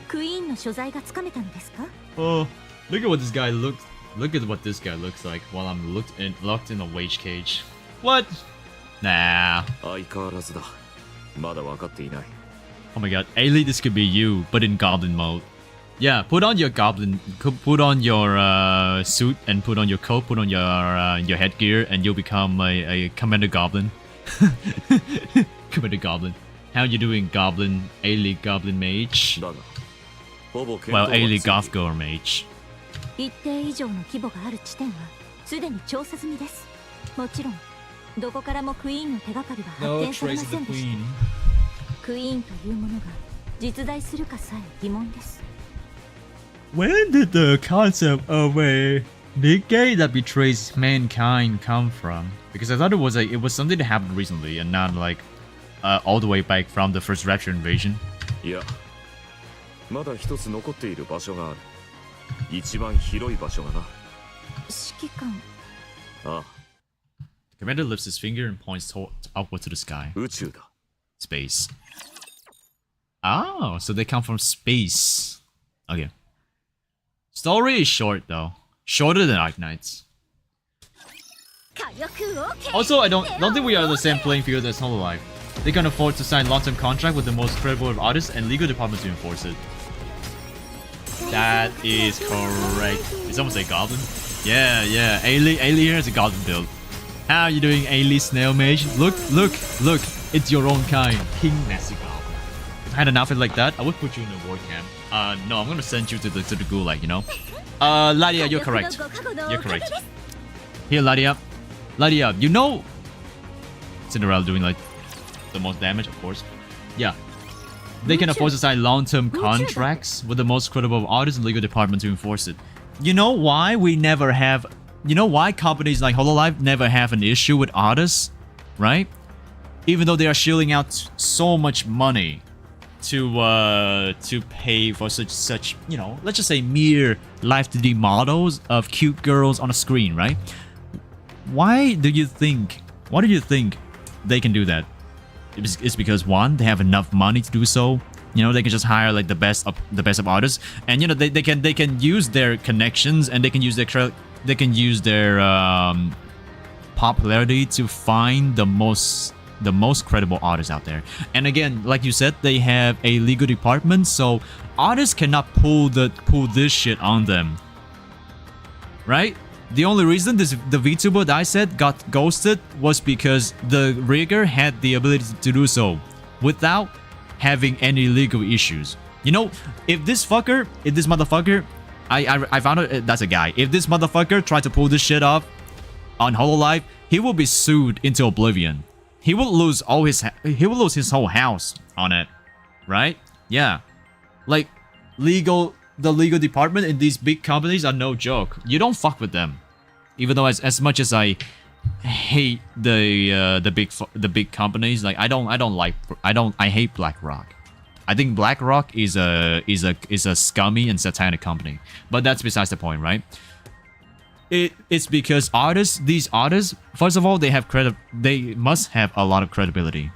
クイーンの所在がつかめたのですか？ Oh, look at what this guy looks. Look at what this guy looks like while I'm locked in a wage cage. What? Nah. 相変わらずだ。まだ分かっていない。 Oh my god, Ailey, this could be you, but in goblin mode. Yeah, put on your suit and put on your coat, put on your headgear, and you'll become a commander goblin. Commander goblin. How you doing, goblin? Ailey goblin mage. だが、ほぼ見当 Well, はつい Ailey ている goth gore mage. 一定以上の規模がある地点はすでに調査済みです。もちろんどこからもクイーンの手がかりは発見されませんでした。クイーンというものが実在するかさえ疑問です。 When did the concept of a Nikke that betrays mankind come from? Because I thought it was something that happened recently and not like all the way back from the first Rapture invasion. いや、まだ一つ残っている場所がある。一番広い場所がな。指揮官。ああ、 The commander lifts his finger and points upward to the sky. 宇宙だ。 Space. Oh, so they come from space. Okay. Story is short though. Shorter than Arknights. Also, I don't think we are on the same playing field as Hololive. They can afford to sign long-term contract with the most credible of artists and legal department to enforce it. That is correct. It's almost a goblin. Yeah, yeah. Ailey here has a goblin build. How are you doing, Ailey Snail Mage? Look. It's your own kind. King Nessie Goblin. If I had an outfit like that, I would put you in a war camp. No, I'm gonna send you to the gulag, you know? Ladia, you're correct. You're correct. Here, Ladia. Ladia, you know Cinderella doing like the most damage, of course. Yeah. They can afford to sign long-term contracts with the most credible artists and legal department to enforce it. You know why we never have... You know why companies like Hololive never have an issue with artists? Right? Even though they are shelling out so much money to pay for such, you know, let's just say mere live 3D models of cute girls on a screen, right? Why do you think they can do that? It's because one, they have enough money to do so. You know, they can just hire like the best of artists, and you know they can use their connections and they can use their popularity to find the most credible artists out there. And again, like you said, they have a legal department, so artists cannot pull this shit on them, right? The only reason the VTuber that I said got ghosted was because the rigger had the ability to do so without having any legal issues. You know, if this motherfucker, I found out that's a guy. If this motherfucker tried to pull this shit off, on Hololive, he will be sued into oblivion. He will lose his whole house on it, right? Yeah, like the legal department in these big companies are no joke. You don't fuck with them, even though as much as I hate the big companies, like I hate BlackRock. I think BlackRock is a scummy and satanic company, but that's besides the point, right? It's because these artists, first of all, they must have a lot of credibility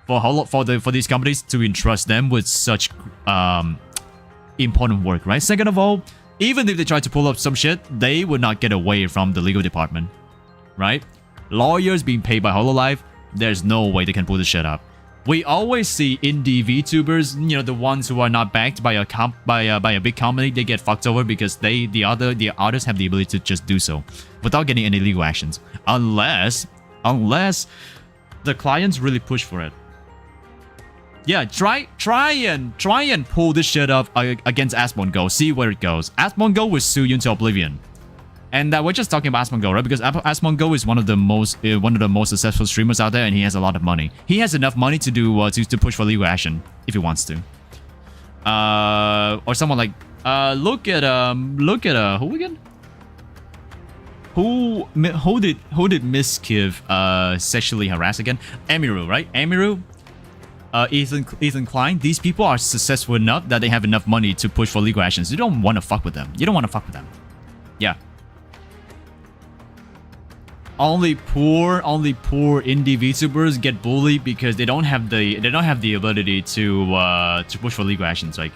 for these companies to entrust them with such important work, right? Second of all, even if they try to pull up some shit, they would not get away from the legal department, right? Lawyers being paid by Hololive, there's no way they can pull this shit up. We always see indie VTubers, you know, the ones who are not backed by a big company, they get fucked over because the artists have the ability to just do so without getting any legal actions, unless the clients really push for it. Yeah, try and pull this shit up against Asmongo. See where it goes. Asmongo will sue you into oblivion. And we're just talking about Asmongo, right? Because Asmongo is one of the most successful streamers out there, and he has a lot of money. He has enough money to do to push for legal action if he wants to. Or someone like look at who again? Who did Miskiv sexually harass again? Amiru, right? Amiru, Ethan Klein. These people are successful enough that they have enough money to push for legal actions. You don't want to fuck with them. Yeah. Only poor indie VTubers get bullied because they don't have the ability to push for legal actions, like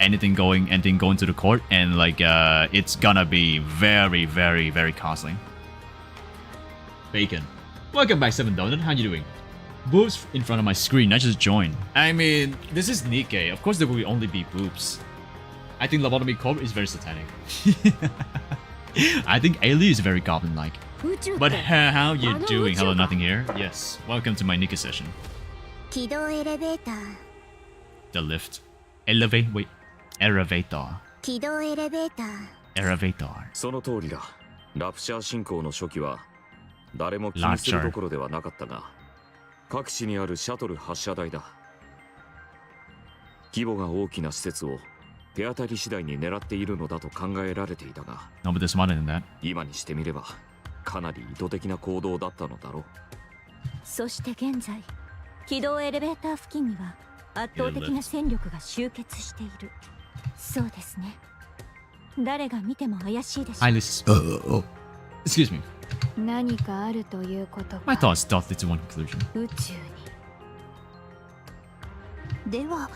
anything going to the court, and like it's gonna be very, very, very costly. Bacon, welcome back, 7 Donut. How you doing? Boobs in front of my screen. I just joined. I mean, this is Nikke. Of course, there will only be boobs. I think Lobotomy Corp is very satanic. I think Ailey is very goblin-like. But how you doing? Hello, nothing here. Yes, welcome to my Nikke session. The lift. Elevator. Elevator. その通りだ。ラプチャー進行の初期は誰も気にするところではなかったが、各地にあるシャトル発射台だ。規模が大きな施設を手当たり次第に狙っているのだと考えられていたが、今にしてみればかなり意図的な行動だったのだろう。そして現在、軌道エレベーター付近には圧倒的な戦力が集結している。そうですね。誰が見ても怪しいでしょう。Excuse me. 何かあるということか。My thoughts dotted to one conclusion. 宇宙に。では、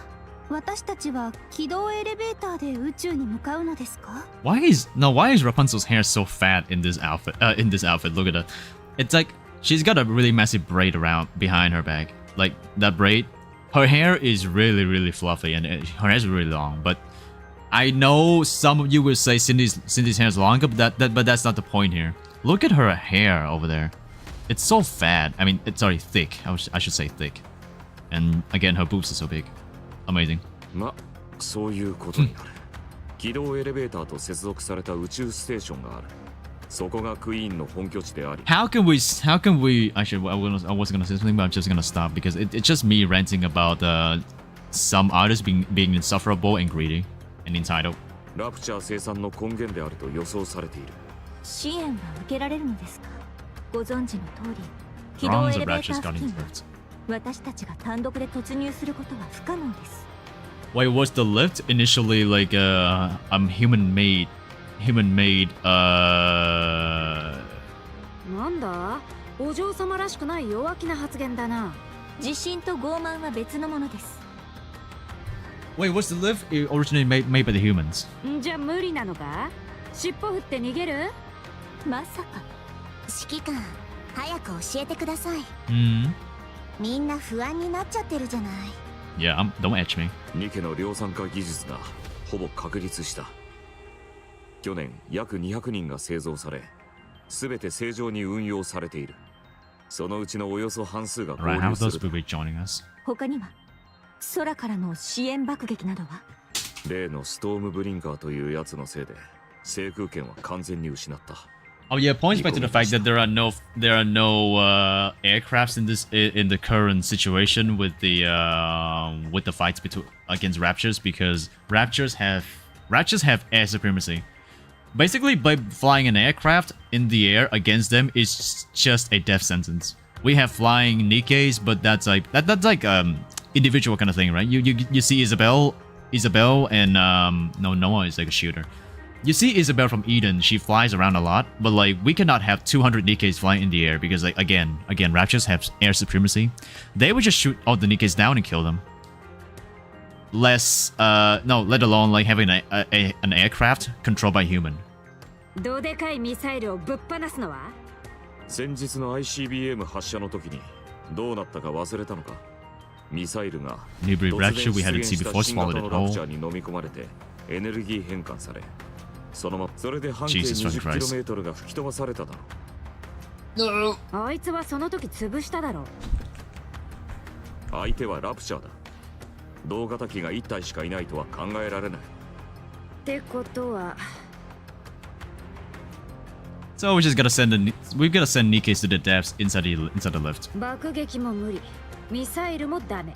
私たちは軌道エレベーターで宇宙に向かうのですか？ Why is Rapunzel's hair so fat in this outfit? Look at that. It's like she's got a really massive braid around behind her back. Like that braid, her hair is really, really fluffy, and her hair is really long. But I know some of you will say Cindy's hair is longer, but that's not the point here. Look at her hair over there. It's so fat. I mean, it's already thick. I should say thick. And again, her boobs are so big. Amazing. ま、そういうことになる。軌道エレベーターと接続された宇宙ステーションがある。そこがクイーンの本拠地であり。How can we? Actually, I wasn't gonna say something, but I'm just gonna stop because it's just me ranting about some artists being insufferable and greedy and entitled. ラプチャー生産の根源であると予想されている。支援は受けられるのですか？ご存知の通り、軌道エレベーター付近は私たちが単独で突入することは不可能です。Wait, was the lift initially like human-made? なんだ？お嬢様らしくない弱気な発言だな。自信と傲慢は別のものです。Wait, was the lift originally made by the humans? じゃあ無理なのか？尻尾振って逃げる？まさか。指揮官、早く教えてください。みんな不安になっちゃってるじゃない。Yeah, don't etch me. ニケの量産化技術がほぼ確立した。去年約200人が製造され、すべて正常に運用されている。そのうちのおよそ半数が合流する。他には空からの支援爆撃などは？例のストームブリンカーというやつのせいで制空権は完全に失った。Oh yeah, points back to the fact that there are no aircrafts in the current situation with the fights against Raptures, because Raptures have air supremacy. Basically, by flying an aircraft in the air against them is just a death sentence. We have flying Nikkes, but that's like individual kind of thing, right? You see Isabel, and no, Noah is like a shooter. You see Isabel from Eden, she flies around a lot, but like we cannot have 200 Nikkes flying in the air because like again, Raptures have air supremacy. They would just shoot all the Nikkes down and kill them. Let alone like having an aircraft controlled by human. どでかいミサイルをぶっ放すのは？先日の ICBM 発射の時にどうなったか忘れたのか。ミサイルが Newbury Rapture we hadn't seen before 新型 swallowed の it ラプ whole. チャーに飲み込まれてエネルギー変換され、それで半径 20km が吹き飛ばされただろう。あいつはその時潰しただろう。相手はラプチャーだ。同型機が1体しかいないとは考えられない。ってことは。So we've got to send Nikkes to the depths inside the lift. 爆撃も無理、ミサイルもダメ。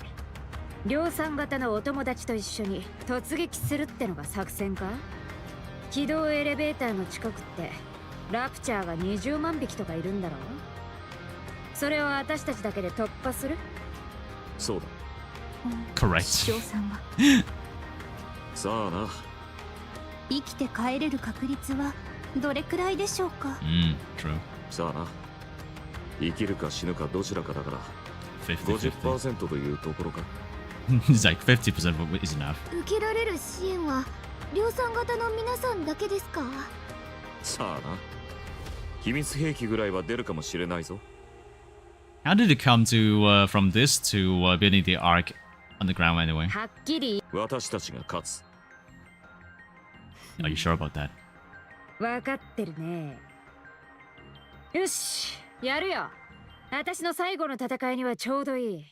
量産型のお友達と一緒に突撃するってのが作戦か？軌道エレベーターの近くってラプチャーが20万匹とかいるんだろう？それを私たちだけで突破する？そうだ。Correct. 翔さんはさあな。生きて帰れる確率はどれくらいでしょうか？ True. さあな。生きるか死ぬかどちらかだから 50-50. 50% というところか。It's like 50% is enough. 受けられる支援は量産型の皆さんだけですか？さあな。秘密兵器ぐらいは出るかもしれないぞ。How did it come to from this to building the arc on the ground anyway? はっきり私たちが勝つ。Are you sure about that? 分かってるね。よし、やるよ。私の最後の戦いにはちょうどいい。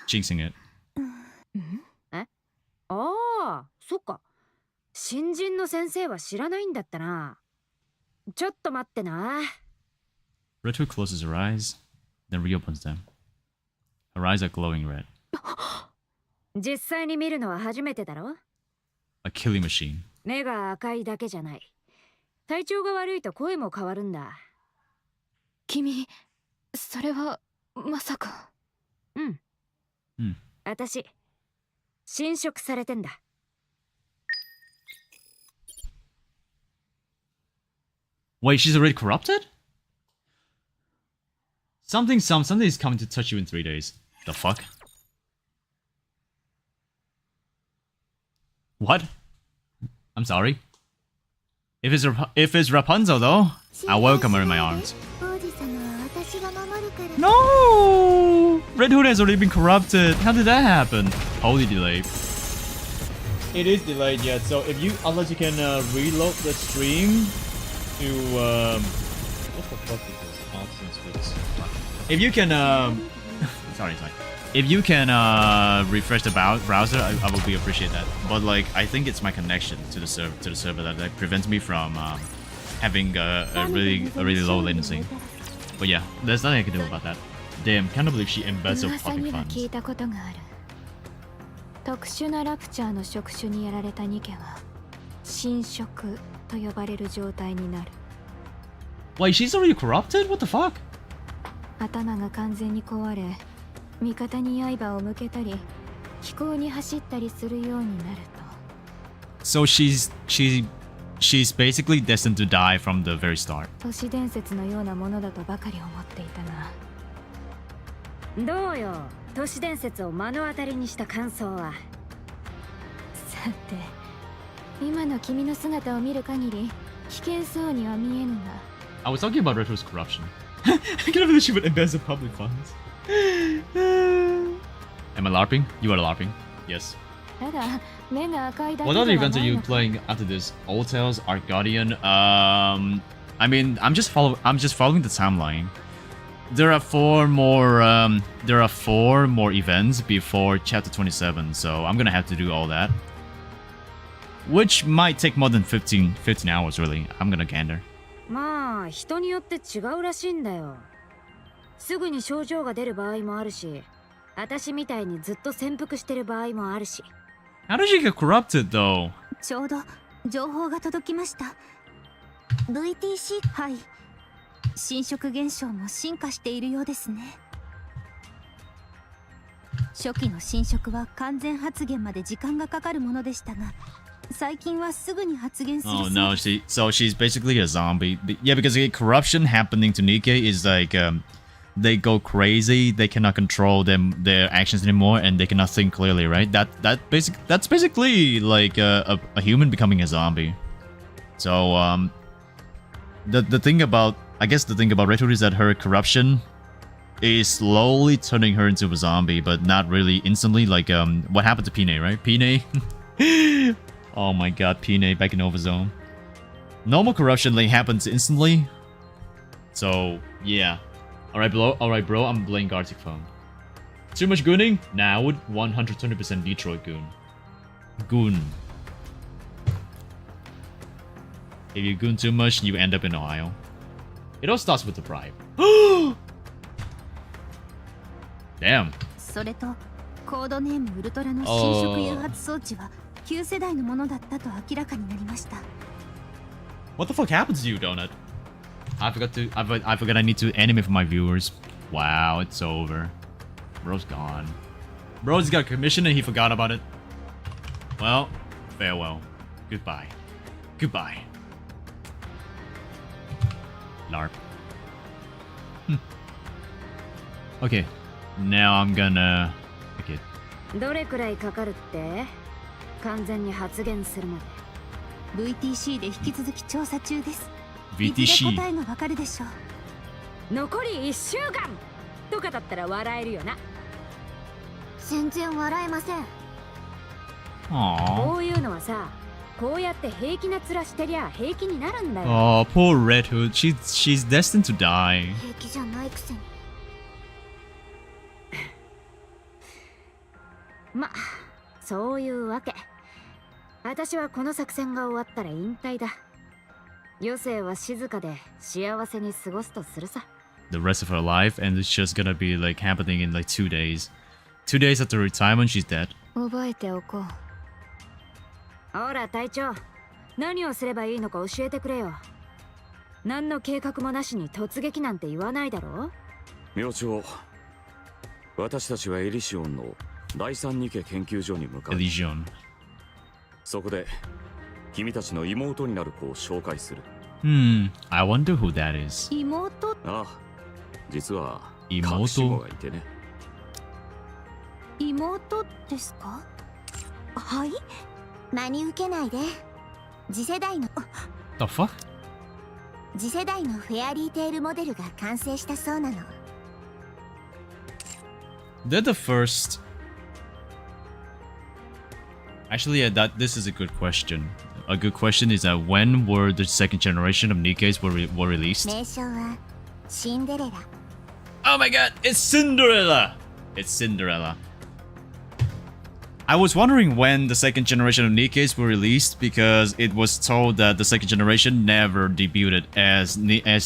Jinxing it. ああ、そっか。新人の先生は知らないんだったな。ちょっと待ってな。Red Hood closes her eyes, then reopens them. Her eyes are glowing red. 実際に見るのは初めてだろ？ A killing machine. 目が赤いだけじゃない。体調が悪いと声も変わるんだ。君、それはまさか。うん。私、侵食されてんだ。Wait, she's already corrupted? Something is coming to touch you in 3 days. The fuck? What? I'm sorry. If it's Rapunzel though, I welcome her in my arms. No! Red Hood has already been corrupted. How did that happen? Holy delay. It is delayed yet, so unless you can reload the stream to what the fuck is this? Nonsense. If you can sorry. If you can refresh the browser, I would be appreciate that. But like, I think it's my connection to the server that prevents me from having a really low latency. But yeah, there's nothing I can do about that. Damn, can't believe she embezzled public funds. 特殊なラプチャーの触手にやられたニケは侵食と呼ばれる状態になる。 Wait, she's already corrupted? What the fuck? 頭が完全に壊れ、味方に刃を向けたり、飛行に走ったりするようになると。 So she's basically destined to die from the very start. 都市伝説のようなものだとばかり思っていたな。どうよ、都市伝説を目の当たりにした感想は。さて、今の君の姿を見る限り危険そうには見えぬが。 I was talking about Retro's corruption. I can't believe she would embezzle public funds. Am I LARPing? You are LARPing. Yes. What other events are you playing after this? Old Tales, Arc Guardian. I mean, I'm just following the timeline. There are four more events before chapter 27, so I'm gonna have to do all that. which might take more than 15 hours really. I'm gonna gander. まあ人によって違うらしいんだよ。すぐに症状が出る場合もあるし、私みたいにずっと潜伏してる場合もあるし。 How does she get corrupted though? ちょうど情報が届きました。 VTC はい。侵食現象も進化しているようですね。初期の侵食は完全発現まで時間がかかるものでしたが、最近はすぐに発現するそうです。 Oh no, so she's basically a zombie. Yeah, because corruption happening to Nikke is like they go crazy, they cannot control their actions anymore, and they cannot think clearly, right? That's basically like a human becoming a zombie. So the thing about, I guess the thing about Red Hood is that her corruption is slowly turning her into a zombie, but not really instantly. Like what happened to Pine, right? Pine. Oh my god, Pine back in Overzone. Normal corruption like happens instantly. So yeah. Alright bro, I'm playing Gartic phone. Too much gooning? Nah, I would 120% Detroit goon. Goon. If you goon too much, you end up in Ohio. It all starts with the bribe. Damn. それとコードネームウルトラの侵食誘発装置は旧世代のものだったと明らかになりました。 What the fuck happened to you, Donut? I forgot I need to animate for my viewers. Wow, it's over. Bro's gone. Bro's got a commission and he forgot about it. Well, farewell. Goodbye. Goodbye. LARP. Okay, now I'm gonna pick it. どれくらいかかるって？完全に発現するまで。 VTC で引き続き調査中です。 VTC。いずれ答えがわかるでしょう。残り1週間とかだったら笑えるよな。全然笑えません。こういうのはさ、こうやって平気な面してりゃ平気になるんだよ。 Oh, poor Red Hood. She's destined to die. 平気じゃないくせに。ま、そういうわけ。私はこの作戦が終わったら引退だ。余生は静かで幸せに過ごすとするさ。 The rest of her life, and it's just gonna be like happening in like 2 days. 2 days after retirement, she's dead. 覚えておこう。ほら隊長、何をすればいいのか教えてくれよ。何の計画もなしに突撃なんて言わないだろ。明朝、私たちはエリシオンの第三ニケ研究所に向かう。Elysion. そこで君たちの妹になる子を紹介する。I wonder who that is. 妹？ああ、実は妹隠し子がいてね。妹ですか？はい？真に受けないで。次世代の The fuck? 次世代のフェアリーテールモデルが完成したそうなの。They're the first. Actually, yeah, this is a good question. A good question is that when were the second generation of Nikkes were released? 名称はシンデレラ。 Oh my god, it's Cinderella! It's Cinderella. I was wondering when the second generation of Nikkes were released because it was told that the second generation never debuted as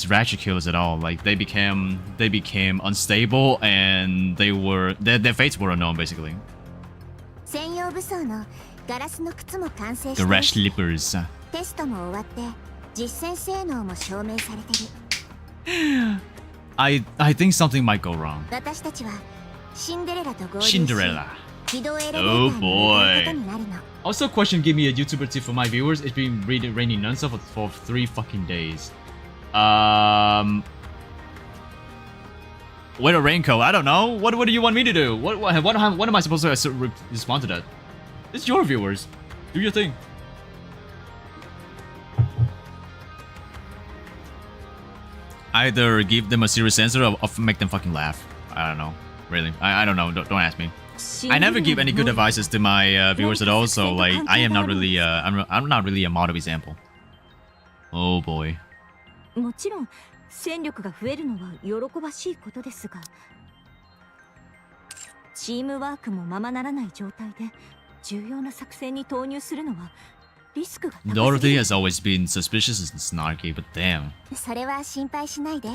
ratchet killers at all. Like they became unstable and their fates were unknown basically. 専用武装のガラスの靴も完成して The rash slippers. テストも終わって実践性能も証明されてる。I think something might go wrong. 私たちはシンデレラと合流し Cinderella. 軌道エレベーターに向かうことになるの。 Also, question: give me a YouTuber tip for my viewers. It's been raining nonstop for 3 fucking days. Wear a raincoat. I don't know. What do you want me to do? What am I supposed to respond to that? It's your viewers. Do your thing. Either give them a serious answer or make them fucking laugh. I don't know. Really, I don't know. Don't ask me. I never give any good advices to my viewers at all. So like, I am not really. I'm not really a model example. Oh boy. もちろん戦力が増えるのは喜ばしいことですが、チームワークもままならない状態で重要な作戦に投入するのはリスクが Dorothy has always been suspicious and snarky, but damn. それは心配しないで。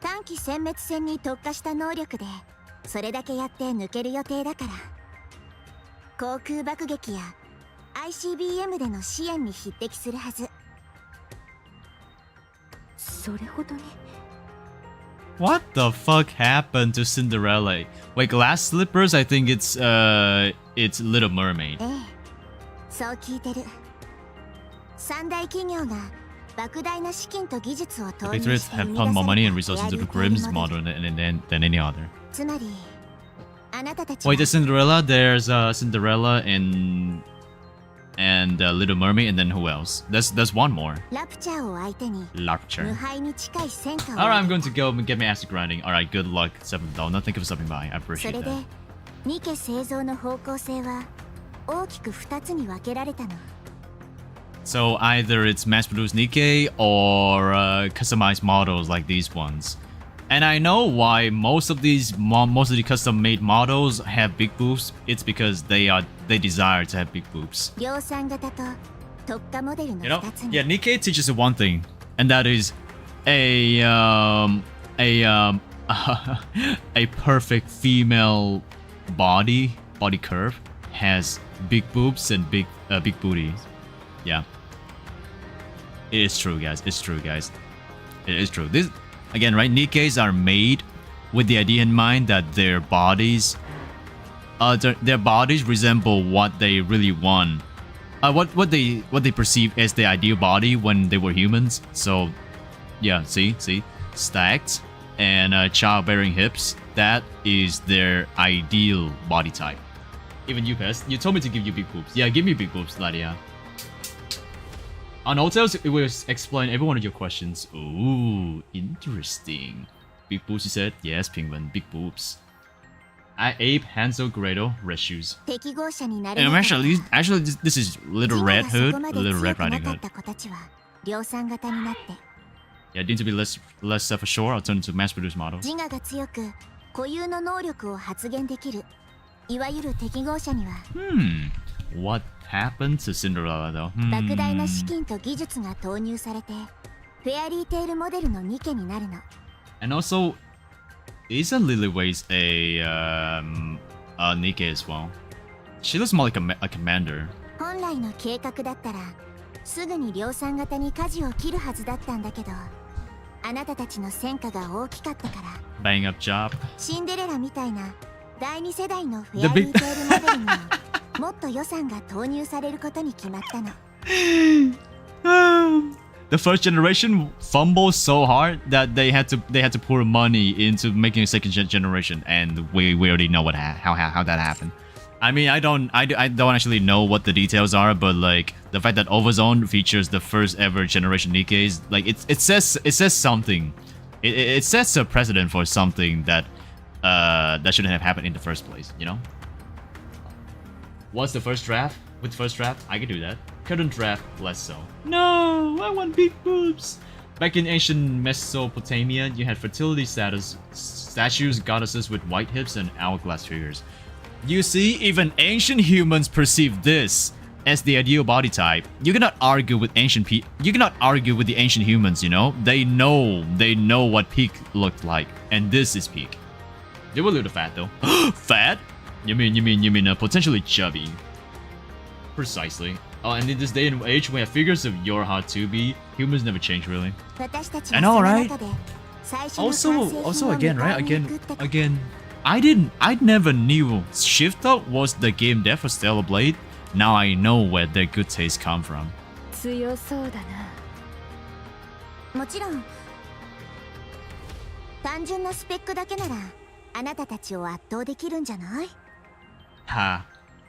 短期殲滅戦に特化した能力でそれだけやって抜ける予定だから。航空爆撃や ICBM での支援に匹敵するはず。それほどに。 What the fuck happened to Cinderella? Wait, glass slippers? I think it's Little Mermaid. ええ、そう聞いてる。三大企業が莫大な資金と技術を The 投入 Patriots して have 生み pumped 出 more さ money れ and た resources into the フェアリー Grimm's テイルモデ model ル。 than any other. つまりあなたたち Wait, は there's Cinderella, there's Cinderella and Little Mermaid, and then who else? There's one more. ラプチャーを相手に無 Larcher. 敗に近い戦果を Alright, I'm 上 going げ to go and get my ass grinding. Alright, good luck, Seventh Doll. No, thank you for stopping by. I そ appreciate れで that. ニケ製造の方向性は大きく2つに分けられたの。 So either it's mass-produced Nikke or customized models like these ones. And I know why most of the custom-made models have big boobs. It's because they desire to have big boobs. 量産型と特化モデルの You know, 2つに。 yeah, Nikke teaches you one thing, and that is a perfect female body curve has big boobs and big booty. Yeah, it is true, guys. It's true, guys. It is true. This again, right? Nikkes are made with the idea in mind that their bodies resemble what they really want. What they perceive as their ideal body when they were humans. So, yeah, see, stacked and childbearing hips. That is their ideal body type. Even you, Pest, you told me to give you big boobs. Yeah, give me big boobs, Ladia. On hotels, it will explain every one of your questions. Ooh, interesting. Big boobs, you said? Yes, Penguin, big boobs. Ape, Hansel, Gretel, red shoes. 適合者になれ And なかった actually, this is Little Red 自我 Hood, がそこまで Little 強 Red くな Riding かっ Hood. た子たちは量産型になって Yeah, need to be less for sure. I'll turn into mass-produced models. 自我が強く固有の能力を発現できるいわゆる適合者には What happened to Cinderella though? 莫大な資金と技術が投入されてフェアリーテイルモデルのニケになるの。 And also, isn't Lily-Ways a Nikke as well? She looks more like a commander. 本来の計画だったらすぐに量産型に舵を切るはずだったんだけどあなたたちの戦果が大きかったから Bang up job. シンデレラみたいな第2世代のフェアリーテイルモデルにはもっと予算が投入されることに決まったの。The first generation fumbled so hard that they had to pour money into making a second generation, and we already know how that happened. I mean, I don't actually know what the details are, but like the fact that Overzone features the first ever generation Nikkes, like it says something. It sets a precedent for something that shouldn't have happened in the first place, you know? What's the first draft? With first draft, I can do that. Current draft, less so. No, I want big boobs. Back in ancient Mesopotamia, you had fertility statues, goddesses with white hips and hourglass figures. You see, even ancient humans perceive this as the ideal body type. You cannot argue with You cannot argue with the ancient humans. You know, they know what peak looked like, and this is peak. They were a little fat though. Fat? You mean potentially chubby? Precisely. Oh, and in this day and age, when figures of your hard to be, humans never change really. 私たち I は know, その right? 中で最初の完成品を Also again, 迎 right? えに行くってこと Again, I never knew Shifter was the game dev for Stellar Blade. Now I know where their good taste come from. 強そうだな。もちろん単純なスペックだけならあなたたちを圧倒できるんじゃない？ Ha.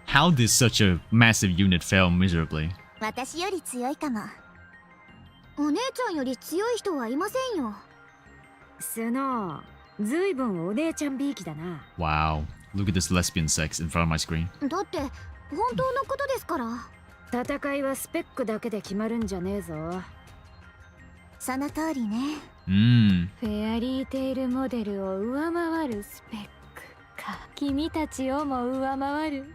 How did such a massive unit fail miserably? 私より強いかも。お姉ちゃんより強い人はいませんよ。スノー、ずいぶんお姉ちゃんびいきだな。Wow. Look at this lesbian sex in front of my screen. だって本当のことですから。戦いはスペックだけで決まるんじゃねえぞ。その通りね。フェアリーテイルモデルを上回るスペックか。君たちをも上回る。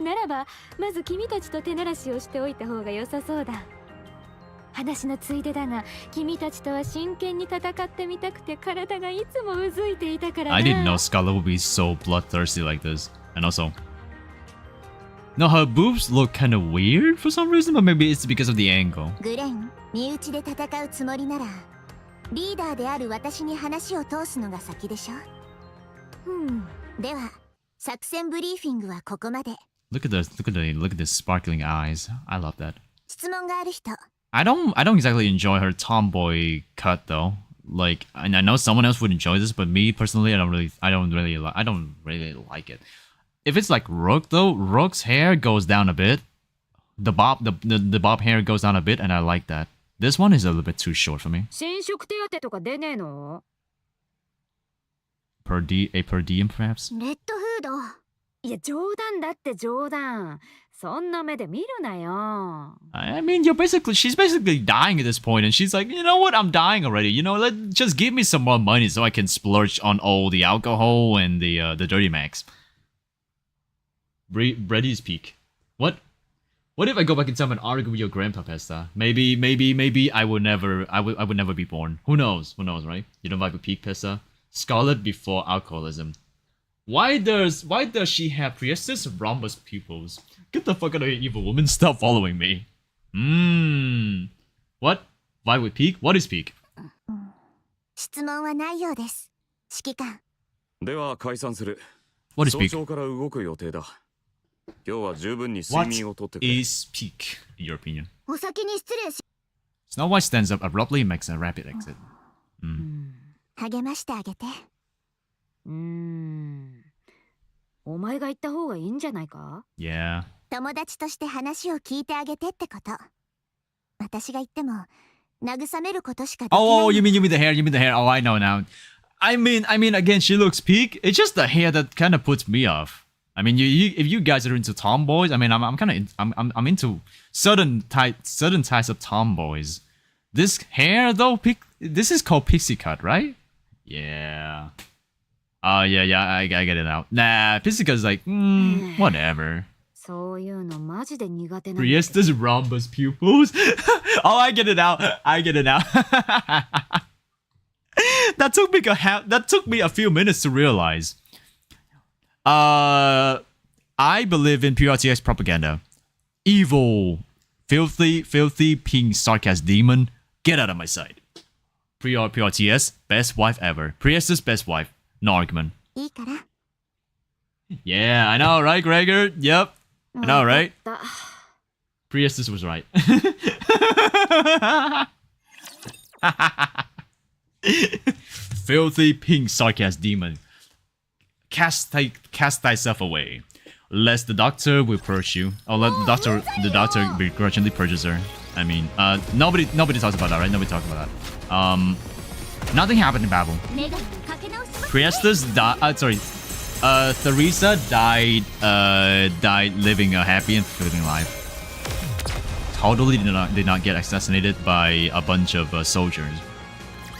ならばまず君たちと手慣らしをしておいた方が良さそうだ。話のついでだが、君たちとは真剣に戦ってみたくて体がいつもうずいていたからな。 I didn't know Scarlet would be so bloodthirsty like this. And also, no, her boobs look kind of weird for some reason, but maybe it's because of the angle. グレン、身内で戦うつもりならリーダーである私に話を通すのが先でしょ。では作戦ブリーフィングはここまで。 Look at the sparkling eyes. I love that. 質問がある人。I don't exactly enjoy her tomboy cut though. Like, and I know someone else would enjoy this, but me personally, I don't really like it. If it's like Rook though, Rook's hair goes down a bit. The bob hair goes down a bit, and I like that. This one is a little bit too short for me. 新職手当とか出ねえの？ Per diem perhaps. レッドフード。いや冗談だって冗談。そんな目で見るなよ。I mean, she's basically dying at this point, and she's like, you know what, I'm dying already. You know, just give me some more money so I can splurge on all the alcohol and the dirty max. Brady's peak. What if I go back in time and argue with your grandpa, Pesta? Maybe I would never be born. Who knows, right? You don't like a peak, Pesta? Scarlet before alcoholism. Why does she have Priestess rhombus pupils? Get the fuck out of here, evil woman. Stop following me. What? Why would peak? What is peak? 質問はないようです。指揮官。では解散する。 What is 早 peak? 朝から動く予定だ。今日は十分に睡眠をとってくれ。 What is peak, in your opinion? お先に失礼し。Snow White stands up abruptly and makes a rapid exit. 励ましてあげて。お前が言った方がいいんじゃないか？ Yeah. 友達として話を聞いてあげてってこと。私が言っても慰めることしかできない。Oh, you mean the hair? Oh, I know now. I mean, again, she looks peak. It's just the hair that kind of puts me off. I mean, if you guys are into tomboys, I mean, I'm into certain types of tomboys. This hair though, this is called pixie cut, right? Yeah. Yeah, I get it now. Nah, pixie cut is like, whatever. そういうのマジで苦手なんだけど。 Priestess rhombus pupils. Oh, I get it now. That took me a few minutes to realize. I believe in PRTX propaganda. Evil, filthy, pink sarcasm demon, get out of my sight. PRTS, best wife ever. Priestess, best wife. No argument. いいから。 Yeah, I know, right, Gregor? Yep. I know, right? わかった。 Priestess was right. Filthy pink sarcasm demon. Cast thyself away, lest the doctor will purge you. Oh, let the doctor begrudgingly purges her. I mean, nobody talks about that, right? Nobody talks about that. Nothing happened in Babel. Priestess died. Theresa died living a happy and fulfilling life. Totally did not get assassinated by a bunch of soldiers.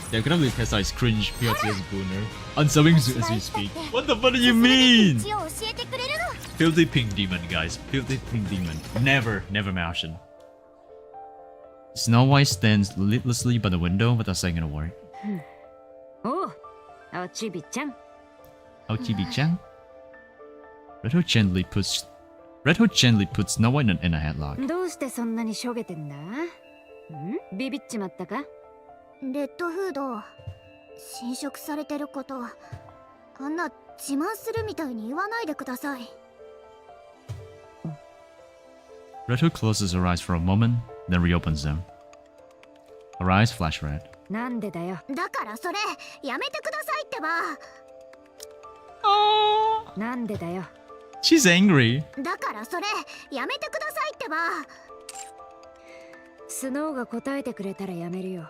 They're gonna be Pesta is cringe PRTS booner. Unsubbing as we speak. What the fuck do you mean? Filthy pink demon, guys. Filthy pink demon. Never mention. Snow White stands listlessly by the window without saying a word. Oh, Chibi-chan. Oh, Chibi-chan? Red Hood gently puts Snow White in a headlock. どうしてそんなにしょげてんだ？ビビっちまったか？レッドフード、侵食されてること、あんな自慢するみたいに言わないでください。Red Hood closes her eyes for a moment, then reopens them. Her eyes flash red. なんでだよ。だからそれ、やめてくださいってば。なんでだよ。She's angry. だからそれ、やめてくださいってば。スノーが答えてくれたらやめるよ。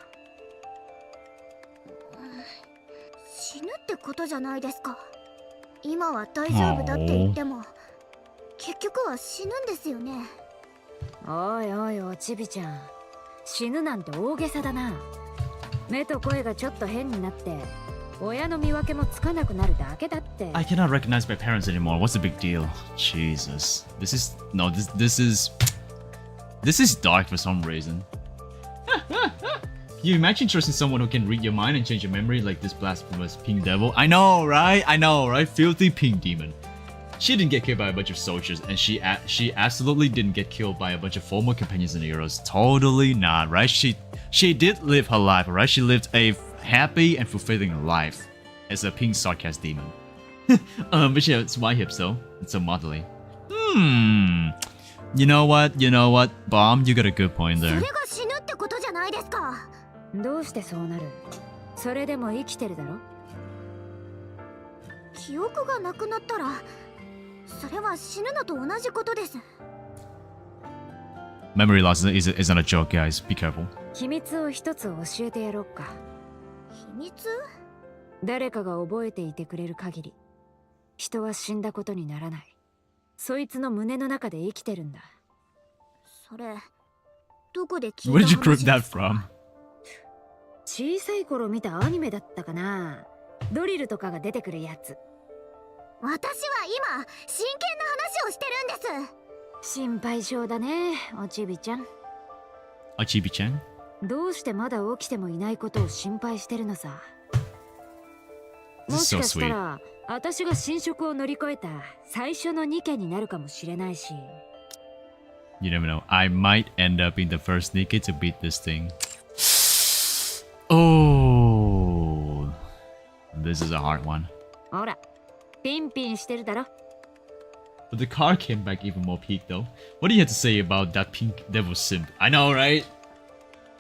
死ぬってことじゃないですか。今は大丈夫だって言っても、結局は死ぬんですよね。おいおいおちびちゃん、死ぬなんて大げさだな。目と声がちょっと変になって親の見分けもつかなくなるだけだって。 I cannot recognize my parents anymore. What's the big deal? Jesus. This is dark for some reason. Can you imagine trusting someone who can read your mind and change your memory like this blasphemous pink devil? I know, right? Filthy pink demon. She didn't get killed by a bunch of soldiers, and she absolutely didn't get killed by a bunch of former companions and heroes. Totally not, right? She did live her life, right? She lived a happy and fulfilling life as a pink sarcastic demon. But she has white hips though. It's so modelly. You know what? Bomb, you got a good point there. どうしてそうなる？それでも生きてるだろ？記憶がなくなったら、それは死ぬのと同じことです。Memory loss isn't a joke, guys. Be careful. 秘密を一つ教えてやろうか。秘密？誰かが覚えていてくれる限り、人は死んだことにならない。そいつの胸の中で生きてるんだ。それ、どこで聞いた話？ Where did you grab that from? 小さい頃見たアニメだったかな。ドリルとかが出てくるやつ。私は今真剣な話をしてるんです。心配性だね、おちびちゃん。おちびちゃん？どうしてまだ起きてもいないことを心配してるのさ。もしかしたら私が侵食を乗り越えた最初のニケになるかもしれないし。You never know. I might end up in the first Nikke to beat this thing. Oh, this is a hard one. ほら、ピンピンしてるだろ。But the car came back even more peak though. What do you have to say about that pink devil simp? I know, right?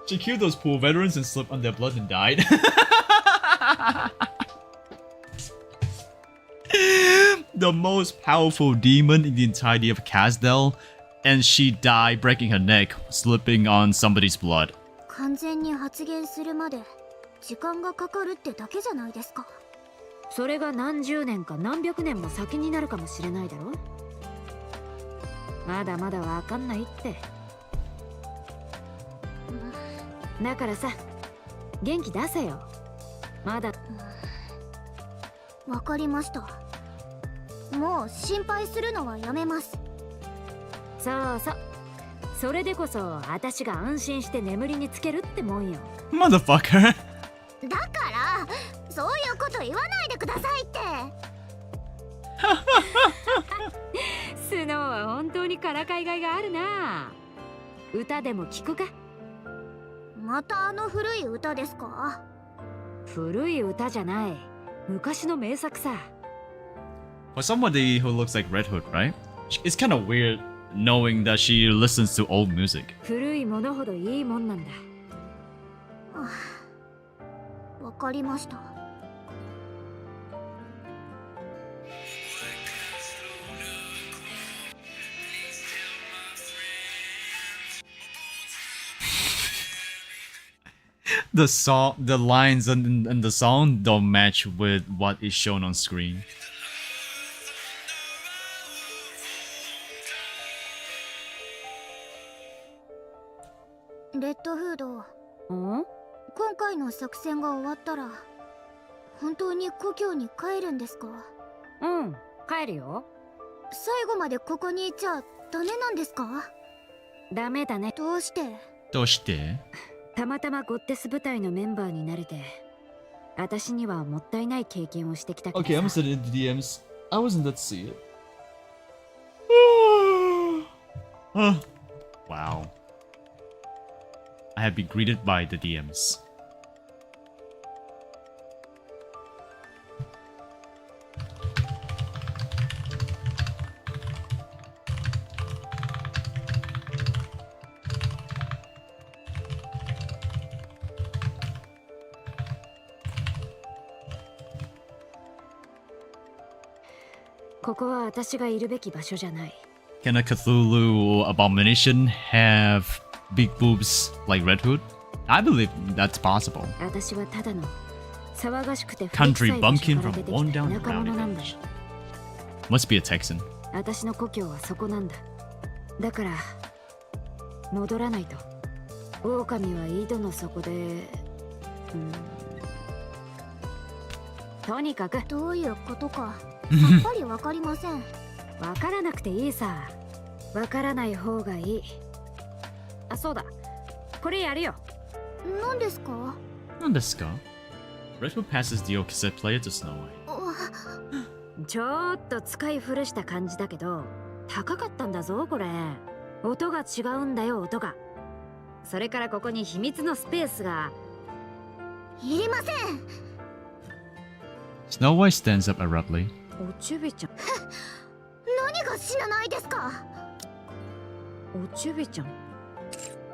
She killed those poor veterans and slipped on their blood and died. The most powerful demon in the entirety of Casdell, and she died breaking her neck, slipping on somebody's blood. 完全に発言するまで時間がかかるってだけじゃないですか。それが何十年か何百年も先になるかもしれないだろ。まだまだわかんないって。だからさ、元気出せよ。まだ。わかりました。もう心配するのはやめます。そうそう。それでこそ私が安心して眠りにつけるってもんよ。Motherfucker. だからそういうこと言わないでくださいって。スノーは本当にからかいがいがあるな。歌でも聞くか？またあの古い歌ですか？古い歌じゃない。昔の名作さ。For somebody who looks like Red Hood, right? It's kind of weird knowing that she listens to old music. 古いものほどいいもんなんだ。わかりました。The lines and the song don't match with what is shown on screen. レッドフード。今回の作戦が終わったら本当に故郷に帰るんですか？うん、帰るよ。最後までここにいちゃダメなんですか？ダメだね。どうして？どうして？たまたまゴッテス部隊のメンバーになれて、私にはもったいない経験をしてきたからさ。Okay, I'm gonna send it in the DMs. I wasn't there to see it. Wow. I have been greeted by the DMs. Can a Cthulhu abomination have big boobs like Red Hood? I believe that's possible. Country bumpkin from one down the rowdy village. Must be a Texan. 私の故郷はそこなんだ。だから戻らないと。狼は井戸の底で、とにかくどういうことかさっぱりわかりません。わからなくていいさ。わからない方がいい。あ、そうだ、これやるよ。何ですか？何ですか? Retro passes the cassette player to Snow White. ちょっと使い古した感じだけど高かったんだぞこれ。音が違うんだよ、音が。それからここに秘密のスペースが。いりません。 Snow White stands up abruptly. おちゅびちゃん。何が死なないですか？おちゅびちゃん。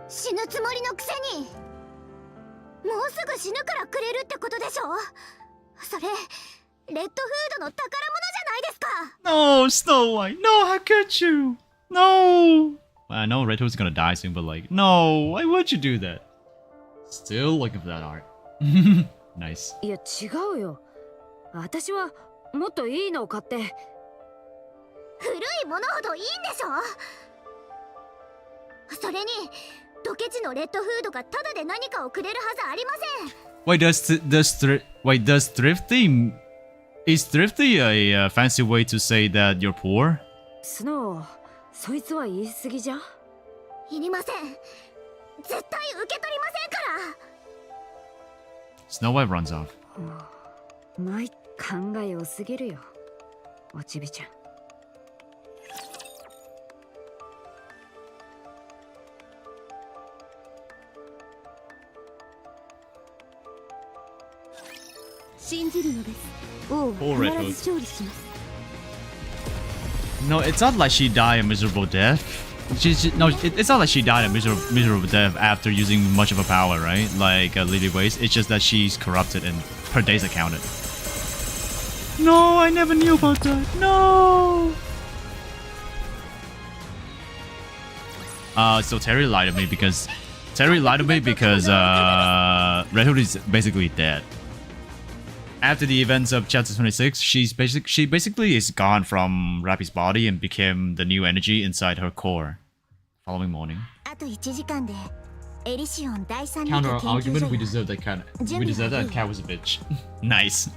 死ぬつもりのくせに。もうすぐ死ぬからくれるってことでしょ？それレッドフードの宝物じゃないですか。 No, Snow White. No, how could you? No. I know Retro's gonna die soon, but like, no, why would you do that? Still looking for that art. Nice. いや違うよ。私はもっといいのを買って。古いものほどいいんでしょ。それにドケチのレッドフードがタダで何かをくれるはずありません。 Wait, does thrifty is thrifty a fancy way to say that you're poor? スノー、そいつは言い過ぎじゃ。いりません。絶対受け取りませんから。 Snow White runs off. ない考え良すぎるよ、おちびちゃん。信じるのです。王は Poor Red 必 Hood. ず勝利します。 No, it's not like she died a miserable death. It's not like she died a miserable death after using much of her power, right? Like Lily Waste. It's just that she's corrupted and her days are counted. No, I never knew about that. No. So Terry lied to me because Red Hood is basically dead. After the events of chapter 26, she basically is gone from Rappy's body and became the new energy inside her core. Following morning. あと1時間でエリシオン第三 Counter 研究 argument, 所 we や deserve that cat. We deserve that cat was a bitch. Nice.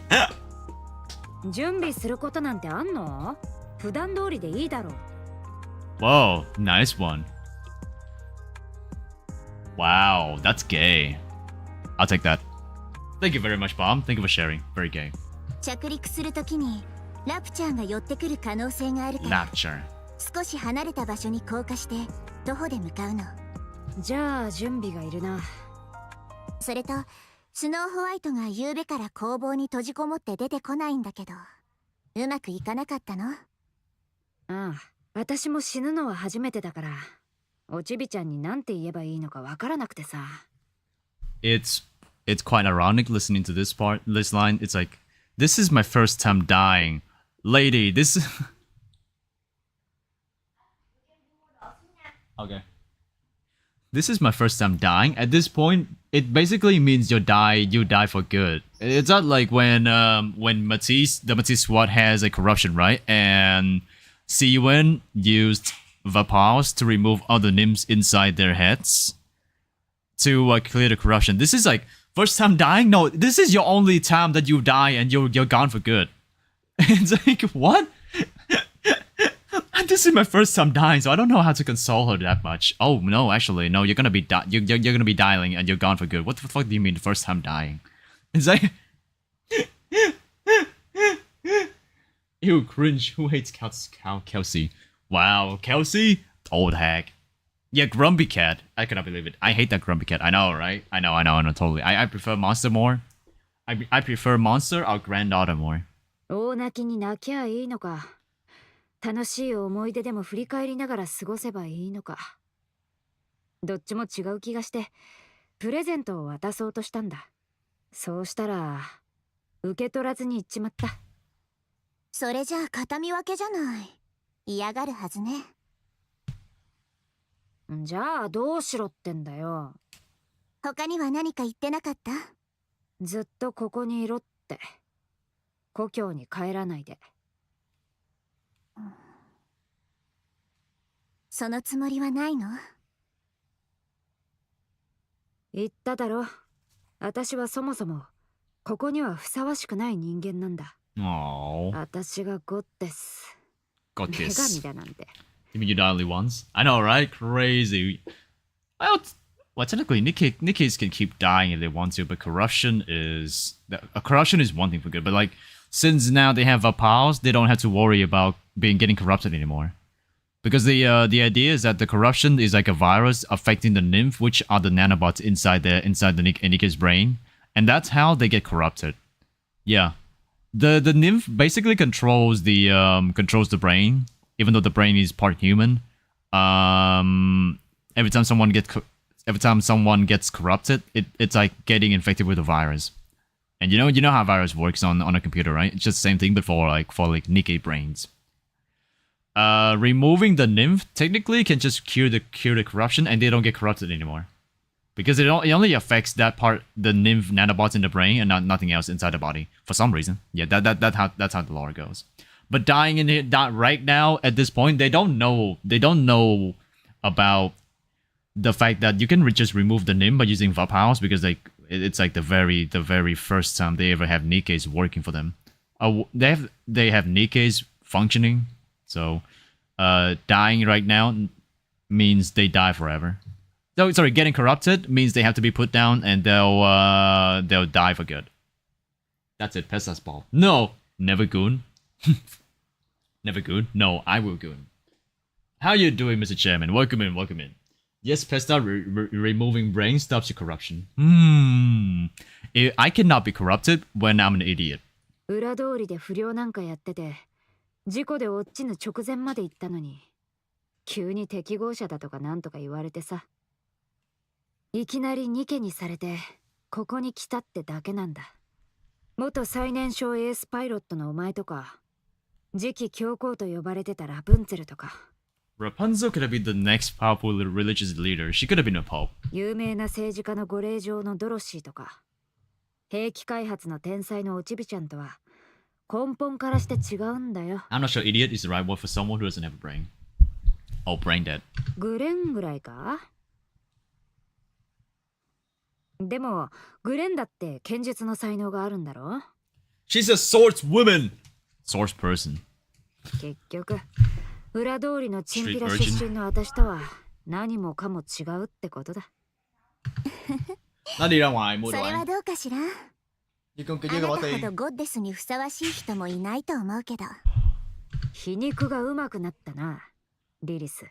準備することなんてあんの？普段通りでいいだろう。 Whoa, nice one. Wow, that's gay. I'll take that. Thank you very much, Bomb. Thank you for sharing. Very gay. 着陸するときにラプチャーが寄ってくる可能性があるから Rapture. 少し離れた場所に降下して徒歩で向かうの。じゃあ準備がいるな。それとスノーホワイトが夕べから工房に閉じこもって出てこないんだけど、うまくいかなかったの？ああ、私も死ぬのは初めてだから、おちびちゃんになんて言えばいいのかわからなくてさ。It's quite ironic listening to this line. It's like, this is my first time dying. Lady, this... Okay. This is my first time dying. At this point, it basically means you die for good. It's not like when Matisse, the Matisse squad has a corruption, right? And Siwen used Vapors to remove other nymphs inside their heads to clear the corruption. This is like, first time dying? No, this is your only time that you die and you're gone for good. It's like, what? This is my first time dying, so I don't know how to console her that much. Oh no, actually, no, you're gonna be you're gonna be dying and you're gone for good. What the fuck do you mean the first time dying? It's like, ew, cringe. Who hates Kelsey? Wow, Kelsey, old hack. Yeah, Grumpy Cat. I cannot believe it. I hate that Grumpy Cat. I know, right? I know, totally. I prefer Monster more. I prefer Monster or Granddaughter more. 大泣きに泣きゃいいのか。楽しい思い出でも振り返りながら過ごせばいいのか。どっちも違う気がして、プレゼントを渡そうとしたんだ。そうしたら、受け取らずに行っちまった。それじゃあ形見分けじゃない。嫌がるはずね。じゃあどうしろってんだよ。他には何か言ってなかった？ずっとここにいろって。故郷に帰らないで。そのつもりはないの？言っただろ。私はそもそもここにはふさわしくない人間なんだ。Aww. 私がゴッテス。 Got 女 this. 神だなんて。 You mean you're the only ones? I know, right? Crazy. Well, technically, Nikke's can keep dying if they want to, but corruption is one thing for good. But like, since now they have powers, they don't have to worry about getting corrupted anymore. Because the idea is that the corruption is like a virus affecting the nymph, which are the nanobots inside the Nikke's brain, and that's how they get corrupted. Yeah, the nymph basically controls the brain, even though the brain is part human. Every time someone gets corrupted, it's like getting infected with a virus. And you know how a virus works on a computer, right? It's just the same thing, but for Nikke brains. Removing the nymph technically can just cure the corruption, and they don't get corrupted anymore, because it only affects that part, the nymph nanobots in the brain, and nothing else inside the body for some reason. Yeah, that's how the lore goes. But dying in here right now at this point, they don't know about the fact that you can just remove the nymph by using VUP house, because it's like the very first time they ever have Nikke's working for them. They have Nikke's functioning. So, dying right now means they die forever. So, sorry, getting corrupted means they have to be put down, and they'll die for good. That's it. Pesta's ball. No, never goon. Never goon. No, I will goon. How you doing, Mr. Chairman? Welcome in. Welcome in. Yes, Pesta, removing brain stops your corruption. I cannot be corrupted when I'm an idiot. 裏通りで不良なんかやってて。事故で落ちぬ直前まで行ったのに、急に適合者だとかなんとか言われてさ。いきなりニケにされて、ここに来たってだけなんだ。元最年少エースパイロットのお前とか、次期教皇と呼ばれてたラプンツェルとか。Rapunzel could have been the next powerful religious leader. She could have been a pope. 有名な政治家のご令嬢のドロシーとか、兵器開発の天才のおちびちゃんとは、根本からして違うんだよ。I'm not sure idiot is the right word for someone who doesn't have a brain. Oh, brain dead. グレンぐらいか？でも、グレンだって剣術の才能があるんだろ？ She's a swordswoman! Swords person. 結局、裏通りのチンピラ出身の私とは何もかも違うってことだ。それはどうかしら？あなたほどゴッデスにふさわしい人もいないと思うけど。皮肉が上手くなったな、リリス。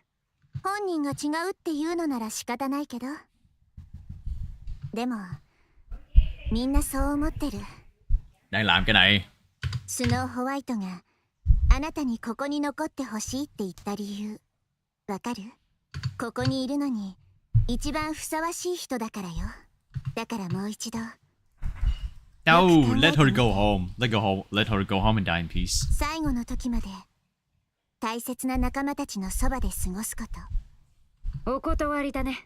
本人が違うっていうのなら仕方ないけど。でも、みんなそう思ってる。スノーホワイトがあなたにここに残ってほしいって言った理由、わかる？ここにいるのに一番ふさわしい人だからよ。だからもう一度。No, let her go home. Let her go home and die in peace. 最後の時まで大切な仲間たちのそばで過ごすこと。お断りだね。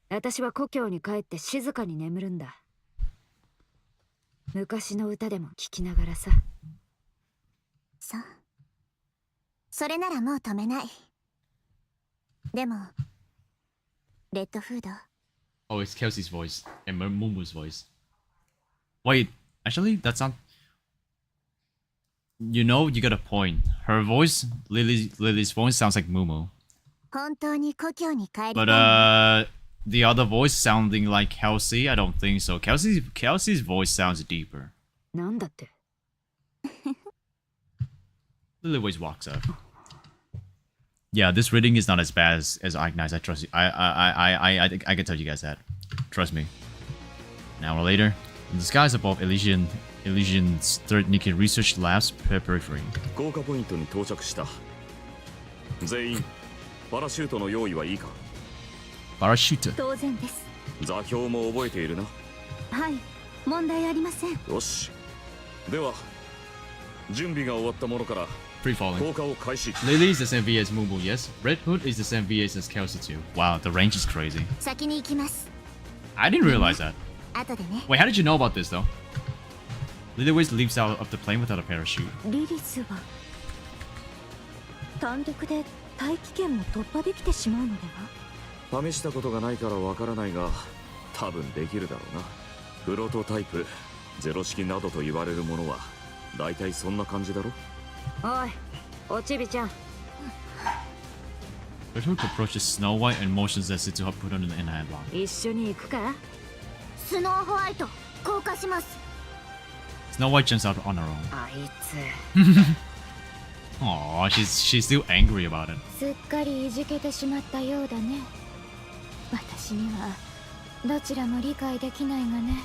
私は故郷に帰って静かに眠るんだ。昔の歌でも聞きながらさ。そう。それならもう止めない。でも、レッドフード。Oh, it's Kelsey's voice and Mumu's voice. Wait, actually, that's not... You know, you got a point. Her voice, Lily's voice sounds like Mumu. 本当に故郷に帰りたい。But, the other voice sounding like Kelsey, I don't think so. Kelsey's voice sounds deeper. なんだって？ Lily always walks up. Yeah, this reading is not as bad as Agnes. I trust you. I can tell you guys that. Trust me. An hour later, in the skies above Elysian's third Nikke research lab's periphery. 降下ポイントに到着した。全員、パラシュートの用意はいいか？ Parachute. 当然です。座標も覚えているな。はい、問題ありません。よし。では、準備が終わったものから Free falling. 降下を開始。 Lily is the same VA as Mumu, yes. Red Hood is the same VA as Kelsey too. Wow, the range is crazy. 先に行きます。I didn't realize that. 後でね。 Wait, how did you know about this though? Lily always leaps out of the plane without a parachute. リリスは単独で大気圏も突破できてしまうのでは？試したことがないからわからないが、多分できるだろうな。プロトタイプ、ゼロ式などと言われるものは大体そんな感じだろ。おい、おちびちゃん。Red Hood approaches Snow White and motions as if to help put on in a headlock. 一緒に行くか？スノーホワイト降下します。 Snow White jumps out on her own. あいつ。Aww, she's still angry about it. すっかりいじけてしまったようだね。私にはどちらも理解できないがね。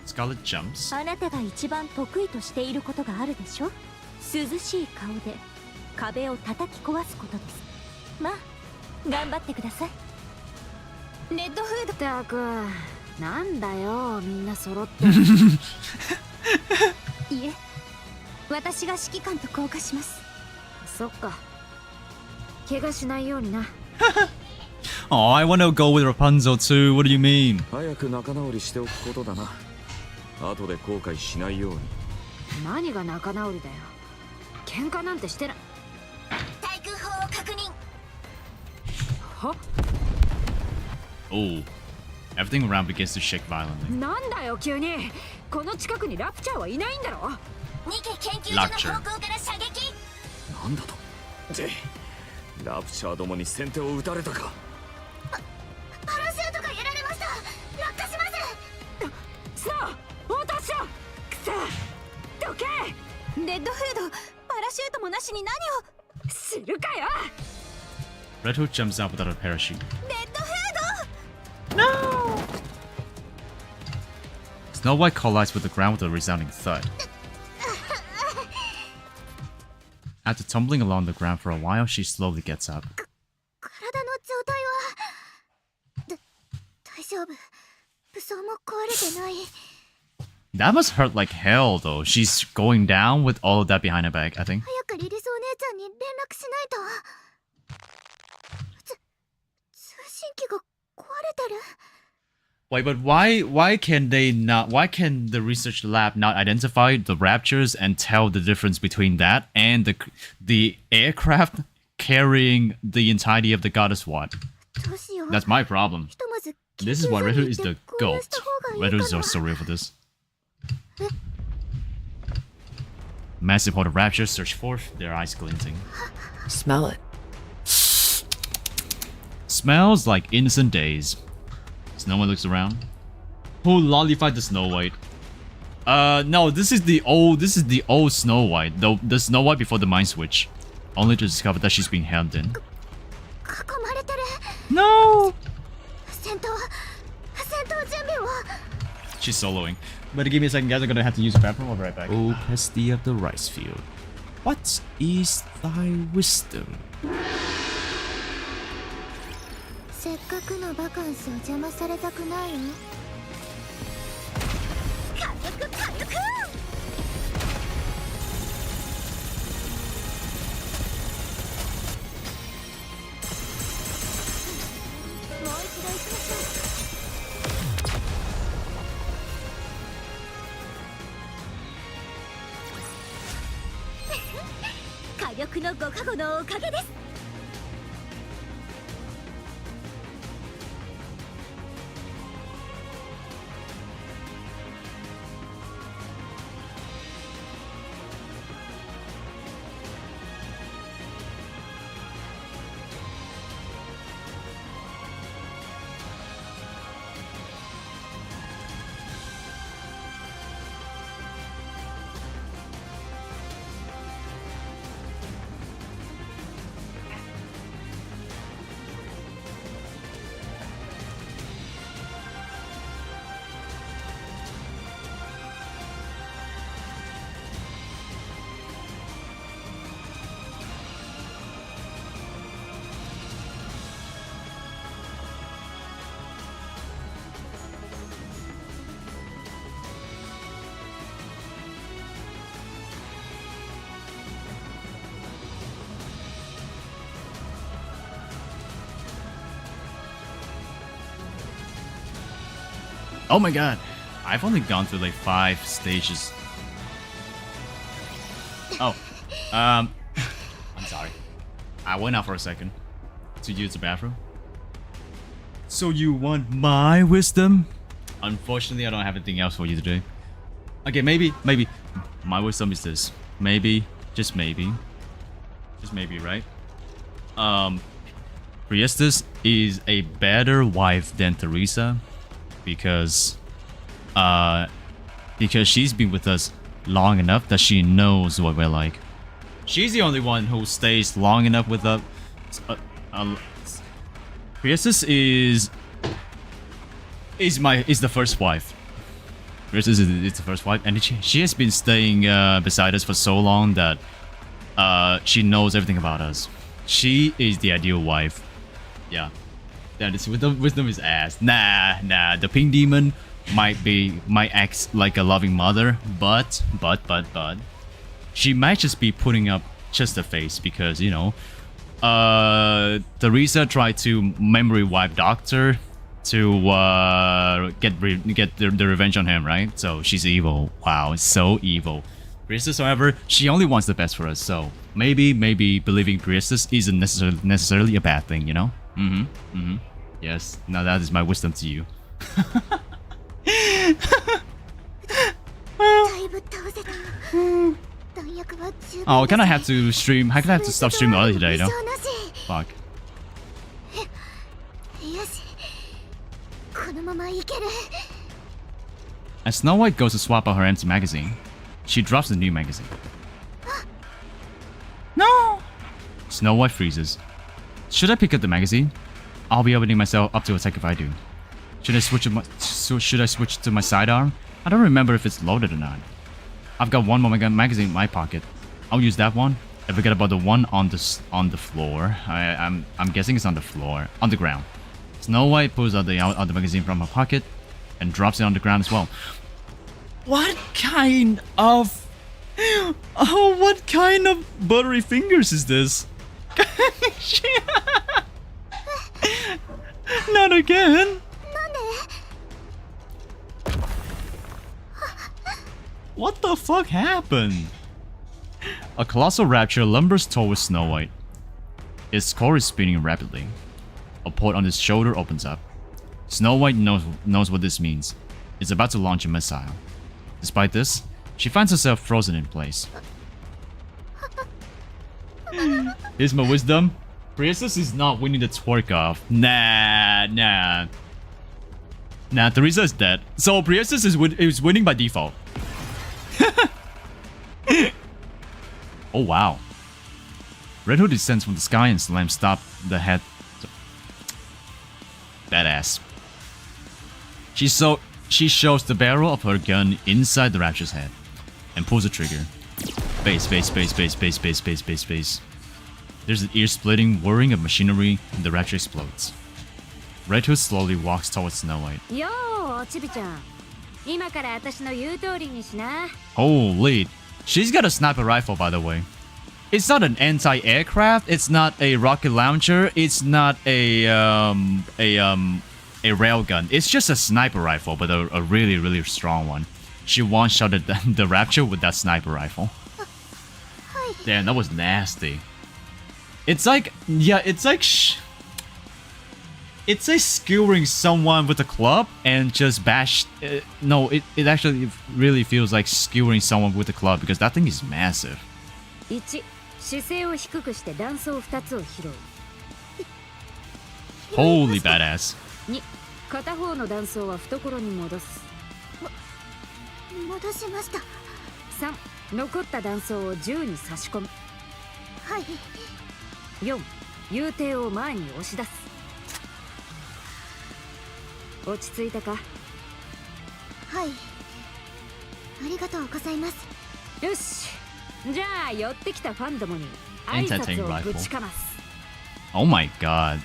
Scarlet jumps. あなたが一番得意としていることがあるでしょ。涼しい顔で壁を叩き壊すことです。まあ頑張ってください。レッドフード。ったく、なんだよ、みんな揃って。いえ、私が指揮官と降下します。そっか。怪我しないようにな。Oh, I want to go with Rapunzel too. What do you mean? 早く仲直りしておくことだな。後で後悔しないように。何が仲直りだよ。喧嘩なんてしてない。対空砲を確認。は？ Oh, everything around begins to shake violently. なんだよ急に。この近くにラプチャーはいないんだろ。ニケ研究所の方向から射撃。なんだと。で、ラプチャーどもに先手を打たれたか。パラシュートがやられました。落下します。さあ、落としろ。くそ、どけ。レッドフード、パラシュートもなしに何を。するかよ。 Red Hood jumps out without a parachute. レッドフード。 Snow White collides with the ground with a resounding thud. After tumbling along the ground for a while, she slowly gets up. 体の状態は大丈夫。武装も壊れてない。 That must hurt like hell, though. She's going down with all of that behind her back, I think. 早くリリスお姉ちゃんに連絡しないと。通信機が壊れてる。 Wait, but why can the research lab not identify the raptures and tell the difference between that and the aircraft carrying the entirety of the goddess Watt? どうしよう。 That's my problem. ひとまず This is why Red Hood is the 緊急車に goat. 行って合流した方がいいかな。 Red Hood is so real for this. Massive horde of raptures surge forth, their eyes glinting. Smell it. Smells like innocent days. Snow White looks around. Who lollified the Snow White? No, this is the old Snow White. The Snow White before the mind switch. Only to discover that she's being hemmed in. 囲まれてる。 No! 戦闘準備を。 She's soloing. But give me a second, guys. I'm gonna have to use the bathroom. I'll be right back. Oh, Pesty of the rice field. What is thy wisdom? せっかくのバカンスを邪魔されたくないよ。火力火力。もう一度行きましょう。火力のご加護のおかげです。Oh my god. I've only gone through like 5 stages. Oh. I'm sorry. I went out for a second to use the bathroom. So you want my wisdom? Unfortunately, I don't have anything else for you today. Okay, maybe my wisdom is this. Maybe, just maybe, right? Priestess is a better wife than Teresa because she's been with us long enough that she knows what we're like. She's the only one who stays long enough with us. Priestess is the first wife. Priestess is the first wife, and she has been staying beside us for so long that she knows everything about us. She is the ideal wife. Yeah, that is wisdom is ass. Nah. The pink demon might act like a loving mother, but she might just be putting up just a face because you know, Teresa tried to memory wipe Doctor to get the revenge on him, right? So she's evil. Wow, so evil. Priestess, however, she only wants the best for us. So maybe believing Priestess isn't necessarily a bad thing, you know? Yes. Now that is my wisdom to you. Oh, I kinda have to stream. I kinda have to stop streaming early today, though. Fuck. As Snow White goes to swap out her empty magazine, she drops the new magazine. No! Snow White freezes. Should I pick up the magazine? I'll be opening myself up to attack if I do. Should I switch to my sidearm? I don't remember if it's loaded or not. I've got one more magazine in my pocket. I'll use that one. I forget about the one on the floor. I'm guessing it's on the floor, on the ground. Snow White pulls out the magazine from her pocket and drops it on the ground as well. What kind of buttery fingers is this? Not again. What the fuck happened? A colossal rapture lumbers towards Snow White. Its core is spinning rapidly. A port on its shoulder opens up. Snow White knows what this means. It's about to launch a missile. Despite this, she finds herself frozen in place. Here's my wisdom. Priestess is not winning the twerk off. Nah, Teresa is dead. So Priestess is winning by default. Oh wow. Red Hood descends from the sky and slams stop the head. Badass. She shoves the barrel of her gun inside the Rapture's head and pulls the trigger. Base. There's an ear-splitting whirring of machinery and the Rapture explodes. Red Hood slowly walks towards Snow White. Holy. She's got a sniper rifle, by the way. It's not an anti-aircraft, it's not a rocket launcher, it's not a railgun. It's just a sniper rifle, but a really strong one. She one-shotted the Rapture with that sniper rifle. Damn, that was nasty. It's like, yeah, it's like skewering someone with a club and just bash. No, it actually really feels like skewering someone with a club because that thing is massive. Holy badass. 片方の弾倉は懐に戻す。戻しました。3、残った弾倉を銃に差し込む。はい。4、遊艇を前に押し出す。落ち着いたか？はい。ありがとうございます。よし。じゃあ寄ってきたファンどもに挨拶をぶちかます。Oh my god.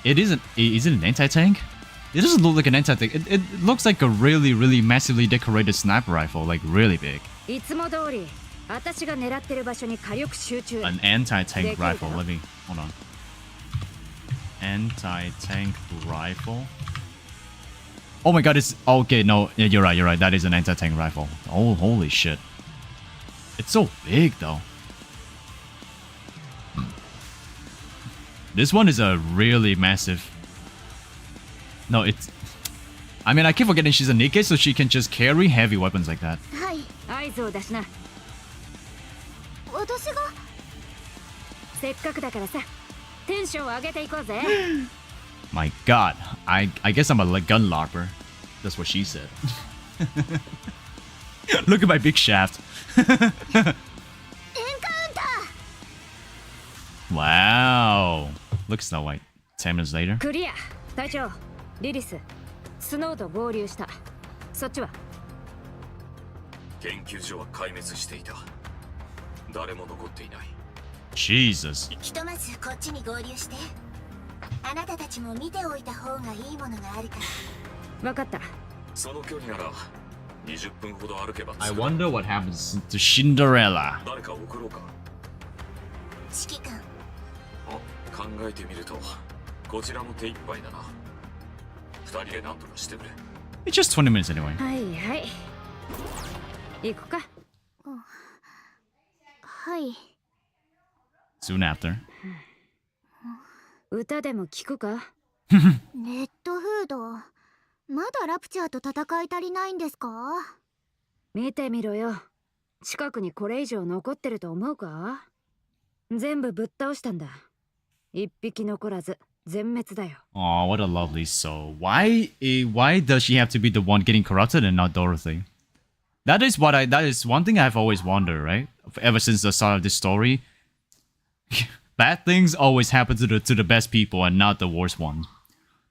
Is it an anti-tank? It doesn't look like an anti-tank. It looks like a really massively decorated sniper rifle, like really big. いつも通り、私が狙ってる場所に火力集中。An anti-tank rifle. Let me hold on. Anti-tank rifle. Oh my god, it's okay. No, yeah, you're right. That is an anti-tank rifle. Oh, holy shit! It's so big though. This one is a really massive. No, I mean, I keep forgetting she's a Nikke, so she can just carry heavy weapons like that. はい。合図を出しな。私が。せっかくだからさ、テンションを上げていこうぜ。My God, I guess I'm a gun larper. That's what she said. Look at my big shaft. Wow. Look Snow White. 10 minutes later. クリア。隊長、リリス、スノーと合流した。そっちは？研究所は壊滅していた。誰も残っていない。Jesus. ひとまずこっちに合流して。あなたたちも見ておいた方がいいものがあるから。わかった。その距離なら20分ほど歩けば。I wonder what happens to Cinderella. 誰か送ろうか。指揮官。考えてみるとこちらも手一杯だな。2人で何とかしてくれ。 It's just 20 minutes anyway. はいはい。行くか。はい。Soon after. 歌でも聞くか？レッドフード。まだラプチャーと戦い足りないんですか？見てみろよ。近くにこれ以上残ってると思うか？全部ぶっ倒したんだ。一匹残らず全滅だよ。Oh, what a lovely soul. Why does she have to be the one getting corrupted and not Dorothy? That is one thing I've always wondered, right? Ever since the start of this story. Bad things always happen to the best people and not the worst ones.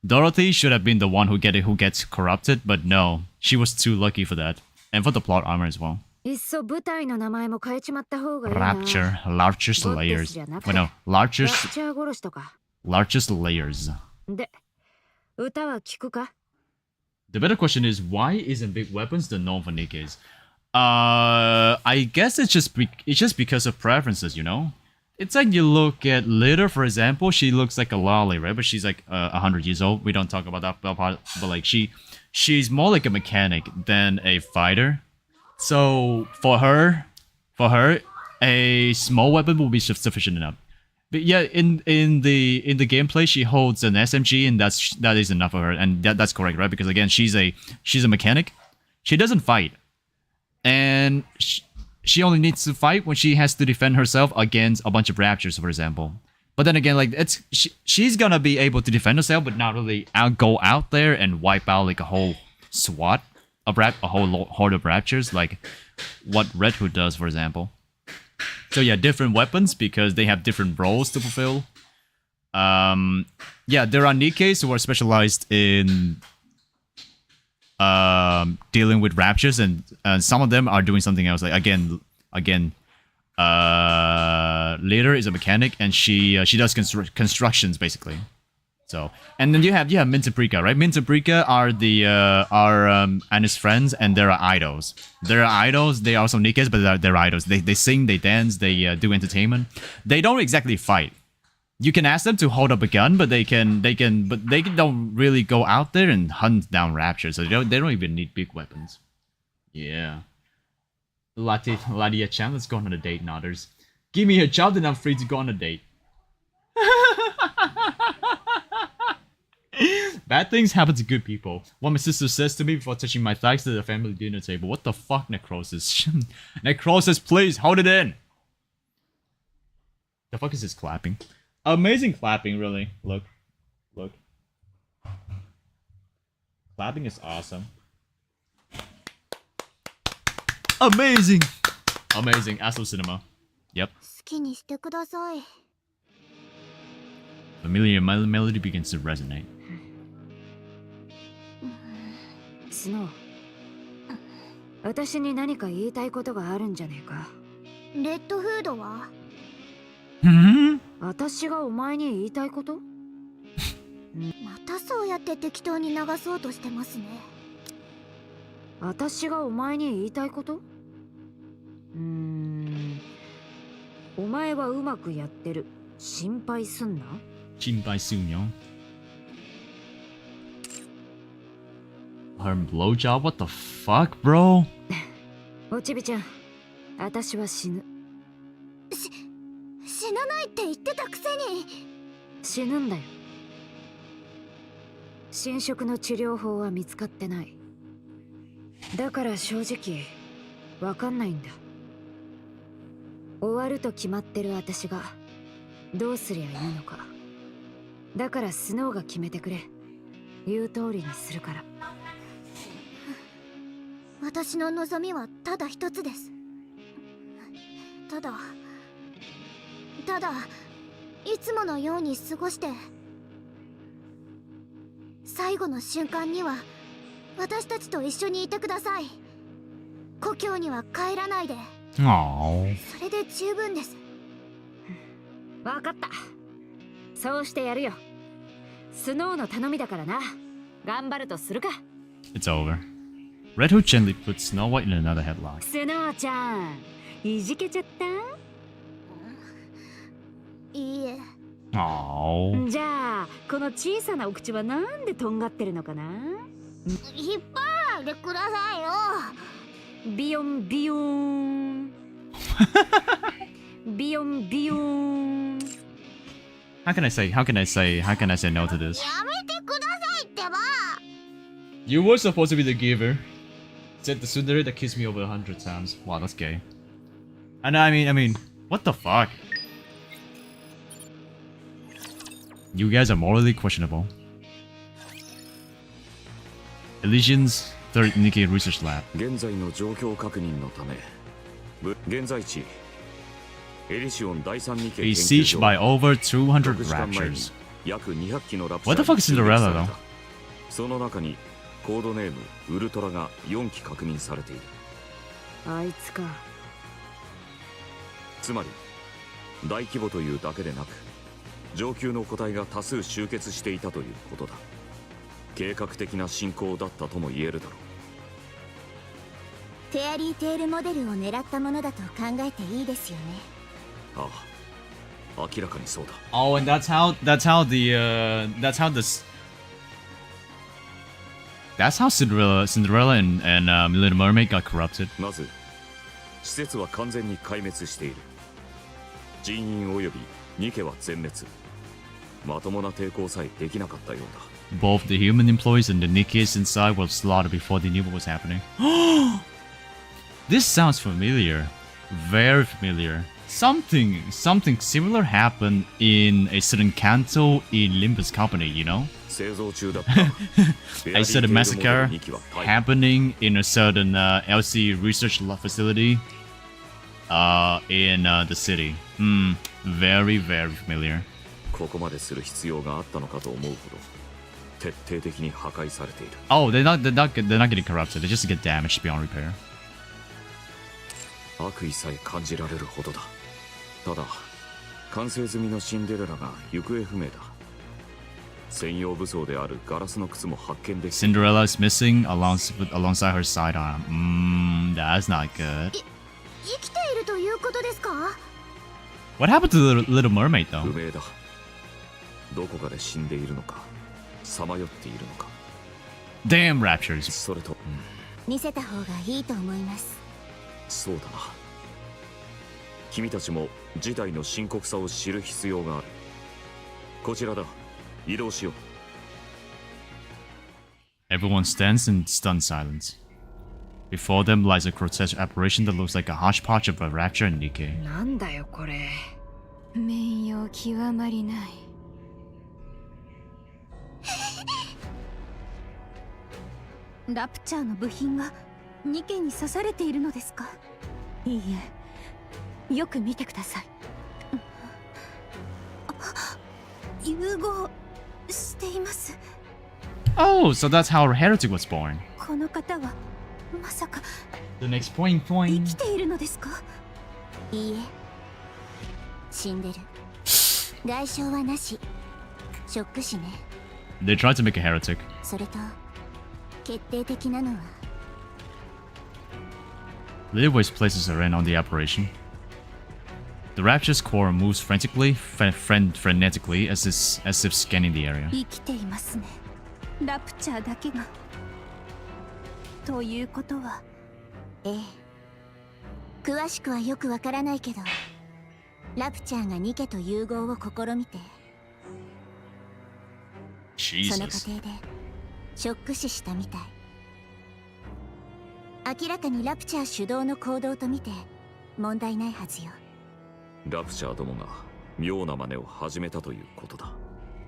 Dorothy should have been the one who gets corrupted, but no, she was too lucky for that. And for the plot armor as well. いっそ舞台の名前も変えちまった方がいいな。Largest layers. Wait, no, largest layers. で、歌は聞くか？ The better question is, why isn't big weapons the norm for Nikke's? I guess it's just because of preferences, you know? It's like you look at Litter, for example, she looks like a lolly, right? But she's like 100 years old. We don't talk about that part, but like she's more like a mechanic than a fighter. So for her, a small weapon will be sufficient enough. But yeah, in the gameplay, she holds an SMG, and that is enough for her, and that's correct, right? Because again, she's a mechanic. She doesn't fight, and she only needs to fight when she has to defend herself against a bunch of raptors, for example. But then again, like she's gonna be able to defend herself, but not really go out there and wipe out like a whole SWAT of a whole horde of raptors, like what Red Hood does, for example. So yeah, different weapons because they have different roles to fulfill. Yeah, there are Nikkes who are specialized in dealing with raptures, and some of them are doing something else. Like again, Leader is a mechanic, and she does constructions basically. So, and then you have Mint and Prika, right? Mint and Prika are Anna's friends, and there are idols. There are idols. They are also Nikkes, but they're idols. They sing, they dance, they do entertainment. They don't exactly fight. You can ask them to hold up a gun, but they don't really go out there and hunt down raptors. So they don't even need big weapons. Yeah. Ladia-chan, let's go on a date, Nodders. Give me a job, then I'm free to go on a date. Bad things happen to good people. What my sister says to me before touching my thighs to the family dinner table. What the fuck, Necrosis? Necrosis, please, hold it in! The fuck is this clapping? Amazing clapping, really. Look. Clapping is awesome. Amazing! Amazing, Astro Cinema. Yep. 好きにしてください。 Familiar melody begins to resonate. スノー、私に何か言いたいことがあるんじゃねえか。レッドフードは？私がお前に言いたいこと？またそうやって適当に流そうとしてますね。私がお前に言いたいこと？お前はうまくやってる。心配すんな。心配すんよ。Her blowjob? What the fuck, bro? おちびちゃん、私は死ぬ。死なないって言ってたくせに。死ぬんだよ。侵食の治療法は見つかってない。だから正直わかんないんだ。終わると決まってる私がどうすりゃいいのか。だからスノーが決めてくれ。言う通りにするから。私の望みはただ一つです。ただいつものように過ごして、最後の瞬間には私たちと一緒にいてください。故郷には帰らないで。Aww. それで十分です。わかった。そうしてやるよ。スノーの頼みだからな。頑張るとするか。 It's over. Red Hood gently puts Snow White in another headlock. スノーちゃん、いじけちゃった？いいえ。Aww. じゃあこの小さなお口はなんでとんがってるのかな。引っ張らないでくださいよ。ビヨンビヨンビヨンビヨン。 How can I say no to this? やめてくださいってば。 You were supposed to be the giver. Said the tsundere that kissed me over 100 times. Wow, that's gay. And I mean, what the fuck? You guys are morally questionable. Elysian's third Nikke research lab. 現在の状況確認のため、現在地エリシオン第三ニケ A 研究 siege 所 by over 200 6時間前に raptures. 約200機のラプチャ What the fuck is Cinderella が though? その中にコードネームウルトラが4機確認されている。あいつか。つまり大規模というだけでなく上級の個体が多数集結していたということだ。計画的な進行だったとも言えるだろう。フェアリーテールモデルを狙ったものだと考えていいですよね。ああ、明らかにそうだ。 Oh, and that's how Cinderella and Little Mermaid got corrupted. まず施設は完全に壊滅している。人員及びニケは全滅。まともな抵抗さえできなかったようだ。 Both the human employees and the Nikke's inside were slaughtered before they knew what was happening. This sounds familiar. Very familiar. Something similar happened in a certain canto in Limbus Company, you know? 製造中だった。 A certain massacre happening in a certain LC research facility in the city. Very, very familiar. ここまでする必要があったのかと思うほど徹底的に破壊されている。 Oh, they're not getting corrupted. They just get damaged beyond repair. 悪意さえ感じられるほどだ。ただ完成済みのシンデレラが行方不明だ。専用武装であるガラスの靴も発見できた。 Cinderella is missing alongside her sidearm. That's not good. 生きているということですか？ What happened to the Little Mermaid 不 though? 明だ。どこかで死んでいるのかさまよっているのか。 Damn raptures. それと、見せた方がいいと思います。そうだな。君たちも事態の深刻さを知る必要がある。こちらだ。移動しよう。 Everyone stands in stunned silence. Before them lies a grotesque apparition that looks like a hodgepodge of a rapture and Nikke. なんだよこれ。名誉極まりない。ラプチャーの部品がニケに刺されているのですか？いいえ、よく見てください。融合しています。 Oh, so that's how Heretic was born. この方はまさか The next point 生 point. きているのですか？いいえ、死んでる。外傷はなし。ショック死ね。 They tried to make a heretic. それと決定的なのは Lilyways places her in on the apparition. The rapture's core moves frenetically as if scanning the area. 生きていますね。ラプチャーだけが。ということは、ええ。詳しくはよくわからないけど、ラプチャーがニケと融合を試みて、その過 Jesus. 程でショック死したみたい。明らかにラプチャー主導の行動と見て問題ないはずよ。ラプチャーどもが妙な真似を始めたということだ。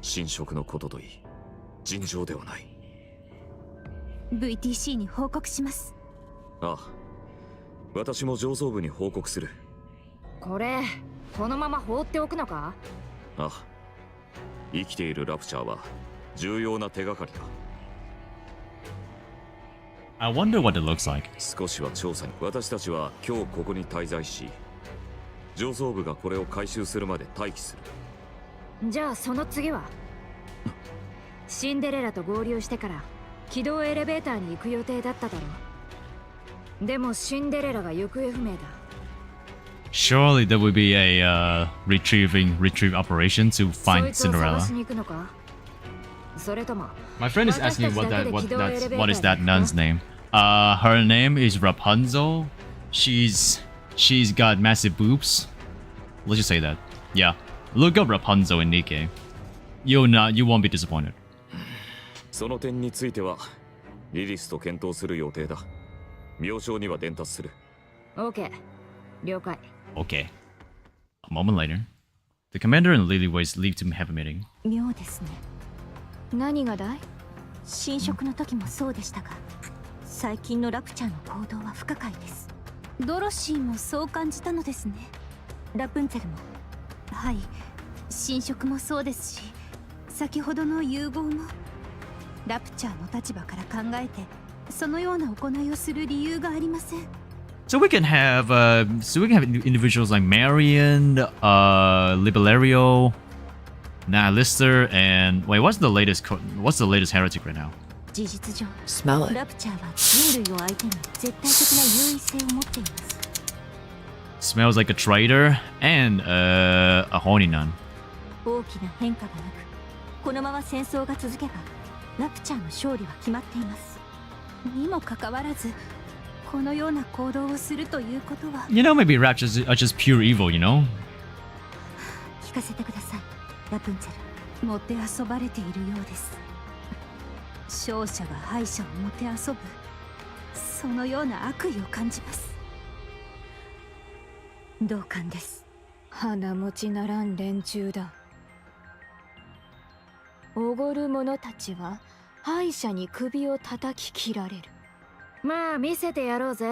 侵食のことといい、尋常ではない。 VTC に報告します。ああ、私も上層部に報告する。これこのまま放っておくのか？ああ、生きているラプチャーは重要な手がかりだ。 I wonder what it looks like. 少しは調査に。私たちは今日ここに滞在し、上層部がこれを回収するまで待機する。じゃあその次はシンデレラと合流してから軌道エレベーターに行く予定だっただろう。でもシンデレラが行方不明だ。 Surely there will be a retrieve operation to そ find いつを探 Cinderella. しに行くのか？それとも My friend is asking what is that nun's name? Her name is Rapunzel. She's got massive boobs. Let's just say that. Yeah. Look up Rapunzel in Nikke. You won't be disappointed. その点についてはリリスと検討する予定だ。明朝には伝達する。 OK 了解。 Okay. A moment later, the commander and Lilyways leave to have a meeting. 妙ですね。何がだい？侵食の時もそうでしたが、最近のラプチャーの行動は不可解です。ドロシーもそう感じたのですね。ラプンツェルも。はい、侵食もそうですし、先ほどの融合も。ラプチャーの立場から考えて、そのような行いをする理由がありません。So we can have individuals like Marion, Liberario, Lister, and wait, what's the latest heretic right now? 事実上、 Smell it. ラプチャーは人類を相手に絶対的な優位性を持っています。 Smells like a traitor and a horny nun. 大きな変化がなく、このまま戦争が続けば、ラプチャーの勝利は決まっています。にもかかわらず、このような行動をするということは。You know, maybe raptures are just pure evil, you know? 聞かせてください、ラプンツェル。もてあそばれているようです。勝者が敗者をもてあそぶ、そのような悪意を感じます。同感です。鼻持ちならん連中だ。おごる者たちは敗者に首を叩き切られる。まあ見せてやろうぜ、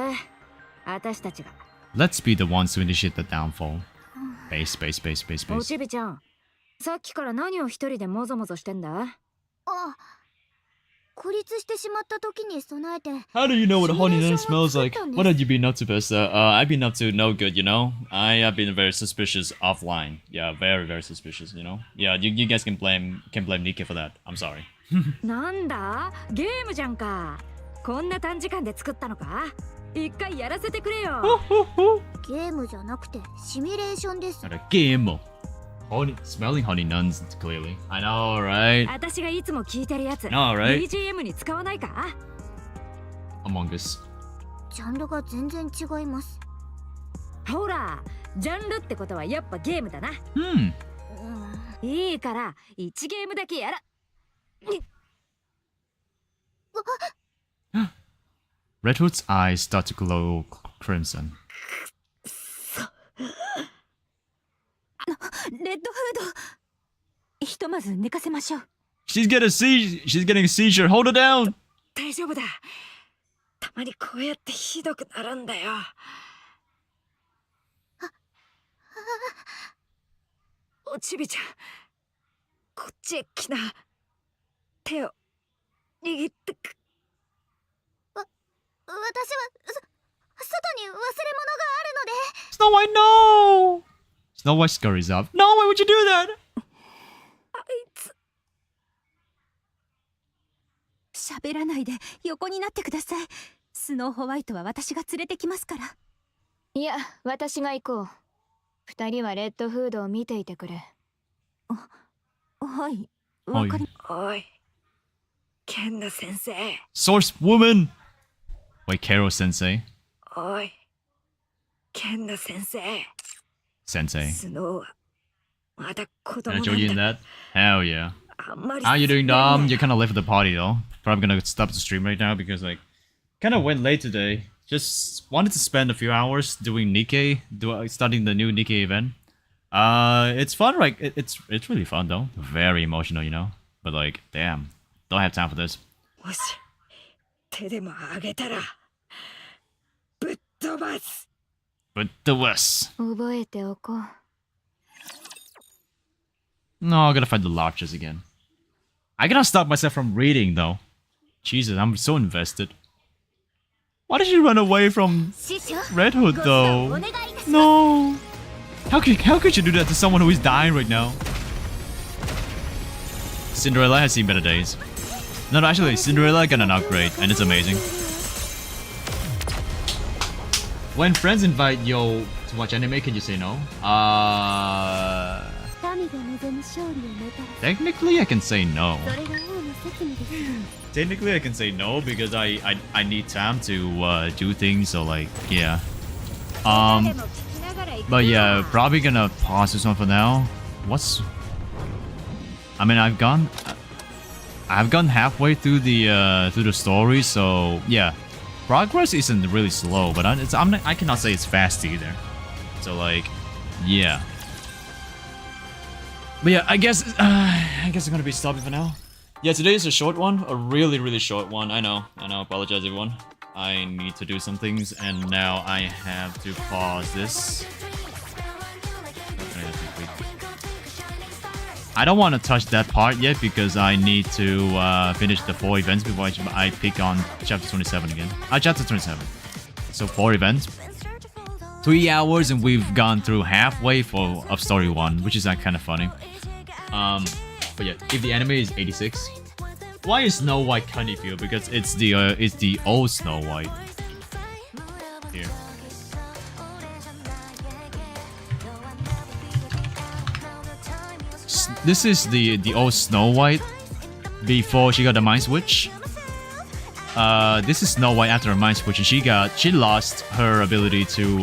私たちが。 Let's be the ones to initiate the downfall. Base. おちびちゃん、さっきから何を一人でもぞもぞしてんだ？あ、孤立してしまった時に備えて。 How do you know what a honey nun smells like? What have you been up to, Pesta? I've been up to no good, you know? I have been very suspicious offline. Yeah, very suspicious, you know? Yeah, you guys can blame Nikke for that. I'm sorry. なんだ？ゲームじゃんか。こんな短時間で作ったのか？一回やらせてくれよ。ゲームじゃなくてシミュレーションです。 Not a game. Honey, smelling honey nuns, clearly. I know, right? 私がいつも聞いてるやつ。 No, right? BGM に使わないか？ Among Us. ジャンルが全然違います。ほら、ジャンルってことはやっぱゲームだな。いいから1ゲームだけやら。Redwood's eyes start to glow crimson. レッドフード、ひとまず寝かせましょう。 She's getting a seizure. Hold her down. 大丈夫だ。たまにこうやってひどくなるんだよ。おちびちゃん、こっちへ来な。手を握ってく。私は外に忘れ物があるので。 Snow White, no! Snow White scurries up. No, why would you do that? あいつ。喋らないで横になってください。スノーホワイトは私が連れてきますから。いや、私が行こう。二人はレッドフードを見ていてくれ。はい、わかり。おい、ケンナ先生。 Source woman! Wait, Carol Sensei? おい、ケンナ先生。 Sensei. スノーはまだ子供 Can I なん join you in だ。 that? Hell yeah. あんまり How you doing, Dom? You're kind of late for the party, though. probably gonna stop the stream right now because like kind of went late today. Just wanted to spend a few hours doing Nikke, studying the new Nikke event. It's fun, like it's really fun though. Very emotional, you know. But like, damn, don't have time for this. もし手でもあげたらぶっ飛ばす。 But the worst. 覚えておこう。 No, I gotta find the lotchas again. I gotta stop myself from reading though. Jesus, I'm so invested. Why did she run away from Red Hood though? No. How could you do that to someone who is dying right now? Cinderella has seen better days. No, actually, Cinderella got an upgrade, and it's amazing. When friends invite you to watch anime, can you say no? Technically, I can say no. Technically, I can say no because I need time to do things. So like, yeah. But yeah, probably gonna pause this one for now. I mean, I've gone halfway through the story, so yeah, progress isn't really slow, but I cannot say it's fast either. So like, yeah. But yeah, I guess I'm gonna be stopping for now. Yeah, today is a short one, a really short one. I know. Apologize, everyone. I need to do some things, and now I have to pause this. I don't want to touch that part yet because I need to finish the 4 events before I pick on chapter 27 again. Chapter 27. So 4 events. 3 hours and we've gone through halfway of story 1, which is kind of funny. But yeah, if the anime is 86, why is Snow White candy feel? Because it's the old Snow White. Here. This is the old Snow White before she got the mind switch. This is Snow White after her mind switch, and she lost her ability to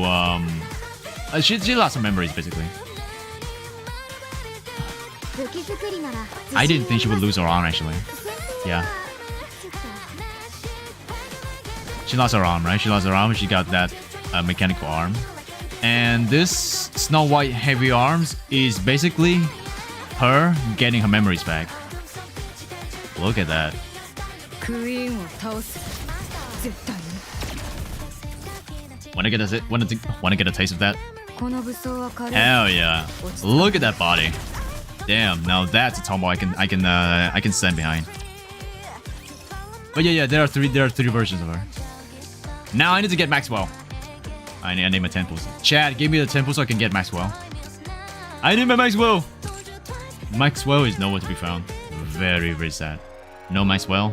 she lost her memories basically. I didn't think she would lose her arm actually. Yeah. She lost her arm, right? She lost her arm. She got that mechanical arm, and this Snow White heavy arms is basically her getting her memories back. Look at that. Wanna get a taste of that? Hell yeah! Look at that body. Damn, now that's a tomboy I can stand behind. But yeah, there are three versions of her. Now I need to get Maxwell. I need my temples. Chad, give me the temple so I can get Maxwell. I need my Maxwell. Maxwell is nowhere to be found. Very sad. No Maxwell,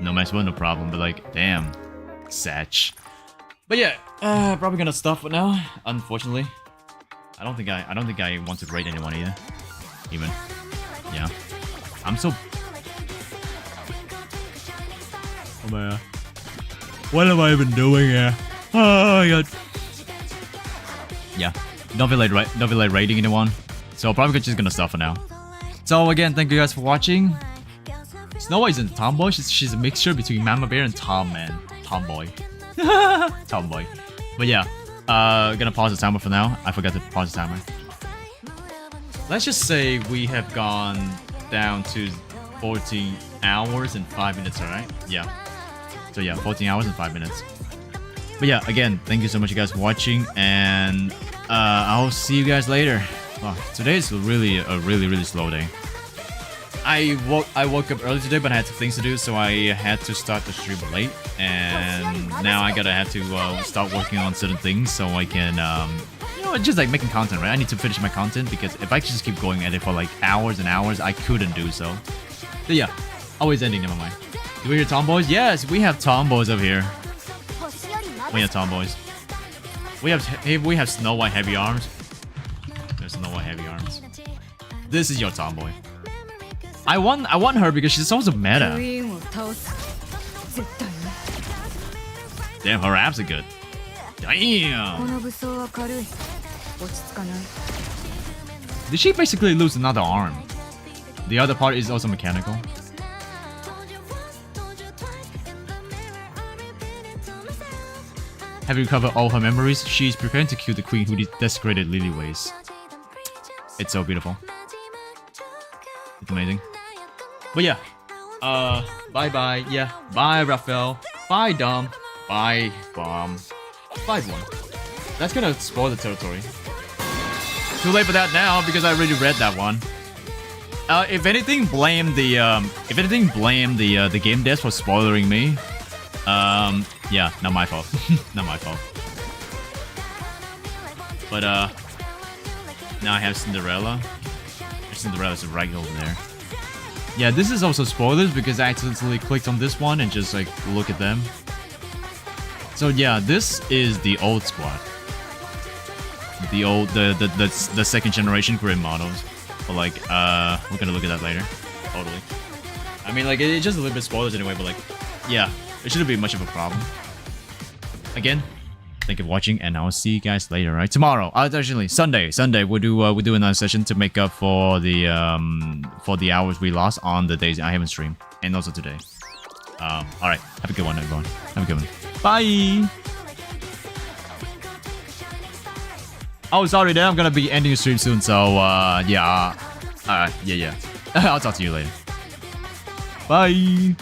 no problem. But like, damn, Satch. But yeah, probably gonna stop for now. Unfortunately, I don't think I want to rate anyone either. Even, yeah, I'm so. Oh my god, what have I been doing here? Oh my god. Yeah, don't feel like rating anyone. So probably just gonna stop for now. So again, thank you guys for watching. Snow White isn't a tomboy. She's a mixture between Mama Bear and Tomboy. Tomboy. But yeah, gonna pause the timer for now. I forgot to pause the timer. Let's just say we have gone down to 14 hours and 5 minutes, alright? Yeah. So yeah, 14 hours and 5 minutes. But yeah, again, thank you so much you guys for watching, and I'll see you guys later. Wow, today is really a really slow day. I woke up early today, but I had some things to do, so I had to start the stream late, and now I have to start working on certain things so I can just like making content, right? I need to finish my content because if I just keep going at it for like hours and hours, I couldn't do so. But yeah, always ending, never mind. Do we hear tomboys? Yes, we have tomboys up here. We have tomboys. We have Snow White heavy arms. There's Snow White heavy arms. This is your tomboy. I want her because she's also meta. Damn, her abs are good. Damn. Did she basically lose another arm? The other part is also mechanical. Having recovered all her memories, she is preparing to kill the queen who desecrated Lily Ways. It's so beautiful. It's amazing. But yeah. Bye bye. Yeah. Bye Raphael. Bye Dom. Bye Bomb. Bye One. That's gonna spoil the territory. Too late for that now because I already read that one. If anything, blame the the game devs for spoiling me. Yeah, not my fault. Not my fault. But now I have Cinderella. Cinderella's right over there. Yeah, this is also spoilers because I accidentally clicked on this one and just like look at them. So yeah, this is the old squad. The second generation grid models. But like we're gonna look at that later. Totally. I mean like it's just a little bit spoilers anyway, but like yeah, it shouldn't be much of a problem. Again, thank you for watching, and I'll see you guys later. Right, tomorrow. Actually, Sunday. We'll do another session to make up for the hours we lost on the days I haven't streamed, and also today. All right. Have a good one, everyone. Have a good one. Bye. Oh, sorry. Then I'm gonna be ending the stream soon. So yeah. Yeah. I'll talk to you later. Bye.